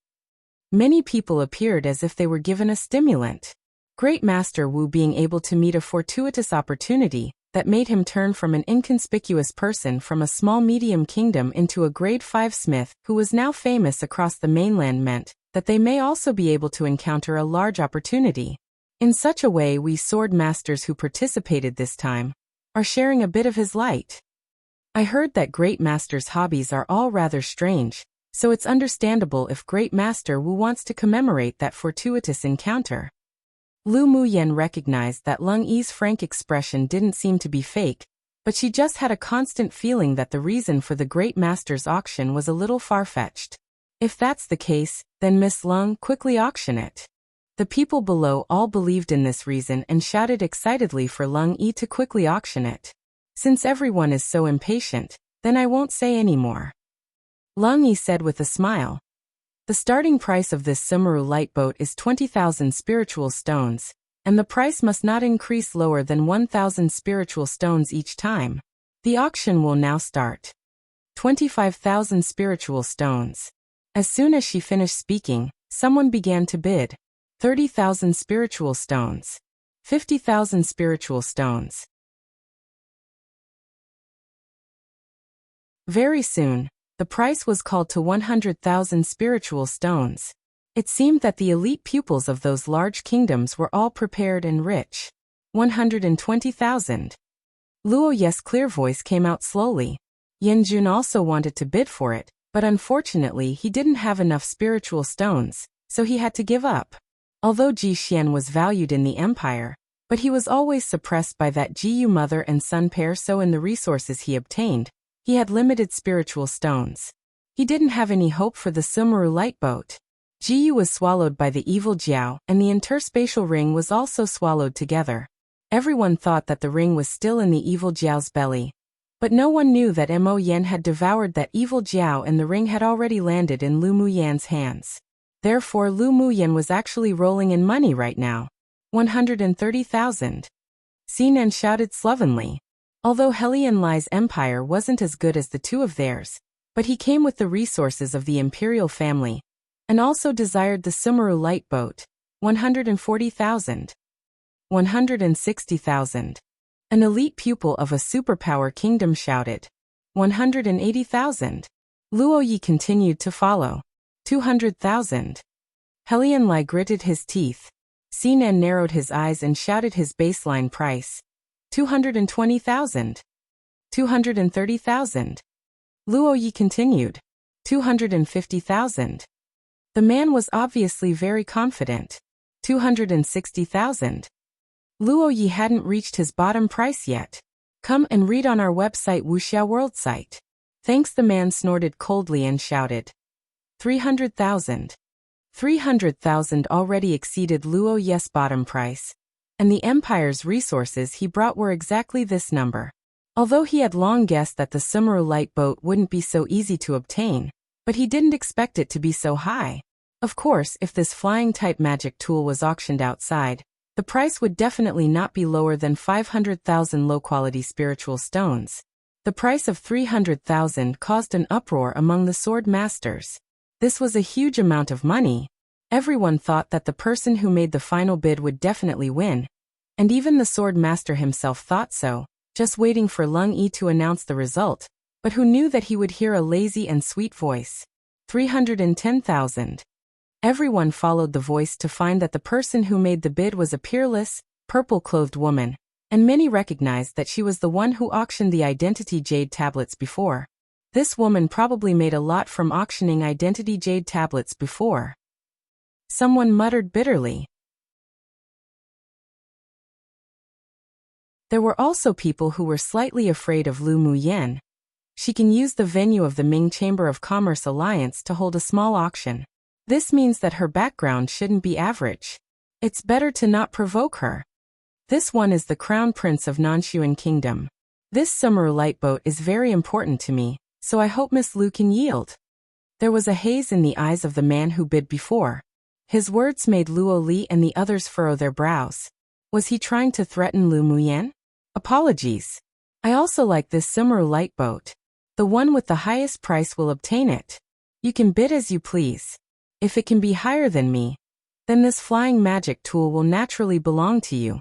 Many people appeared as if they were given a stimulant. Great Master Wu being able to meet a fortuitous opportunity that made him turn from an inconspicuous person from a small medium kingdom into a grade 5 smith who was now famous across the mainland meant that they may also be able to encounter a large opportunity. In such a way we sword masters who participated this time are sharing a bit of his light. I heard that Great Master's hobbies are all rather strange, so it's understandable if Great Master Wu wants to commemorate that fortuitous encounter. Lu Muyen recognized that Lung Yi's frank expression didn't seem to be fake, but she just had a constant feeling that the reason for the Great Master's auction was a little far-fetched. If that's the case, then Miss Lung, quickly auction it. The people below all believed in this reason and shouted excitedly for Lung Yi to quickly auction it. Since everyone is so impatient, then I won't say any more. Lung Yi said with a smile. The starting price of this Sumeru lightboat is 20,000 spiritual stones, and the price must not increase lower than 1,000 spiritual stones each time. The auction will now start. 25,000 spiritual stones. As soon as she finished speaking, someone began to bid. 30,000 spiritual stones. 50,000 spiritual stones. Very soon, the price was called to 100,000 spiritual stones. It seemed that the elite pupils of those large kingdoms were all prepared and rich. 120,000. Luo Ye's clear voice came out slowly. Yanjun also wanted to bid for it, but unfortunately he didn't have enough spiritual stones, so he had to give up. Although Ji Xian was valued in the empire, but he was always suppressed by that Ji Yu mother and son pair, so in the resources he obtained, he had limited spiritual stones. He didn't have any hope for the Sumeru lightboat. Ji Yu was swallowed by the evil Jiao, and the interspatial ring was also swallowed together. Everyone thought that the ring was still in the evil Jiao's belly. But no one knew that Mo Yen had devoured that evil Jiao and the ring had already landed in Lu Muyan's hands. Therefore Lu Muyan was actually rolling in money right now. 130,000. Xinan shouted slovenly. Although Helian Lai's empire wasn't as good as the two of theirs, but he came with the resources of the imperial family, and also desired the Sumeru lightboat, 140,000. 160,000. An elite pupil of a superpower kingdom shouted. 180,000. Luo Yi continued to follow. 200,000. Helian Lai gritted his teeth. Sinan narrowed his eyes and shouted his baseline price. 220,000. 230,000. Luo Yi continued. 250,000. The man was obviously very confident. 260,000. Luo Yi hadn't reached his bottom price yet. Come and read on our website Wuxia World site. Thanks, the man snorted coldly and shouted. 300,000. 300,000 already exceeded Luo Yi's bottom price, and the empire's resources he brought were exactly this number. Although he had long guessed that the Sumeru light boat wouldn't be so easy to obtain, but he didn't expect it to be so high. Of course, if this flying-type magic tool was auctioned outside, the price would definitely not be lower than 500,000 low-quality spiritual stones. The price of 300,000 caused an uproar among the sword masters. This was a huge amount of money. Everyone thought that the person who made the final bid would definitely win, and even the sword master himself thought so, just waiting for Lung Yi to announce the result, but who knew that he would hear a lazy and sweet voice. 310,000. Everyone followed the voice to find that the person who made the bid was a peerless, purple-clothed woman, and many recognized that she was the one who auctioned the identity jade tablets before. This woman probably made a lot from auctioning identity jade tablets before. Someone muttered bitterly. There were also people who were slightly afraid of Lu Muyan. She can use the venue of the Ming Chamber of Commerce Alliance to hold a small auction. This means that her background shouldn't be average. It's better to not provoke her. This one is the Crown Prince of Nanshuan Kingdom. This Sumeru light boat is very important to me, so I hope Miss Lu can yield. There was a haze in the eyes of the man who bid before. His words made Luo Li and the others furrow their brows. Was he trying to threaten Lu Muyan? Apologies. I also like this Sumeru light boat. The one with the highest price will obtain it. You can bid as you please. If it can be higher than me, then this flying magic tool will naturally belong to you.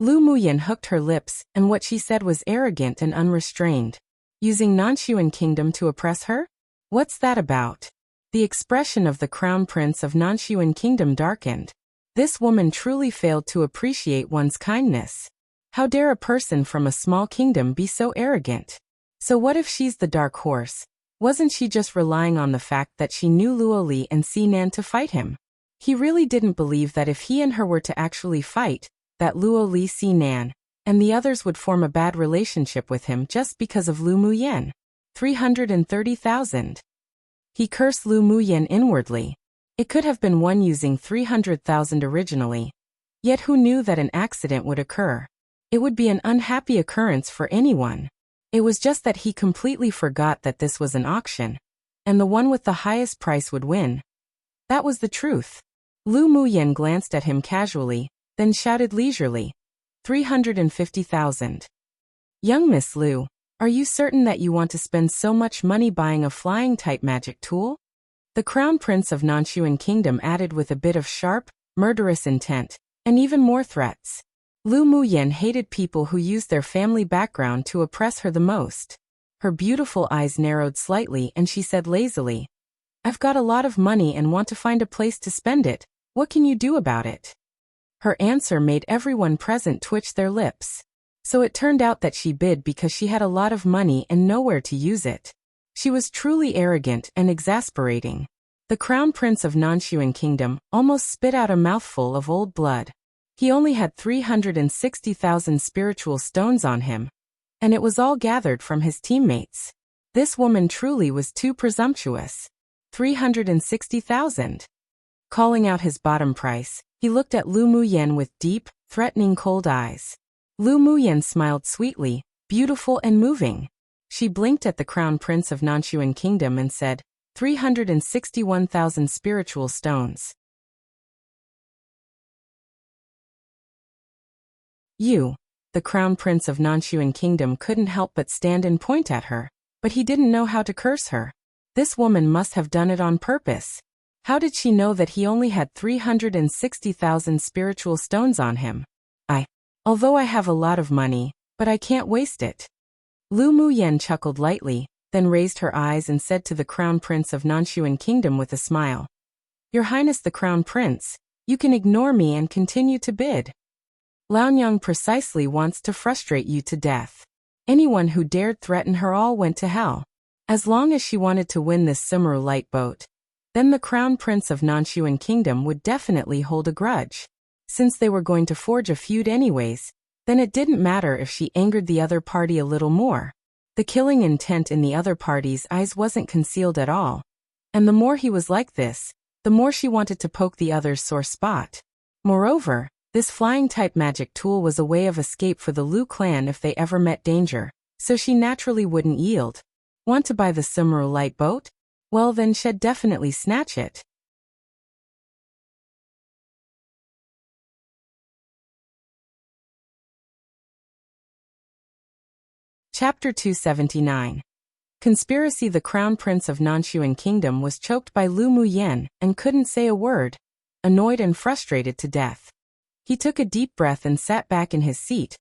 Lu Muyan hooked her lips, and what she said was arrogant and unrestrained. Using Nanshuan Kingdom to oppress her? What's that about? The expression of the Crown Prince of Nanshuan Kingdom darkened. This woman truly failed to appreciate one's kindness. How dare a person from a small kingdom be so arrogant? So what if she's the dark horse? Wasn't she just relying on the fact that she knew Luo Li and Sinan to fight him? He really didn't believe that if he and her were to actually fight, that Luo Li, Sinan, and the others would form a bad relationship with him just because of Lu Muyan. 330,000. He cursed Lu Muyan inwardly. It could have been one using 300,000 originally. Yet who knew that an accident would occur? It would be an unhappy occurrence for anyone. It was just that he completely forgot that this was an auction, and the one with the highest price would win. That was the truth. Lu Muyan glanced at him casually, then shouted leisurely. 350,000. Young Miss Lu, are you certain that you want to spend so much money buying a flying-type magic tool? The Crown Prince of Nanshuan Kingdom added with a bit of sharp, murderous intent, and even more threats. Lu Muyan hated people who used their family background to oppress her the most. Her beautiful eyes narrowed slightly and she said lazily, I've got a lot of money and want to find a place to spend it. What can you do about it? Her answer made everyone present twitch their lips. So it turned out that she bid because she had a lot of money and nowhere to use it. She was truly arrogant and exasperating. The Crown Prince of Nanshuan Kingdom almost spit out a mouthful of old blood. He only had 360,000 spiritual stones on him, and it was all gathered from his teammates. This woman truly was too presumptuous. 360,000. Calling out his bottom price, he looked at Lu Muyan with deep, threatening cold eyes. Lu Muyan smiled sweetly, beautiful and moving. She blinked at the Crown Prince of Nanshuan Kingdom and said, 361,000 spiritual stones. The Crown Prince of Nanshuan Kingdom couldn't help but stand and point at her, but he didn't know how to curse her. This woman must have done it on purpose. How did she know that he only had 360,000 spiritual stones on him? Although I have a lot of money, but I can't waste it. Lu Muyen chuckled lightly, then raised her eyes and said to the Crown Prince of Nanshuan Kingdom with a smile. Your Highness the Crown Prince, you can ignore me and continue to bid. Laonyang precisely wants to frustrate you to death. Anyone who dared threaten her all went to hell. As long as she wanted to win this Sumeru light boat, then the Crown Prince of Nanshuan Kingdom would definitely hold a grudge. Since they were going to forge a feud anyways, then it didn't matter if she angered the other party a little more. The killing intent in the other party's eyes wasn't concealed at all. And the more he was like this, the more she wanted to poke the other's sore spot. Moreover, this flying-type magic tool was a way of escape for the Lu clan if they ever met danger, so she naturally wouldn't yield. Want to buy the Sumeru light boat? Well then she'd definitely snatch it. Chapter 279. Conspiracy. The Crown Prince of Nanshuan Kingdom was choked by Lu Muyen and couldn't say a word, annoyed and frustrated to death. He took a deep breath and sat back in his seat,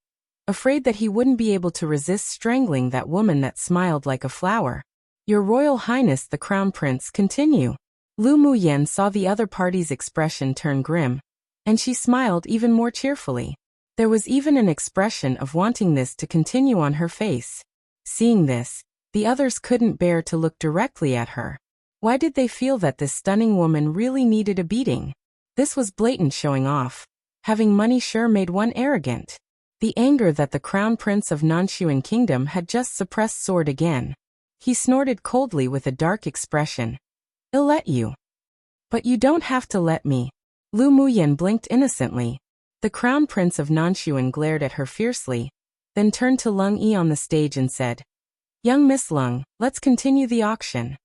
afraid that he wouldn't be able to resist strangling that woman that smiled like a flower. Your Royal Highness the Crown Prince, continue. Lu Muyen saw the other party's expression turn grim, and she smiled even more cheerfully. There was even an expression of wanting this to continue on her face. Seeing this, the others couldn't bear to look directly at her. Why did they feel that this stunning woman really needed a beating? This was blatant showing off. Having money sure made one arrogant. The anger that the Crown Prince of Nanshuan Kingdom had just suppressed soared again. He snorted coldly with a dark expression. I'll let you. But you don't have to let me. Lu Muyen blinked innocently. The Crown Prince of Nanshuan glared at her fiercely, then turned to Lung Yi on the stage and said, Young Miss Lung, let's continue the auction.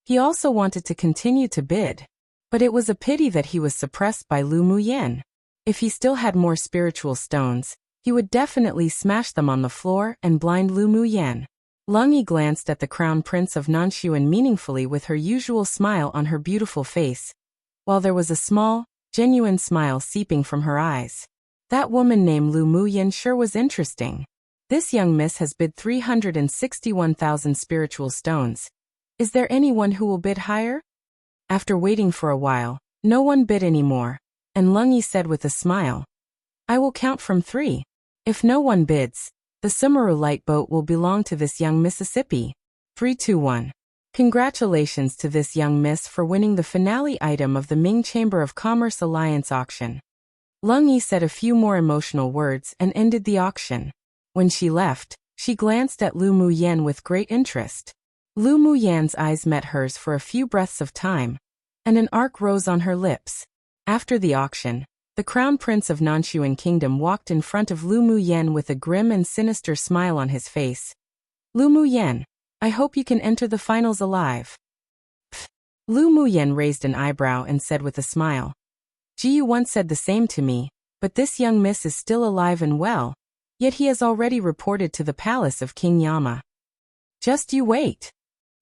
He also wanted to continue to bid, but it was a pity that he was suppressed by Lu Muyen. If he still had more spiritual stones, he would definitely smash them on the floor and blind Lu Muyen. Lung Yi glanced at the Crown Prince of Nanshuan meaningfully with her usual smile on her beautiful face, while there was a small, genuine smile seeping from her eyes. That woman named Lu Muyen sure was interesting. This young miss has bid 361,000 spiritual stones. Is there anyone who will bid higher? After waiting for a while, no one bid anymore, and Lung Yi said with a smile, I will count from 3. If no one bids, the Sumeru light boat will belong to this young Mississippi. 3, 2, 1. Congratulations to this young miss for winning the finale item of the Ming Chamber of Commerce Alliance auction. Lung Yi said a few more emotional words and ended the auction. When she left, she glanced at Lu Muyen with great interest. Lu Muyen's eyes met hers for a few breaths of time, and an arc rose on her lips. After the auction, the Crown Prince of Nanshuan Kingdom walked in front of Lu Muyen with a grim and sinister smile on his face. Lu Muyen, I hope you can enter the finals alive. Pfft. Lu Muyen raised an eyebrow and said with a smile. Jiyu once said the same to me, but this young miss is still alive and well, yet he has already reported to the palace of King Yama. Just you wait.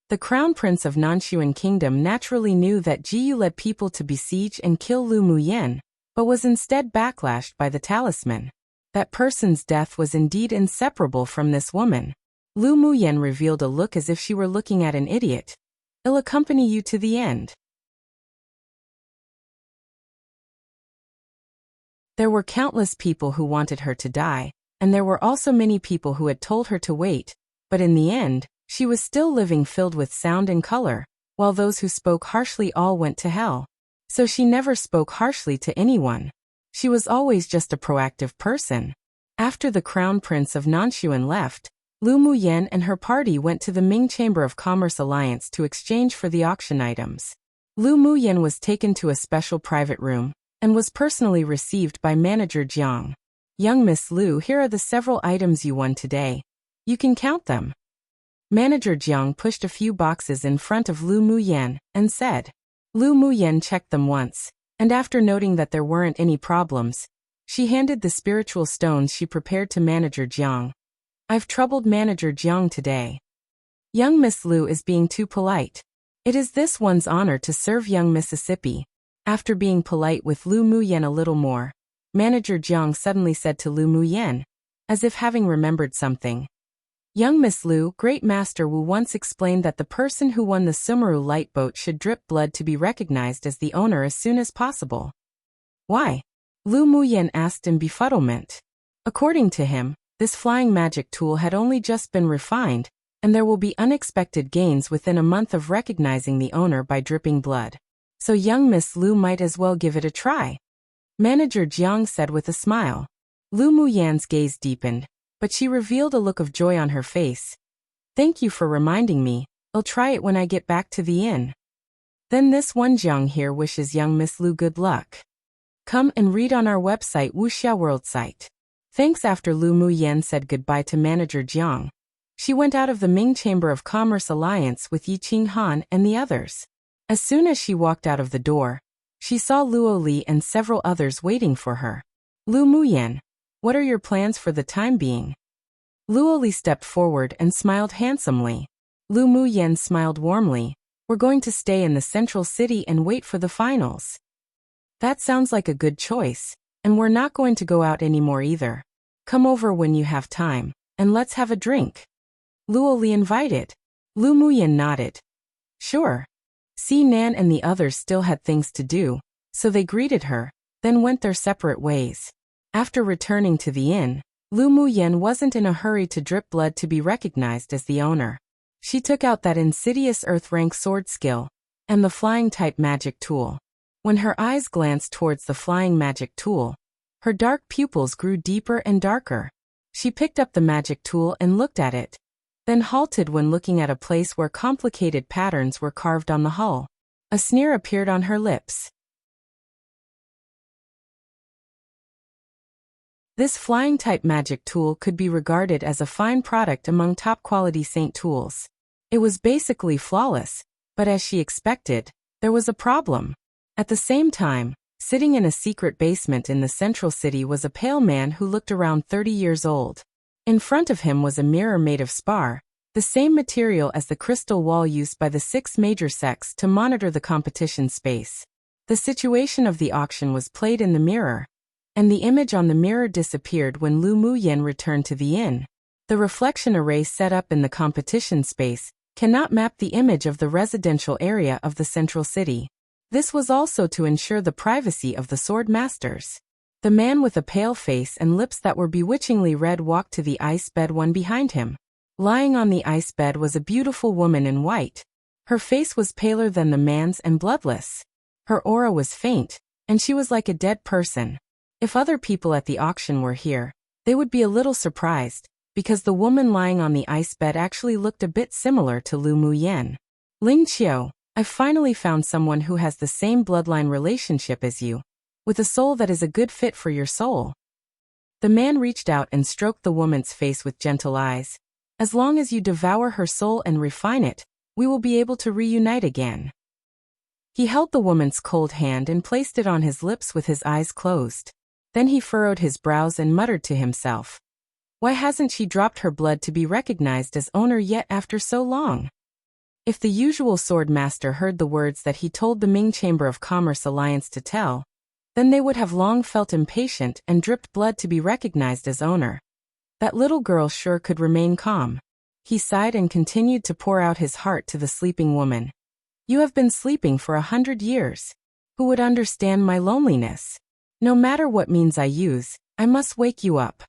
The Crown Prince of Nanshuan Kingdom naturally knew that Jiyu led people to besiege and kill Lu Muyen, but was instead backlashed by the talisman. That person's death was indeed inseparable from this woman. Lu Muyen revealed a look as if she were looking at an idiot. I'll accompany you to the end. There were countless people who wanted her to die, and there were also many people who had told her to wait, but in the end, she was still living filled with sound and color, while those who spoke harshly all went to hell. So she never spoke harshly to anyone. She was always just a proactive person. After the Crown Prince of Nanshuan left, Lu Muyen and her party went to the Ming Chamber of Commerce Alliance to exchange for the auction items. Lu Muyen was taken to a special private room, and was personally received by Manager Jiang. Young Miss Lu, here are the several items you won today. You can count them. Manager Jiang pushed a few boxes in front of Lu Muyen, and said. Lu Muyen checked them once, and after noting that there weren't any problems, she handed the spiritual stones she prepared to Manager Jiang. I've troubled Manager Jiang today. Young Miss Lu is being too polite. It is this one's honor to serve young Mississippi. After being polite with Lu Muyen a little more, Manager Jiang suddenly said to Lu Muyen, as if having remembered something. Young Miss Lu, Great Master Wu once explained that the person who won the Sumeru light boat should drip blood to be recognized as the owner as soon as possible. Why? Lu Muyen asked in befuddlement. According to him, this flying magic tool had only just been refined, and there will be unexpected gains within a month of recognizing the owner by dripping blood. So young Miss Lu might as well give it a try. Manager Jiang said with a smile. Lu Muyan's gaze deepened, but she revealed a look of joy on her face. Thank you for reminding me, I'll try it when I get back to the inn. Then this one Jiang here wishes young Miss Lu good luck. Come and read on our website Wuxia World site. Thanks. After Lu Muyen said goodbye to Manager Jiang, she went out of the Ming Chamber of Commerce Alliance with Yi Qinghan and the others. As soon as she walked out of the door, she saw Luo Li and several others waiting for her. Lu Muyen, what are your plans for the time being? Luo Li stepped forward and smiled handsomely. Lu Muyen smiled warmly. We're going to stay in the central city and wait for the finals. That sounds like a good choice, and we're not going to go out anymore either. Come over when you have time, and let's have a drink. Luo Li invited. Lu Muyen nodded. Sure. Si Nan and the others still had things to do, so they greeted her, then went their separate ways. After returning to the inn, Lu Muyen wasn't in a hurry to drip blood to be recognized as the owner. She took out that insidious earth-rank sword skill, and the flying-type magic tool. When her eyes glanced towards the flying magic tool, her dark pupils grew deeper and darker. She picked up the magic tool and looked at it, then halted when looking at a place where complicated patterns were carved on the hull. A sneer appeared on her lips. This flying-type magic tool could be regarded as a fine product among top-quality Saint tools. It was basically flawless, but as she expected, there was a problem. At the same time, sitting in a secret basement in the central city was a pale man who looked around 30 years old. In front of him was a mirror made of spar, the same material as the crystal wall used by the 6 major sects to monitor the competition space. The situation of the auction was played in the mirror, and the image on the mirror disappeared when Lu Muyen returned to the inn. The reflection array set up in the competition space cannot map the image of the residential area of the central city. This was also to ensure the privacy of the sword masters. The man with a pale face and lips that were bewitchingly red walked to the ice bed one behind him. Lying on the ice bed was a beautiful woman in white. Her face was paler than the man's and bloodless. Her aura was faint, and she was like a dead person. If other people at the auction were here, they would be a little surprised, because the woman lying on the ice bed actually looked a bit similar to Lu Muyen. Ling Qiu, I've finally found someone who has the same bloodline relationship as you, with a soul that is a good fit for your soul. The man reached out and stroked the woman's face with gentle eyes. As long as you devour her soul and refine it, we will be able to reunite again. He held the woman's cold hand and placed it on his lips with his eyes closed. Then he furrowed his brows and muttered to himself. Why hasn't she dropped her blood to be recognized as owner yet after so long? If the usual sword master heard the words that he told the Ming Chamber of Commerce Alliance to tell, then they would have long felt impatient and dripped blood to be recognized as owner. That little girl sure could remain calm. He sighed and continued to pour out his heart to the sleeping woman. You have been sleeping for 100 years. Who would understand my loneliness? No matter what means I use, I must wake you up.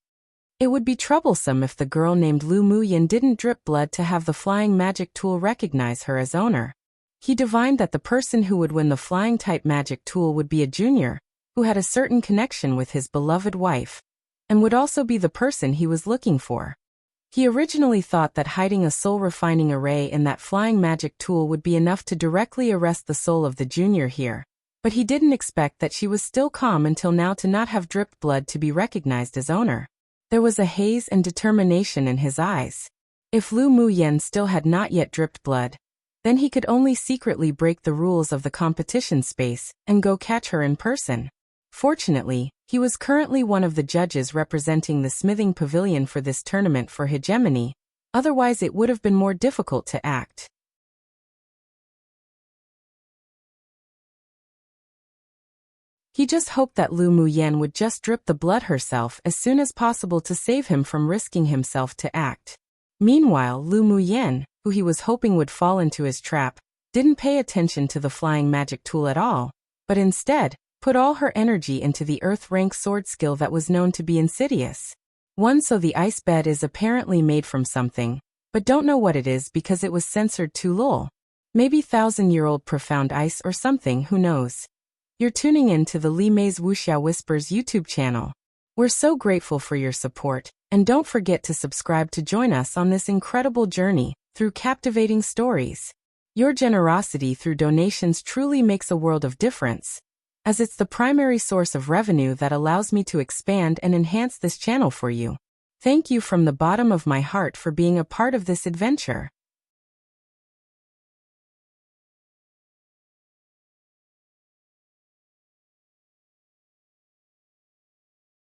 It would be troublesome if the girl named Lu Muyen didn't drip blood to have the flying magic tool recognize her as owner. He divined that the person who would win the flying type magic tool would be a junior, who had a certain connection with his beloved wife, and would also be the person he was looking for. He originally thought that hiding a soul-refining array in that flying magic tool would be enough to directly arrest the soul of the junior here, but he didn't expect that she was still calm until now to not have dripped blood to be recognized as owner. There was a haze and determination in his eyes. If Lu Muyen still had not yet dripped blood, then he could only secretly break the rules of the competition space and go catch her in person. Fortunately, he was currently one of the judges representing the smithing pavilion for this tournament for hegemony, otherwise it would have been more difficult to act. He just hoped that Lu Muyen would just drip the blood herself as soon as possible to save him from risking himself to act. Meanwhile, Lu Muyen, who he was hoping would fall into his trap, didn't pay attention to the flying magic tool at all, but instead, put all her energy into the earth-rank sword skill that was known to be insidious. So the ice bed is apparently made from something, but don't know what it is because it was censored too lol. Maybe 1,000-year-old profound ice or something, who knows. You're tuning in to the Li Mei's Wuxia Whispers YouTube channel. We're so grateful for your support, and don't forget to subscribe to join us on this incredible journey through captivating stories. Your generosity through donations truly makes a world of difference, as it's the primary source of revenue that allows me to expand and enhance this channel for you. Thank you from the bottom of my heart for being a part of this adventure.